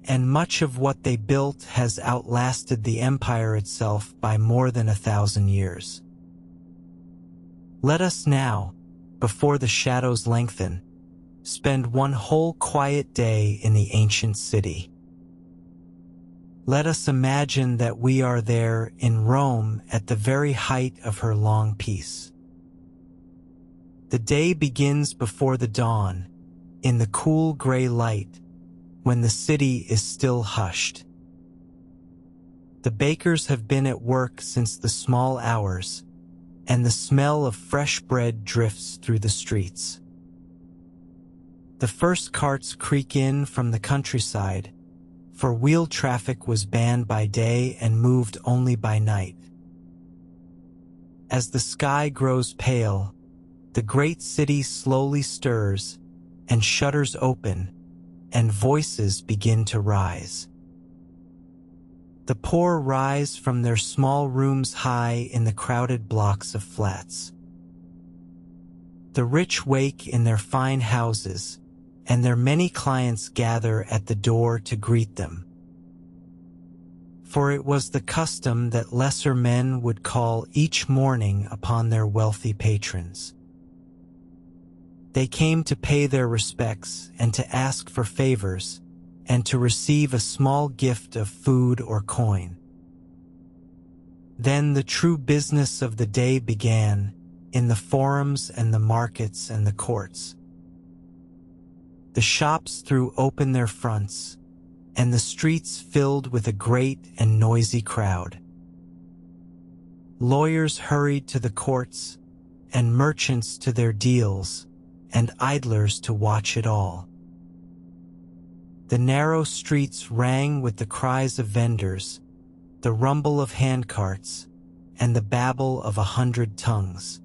And much of what they built has outlasted the empire itself by more than 1,000 years. Let us now, before the shadows lengthen, spend one whole quiet day in the ancient city. Let us imagine that we are there in Rome at the very height of her long peace. The day begins before the dawn, in the cool gray light, when the city is still hushed. The bakers have been at work since the small hours, and the smell of fresh bread drifts through the streets. The first carts creak in from the countryside, for wheel traffic was banned by day and moved only by night. As the sky grows pale, the great city slowly stirs, and shutters open, and voices begin to rise. The poor rise from their small rooms high in the crowded blocks of flats. The rich wake in their fine houses, and their many clients gather at the door to greet them. For it was the custom that lesser men would call each morning upon their wealthy patrons. They came to pay their respects and to ask for favors, and to receive a small gift of food or coin. Then the true business of the day began, in the forums and the markets and the courts. The shops threw open their fronts, and the streets filled with a great and noisy crowd. Lawyers hurried to the courts, and merchants to their deals, and idlers to watch it all. The narrow streets rang with the cries of vendors, the rumble of handcarts, and the babble of 100 tongues.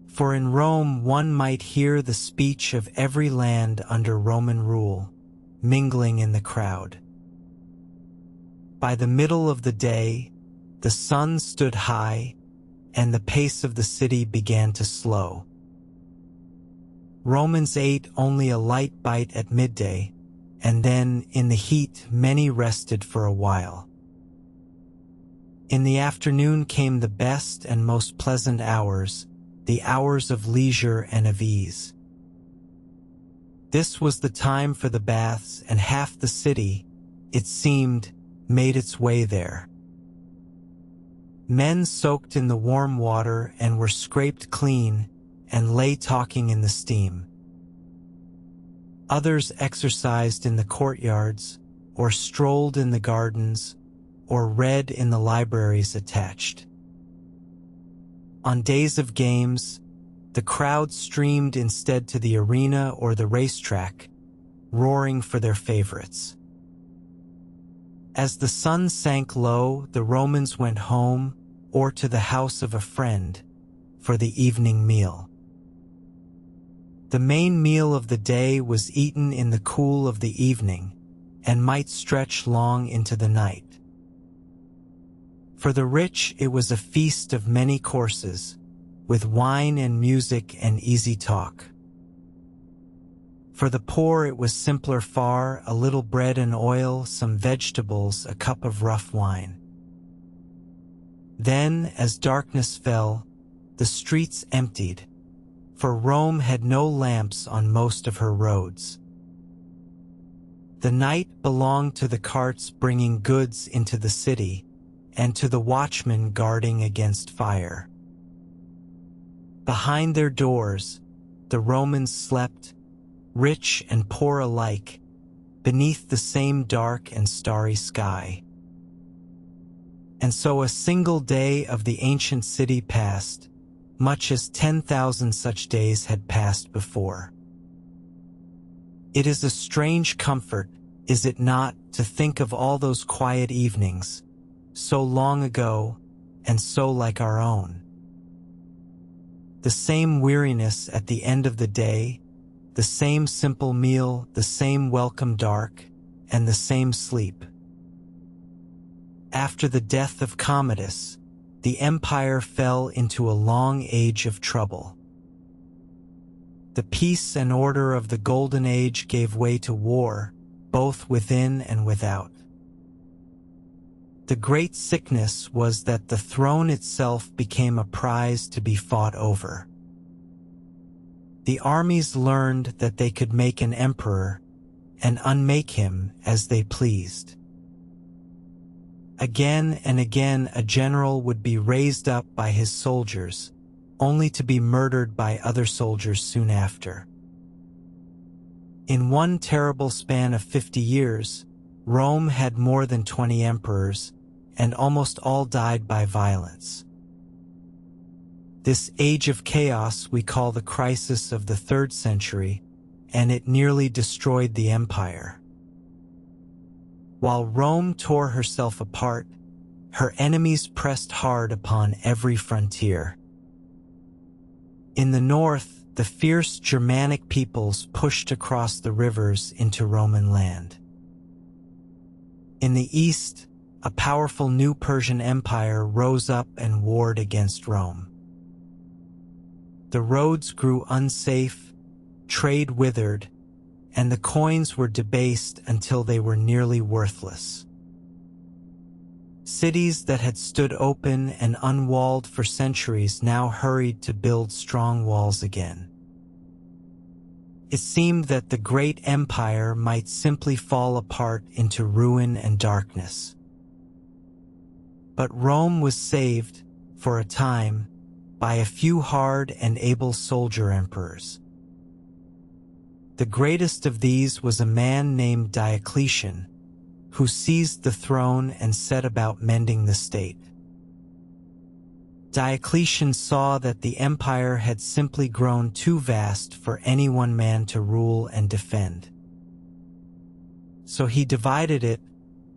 For in Rome one might hear the speech of every land under Roman rule, mingling in the crowd. By the middle of the day, the sun stood high, and the pace of the city began to slow. Romans ate only a light bite at midday, and then, in the heat, many rested for a while. In the afternoon came the best and most pleasant hours, the hours of leisure and of ease. This was the time for the baths, and half the city, it seemed, made its way there. Men soaked in the warm water and were scraped clean, and lay talking in the steam. Others exercised in the courtyards, or strolled in the gardens, or read in the libraries attached. On days of games, the crowd streamed instead to the arena or the racetrack, roaring for their favorites. As the sun sank low, the Romans went home or to the house of a friend for the evening meal. The main meal of the day was eaten in the cool of the evening, and might stretch long into the night. For the rich it was a feast of many courses, with wine and music and easy talk. For the poor it was simpler far, a little bread and oil, some vegetables, a cup of rough wine. Then, as darkness fell, the streets emptied, for Rome had no lamps on most of her roads. The night belonged to the carts bringing goods into the city, and to the watchmen guarding against fire. Behind their doors, the Romans slept, rich and poor alike, beneath the same dark and starry sky. And so a single day of the ancient city passed, much as 10,000 such days had passed before. It is a strange comfort, is it not, to think of all those quiet evenings, so long ago and so like our own. The same weariness at the end of the day, the same simple meal, the same welcome dark, and the same sleep. After the death of Commodus, the empire fell into a long age of trouble. The peace and order of the Golden Age gave way to war, both within and without. The great sickness was that the throne itself became a prize to be fought over. The armies learned that they could make an emperor and unmake him as they pleased. Again and again a general would be raised up by his soldiers, only to be murdered by other soldiers soon after. In one terrible span of 50 years, Rome had more than 20 emperors, and almost all died by violence. This age of chaos we call the crisis of the 3rd century, and it nearly destroyed the empire. While Rome tore herself apart, her enemies pressed hard upon every frontier. In the north, the fierce Germanic peoples pushed across the rivers into Roman land. In the east, a powerful new Persian empire rose up and warred against Rome. The roads grew unsafe, trade withered, and the coins were debased until they were nearly worthless. Cities that had stood open and unwalled for centuries now hurried to build strong walls again. It seemed that the great empire might simply fall apart into ruin and darkness. But Rome was saved, for a time, by a few hard and able soldier emperors. The greatest of these was a man named Diocletian, who seized the throne and set about mending the state. Diocletian saw that the empire had simply grown too vast for any one man to rule and defend. So he divided it,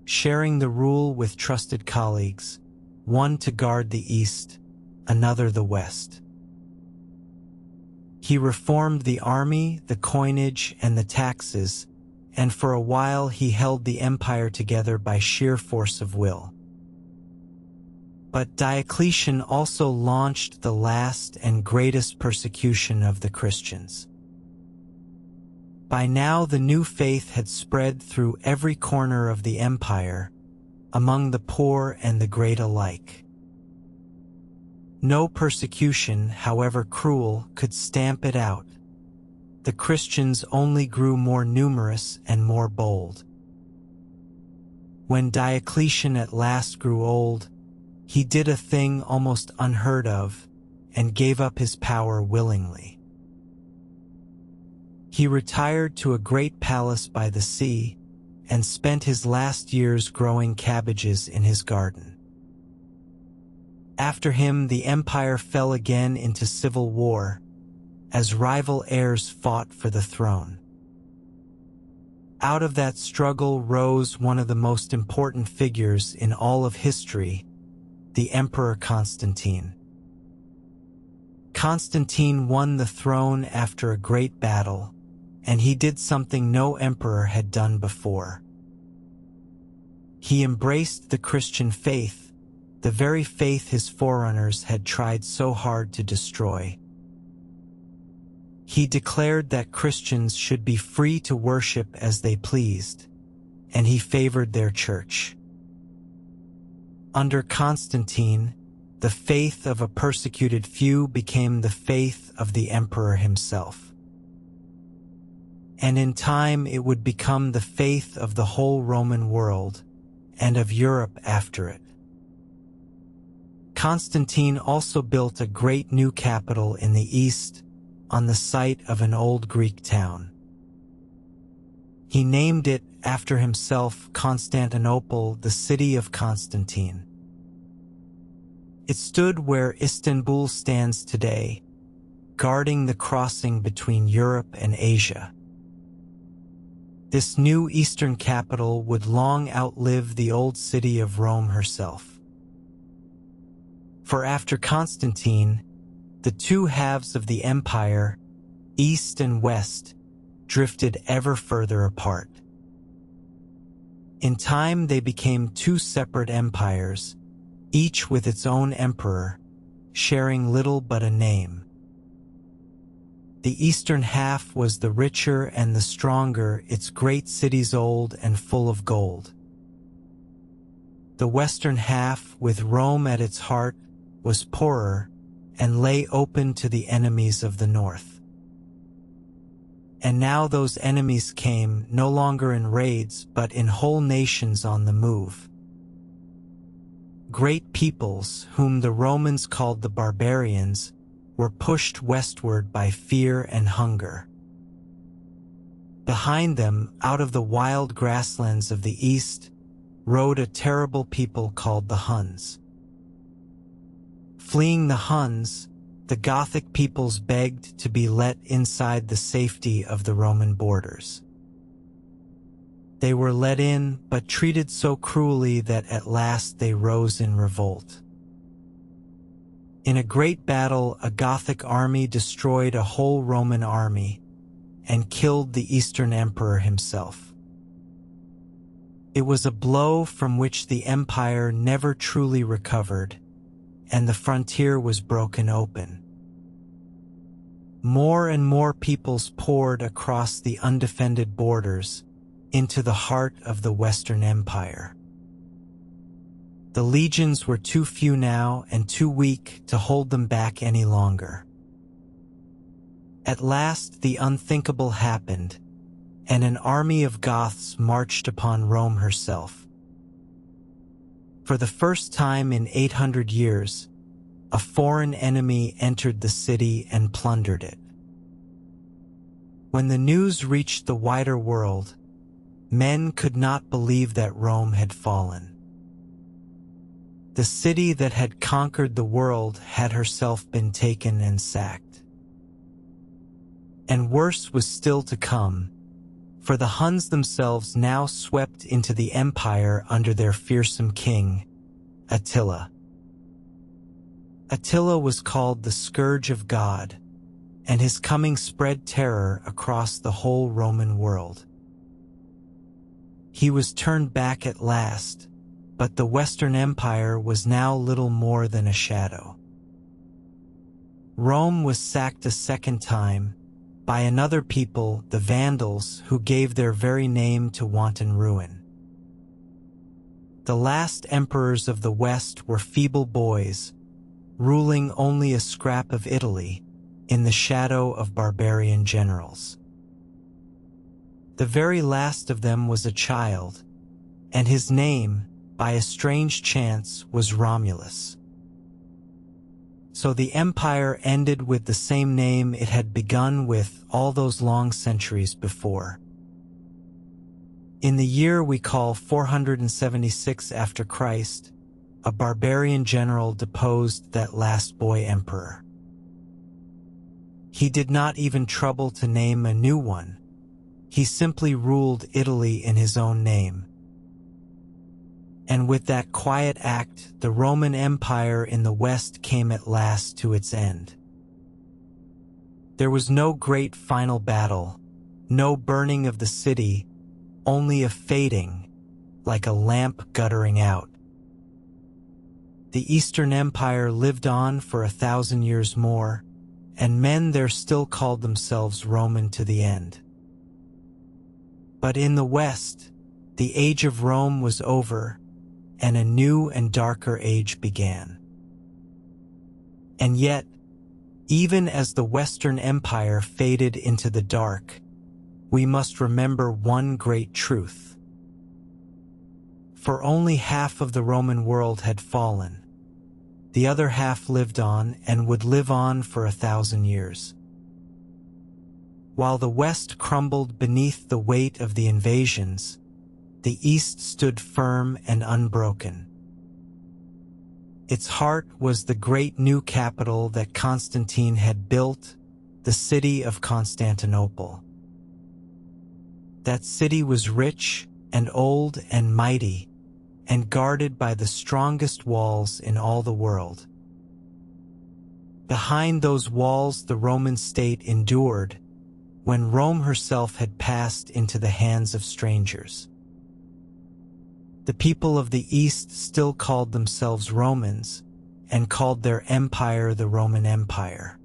sharing the rule with trusted colleagues, one to guard the east, another the west. He reformed the army, the coinage, and the taxes, and for a while he held the empire together by sheer force of will. But Diocletian also launched the last and greatest persecution of the Christians. By now the new faith had spread through every corner of the empire, among the poor and the great alike. No persecution, however cruel, could stamp it out. The Christians only grew more numerous and more bold. When Diocletian at last grew old, he did a thing almost unheard of and gave up his power willingly. He retired to a great palace by the sea and spent his last years growing cabbages in his garden. After him, the empire fell again into civil war, as rival heirs fought for the throne. Out of that struggle rose one of the most important figures in all of history, the Emperor Constantine. Constantine won the throne after a great battle, and he did something no emperor had done before. He embraced the Christian faith, the very faith his forerunners had tried so hard to destroy. He declared that Christians should be free to worship as they pleased, and he favored their church. Under Constantine, the faith of a persecuted few became the faith of the emperor himself. And in time it would become the faith of the whole Roman world, and of Europe after it. Constantine also built a great new capital in the east, on the site of an old Greek town. He named it after himself Constantinople, the city of Constantine. It stood where Istanbul stands today, guarding the crossing between Europe and Asia. This new eastern capital would long outlive the old city of Rome herself. For after Constantine, the two halves of the empire, east and west, drifted ever further apart. In time they became two separate empires, each with its own emperor, sharing little but a name. The eastern half was the richer and the stronger, its great cities old and full of gold. The western half, with Rome at its heart, was poorer and lay open to the enemies of the north. And now those enemies came no longer in raids but in whole nations on the move. Great peoples, whom the Romans called the barbarians, were pushed westward by fear and hunger. Behind them, out of the wild grasslands of the east, rode a terrible people called the Huns. Fleeing the Huns, the Gothic peoples begged to be let inside the safety of the Roman borders. They were let in, but treated so cruelly that at last they rose in revolt. In a great battle, a Gothic army destroyed a whole Roman army and killed the Eastern Emperor himself. It was a blow from which the empire never truly recovered, and the frontier was broken open. More and more peoples poured across the undefended borders into the heart of the Western Empire. The legions were too few now and too weak to hold them back any longer. At last the unthinkable happened, and an army of Goths marched upon Rome herself. For the first time in 800 years, a foreign enemy entered the city and plundered it. When the news reached the wider world, men could not believe that Rome had fallen. The city that had conquered the world had herself been taken and sacked. And worse was still to come, for the Huns themselves now swept into the empire under their fearsome king, Attila. Attila was called the Scourge of God, and his coming spread terror across the whole Roman world. He was turned back at last, but the Western Empire was now little more than a shadow. Rome was sacked a second time by another people, the Vandals, who gave their very name to wanton ruin. The last emperors of the West were feeble boys, ruling only a scrap of Italy in the shadow of barbarian generals. The very last of them was a child, and his name, by a strange chance, was Romulus. So the empire ended with the same name it had begun with all those long centuries before. In the year we call 476 after Christ, a barbarian general deposed that last boy emperor. He did not even trouble to name a new one. He simply ruled Italy in his own name. And with that quiet act, the Roman Empire in the West came at last to its end. There was no great final battle, no burning of the city, only a fading, like a lamp guttering out. The Eastern Empire lived on for 1,000 years more, and men there still called themselves Roman to the end. But in the West, the age of Rome was over, and a new and darker age began. And yet, even as the Western Empire faded into the dark, we must remember one great truth. For only half of the Roman world had fallen. The other half lived on and would live on for 1,000 years. While the West crumbled beneath the weight of the invasions, the East stood firm and unbroken. Its heart was the great new capital that Constantine had built, the city of Constantinople. That city was rich and old and mighty, and guarded by the strongest walls in all the world. Behind those walls the Roman state endured, when Rome herself had passed into the hands of strangers. The people of the East still called themselves Romans, and called their empire the Roman Empire.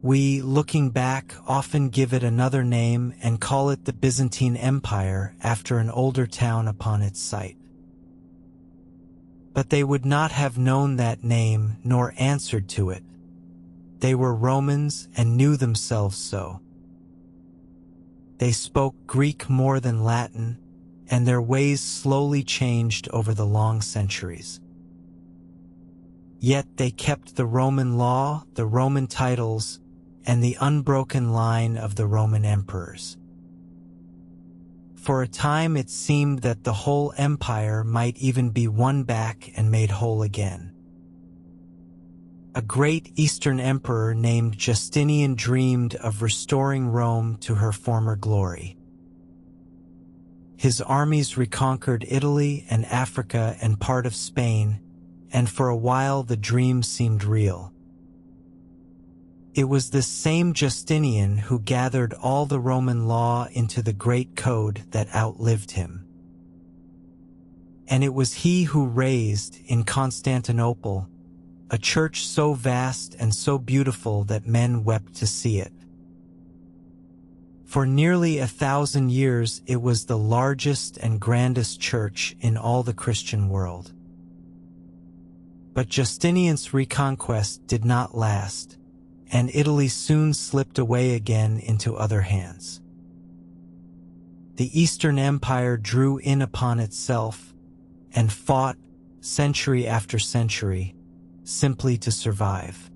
We, looking back, often give it another name and call it the Byzantine Empire after an older town upon its site. But they would not have known that name nor answered to it. They were Romans and knew themselves so. They spoke Greek more than Latin, and their ways slowly changed over the long centuries. Yet they kept the Roman law, the Roman titles, and the unbroken line of the Roman emperors. For a time it seemed that the whole empire might even be won back and made whole again. A great Eastern emperor named Justinian dreamed of restoring Rome to her former glory. His armies reconquered Italy and Africa and part of Spain, and for a while the dream seemed real. It was this same Justinian who gathered all the Roman law into the great code that outlived him. And it was he who raised, in Constantinople, a church so vast and so beautiful that men wept to see it. For nearly 1,000 years it was the largest and grandest church in all the Christian world. But Justinian's reconquest did not last, and Italy soon slipped away again into other hands. The Eastern Empire drew in upon itself and fought century after century simply to survive.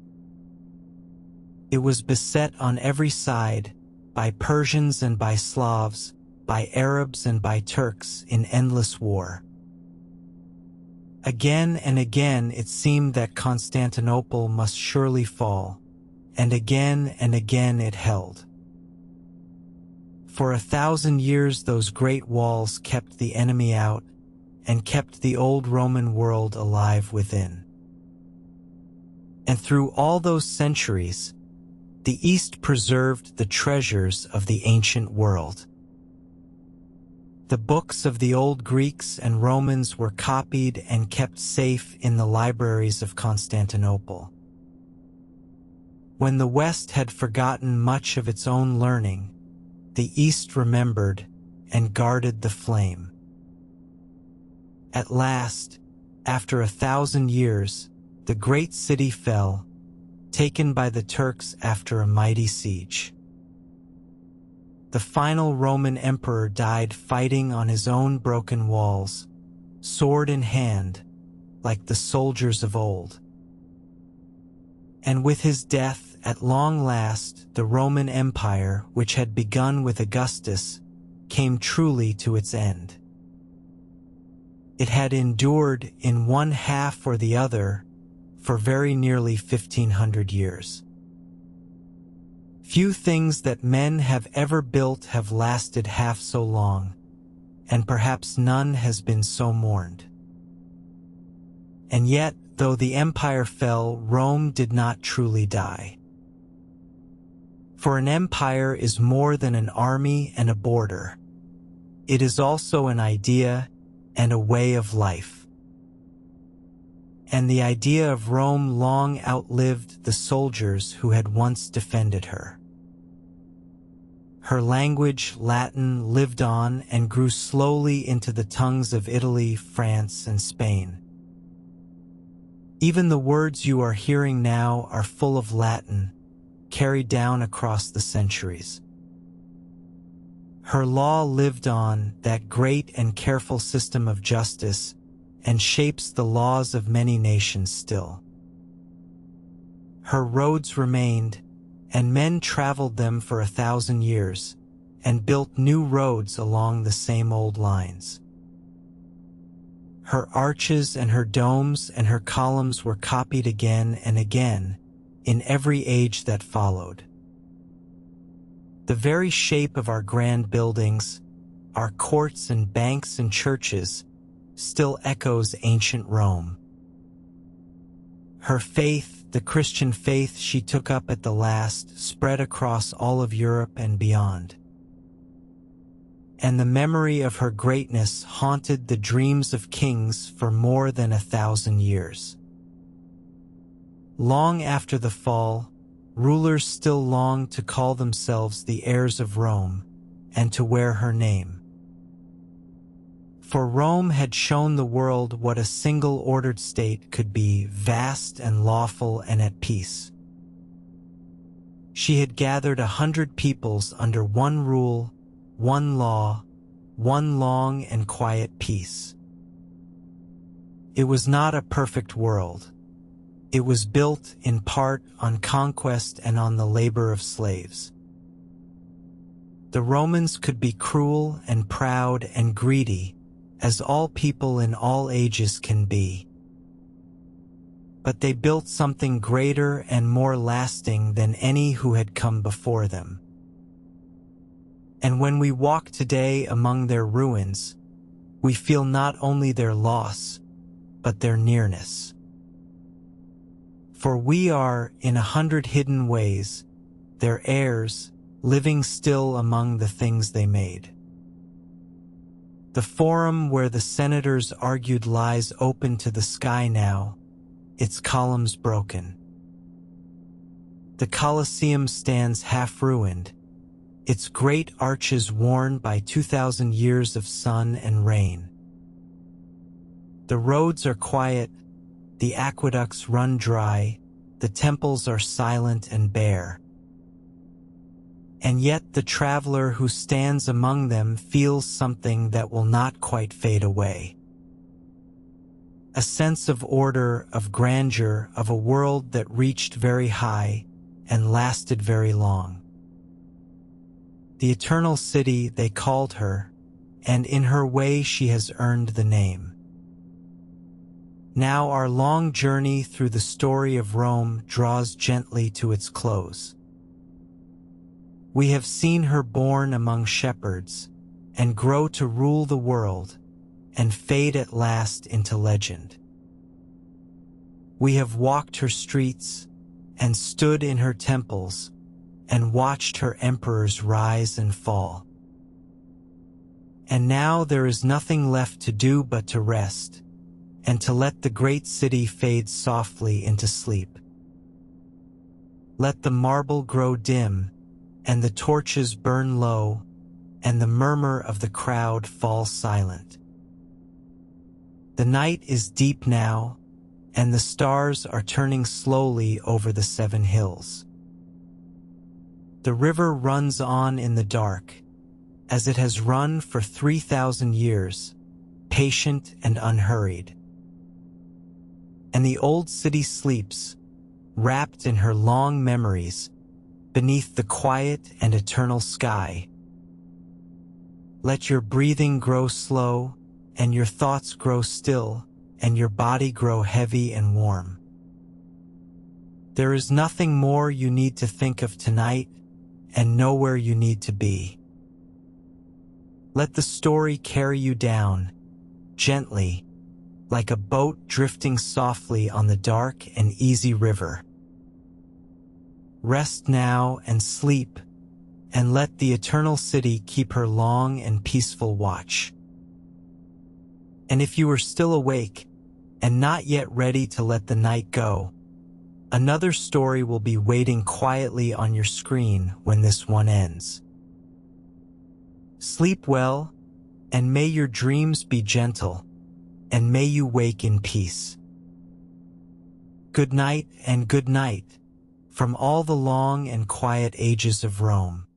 It was beset on every side by Persians and by Slavs, by Arabs and by Turks in endless war. Again and again it seemed that Constantinople must surely fall, and again it held. For 1,000 years those great walls kept the enemy out and kept the old Roman world alive within. And through all those centuries, the East preserved the treasures of the ancient world. The books of the old Greeks and Romans were copied and kept safe in the libraries of Constantinople. When the West had forgotten much of its own learning, the East remembered and guarded the flame. At last, after 1,000 years, the great city fell, taken by the Turks after a mighty siege. The final Roman emperor died fighting on his own broken walls, sword in hand, like the soldiers of old. And with his death, at long last, the Roman Empire, which had begun with Augustus, came truly to its end. It had endured in one half or the other for very nearly 1,500 years. Few things that men have ever built have lasted half so long, and perhaps none has been so mourned. And yet, though the empire fell, Rome did not truly die. For an empire is more than an army and a border. It is also an idea and a way of life. And the idea of Rome long outlived the soldiers who had once defended her. Her language, Latin, lived on and grew slowly into the tongues of Italy, France, and Spain. Even the words you are hearing now are full of Latin, carried down across the centuries. Her law lived on, that great and careful system of justice, and shapes the laws of many nations still. Her roads remained, and men traveled them for 1,000 years, and built new roads along the same old lines. Her arches and her domes and her columns were copied again and again, in every age that followed. The very shape of our grand buildings, our courts and banks and churches, still echoes ancient Rome. Her faith, the Christian faith she took up at the last, spread across all of Europe and beyond. And the memory of her greatness haunted the dreams of kings for more than 1,000 years. Long after the fall, rulers still longed to call themselves the heirs of Rome and to wear her name. For Rome had shown the world what a single ordered state could be, vast and lawful and at peace. She had gathered 100 peoples under one rule, one law, one long and quiet peace. It was not a perfect world. It was built in part on conquest and on the labor of slaves. The Romans could be cruel and proud and greedy, as all people in all ages can be. But they built something greater and more lasting than any who had come before them. And when we walk today among their ruins, we feel not only their loss, but their nearness. For we are, in 100 hidden ways, their heirs, living still among the things they made. The forum where the senators argued lies open to the sky now, its columns broken. The Colosseum stands half-ruined, its great arches worn by 2,000 years of sun and rain. The roads are quiet, the aqueducts run dry, the temples are silent and bare. And yet the traveler who stands among them feels something that will not quite fade away. A sense of order, of grandeur, of a world that reached very high and lasted very long. The eternal city, they called her, and in her way she has earned the name. Now our long journey through the story of Rome draws gently to its close. We have seen her born among shepherds, and grow to rule the world, and fade at last into legend. We have walked her streets, and stood in her temples, and watched her emperors rise and fall. And now there is nothing left to do but to rest, and to let the great city fade softly into sleep. Let the marble grow dim, and the torches burn low, and the murmur of the crowd fall silent. The night is deep now, and the stars are turning slowly over the 7 hills. The river runs on in the dark, as it has run for 3,000 years, patient and unhurried. And the old city sleeps, wrapped in her long memories, beneath the quiet and eternal sky. Let your breathing grow slow, and your thoughts grow still, and your body grow heavy and warm. There is nothing more you need to think of tonight, and nowhere you need to be. Let the story carry you down, gently, like a boat drifting softly on the dark and easy river. Rest now and sleep, and let the eternal city keep her long and peaceful watch. And if you are still awake, and not yet ready to let the night go, another story will be waiting quietly on your screen when this one ends. Sleep well, and may your dreams be gentle, and may you wake in peace. Good night and good night, from all the long and quiet ages of Rome.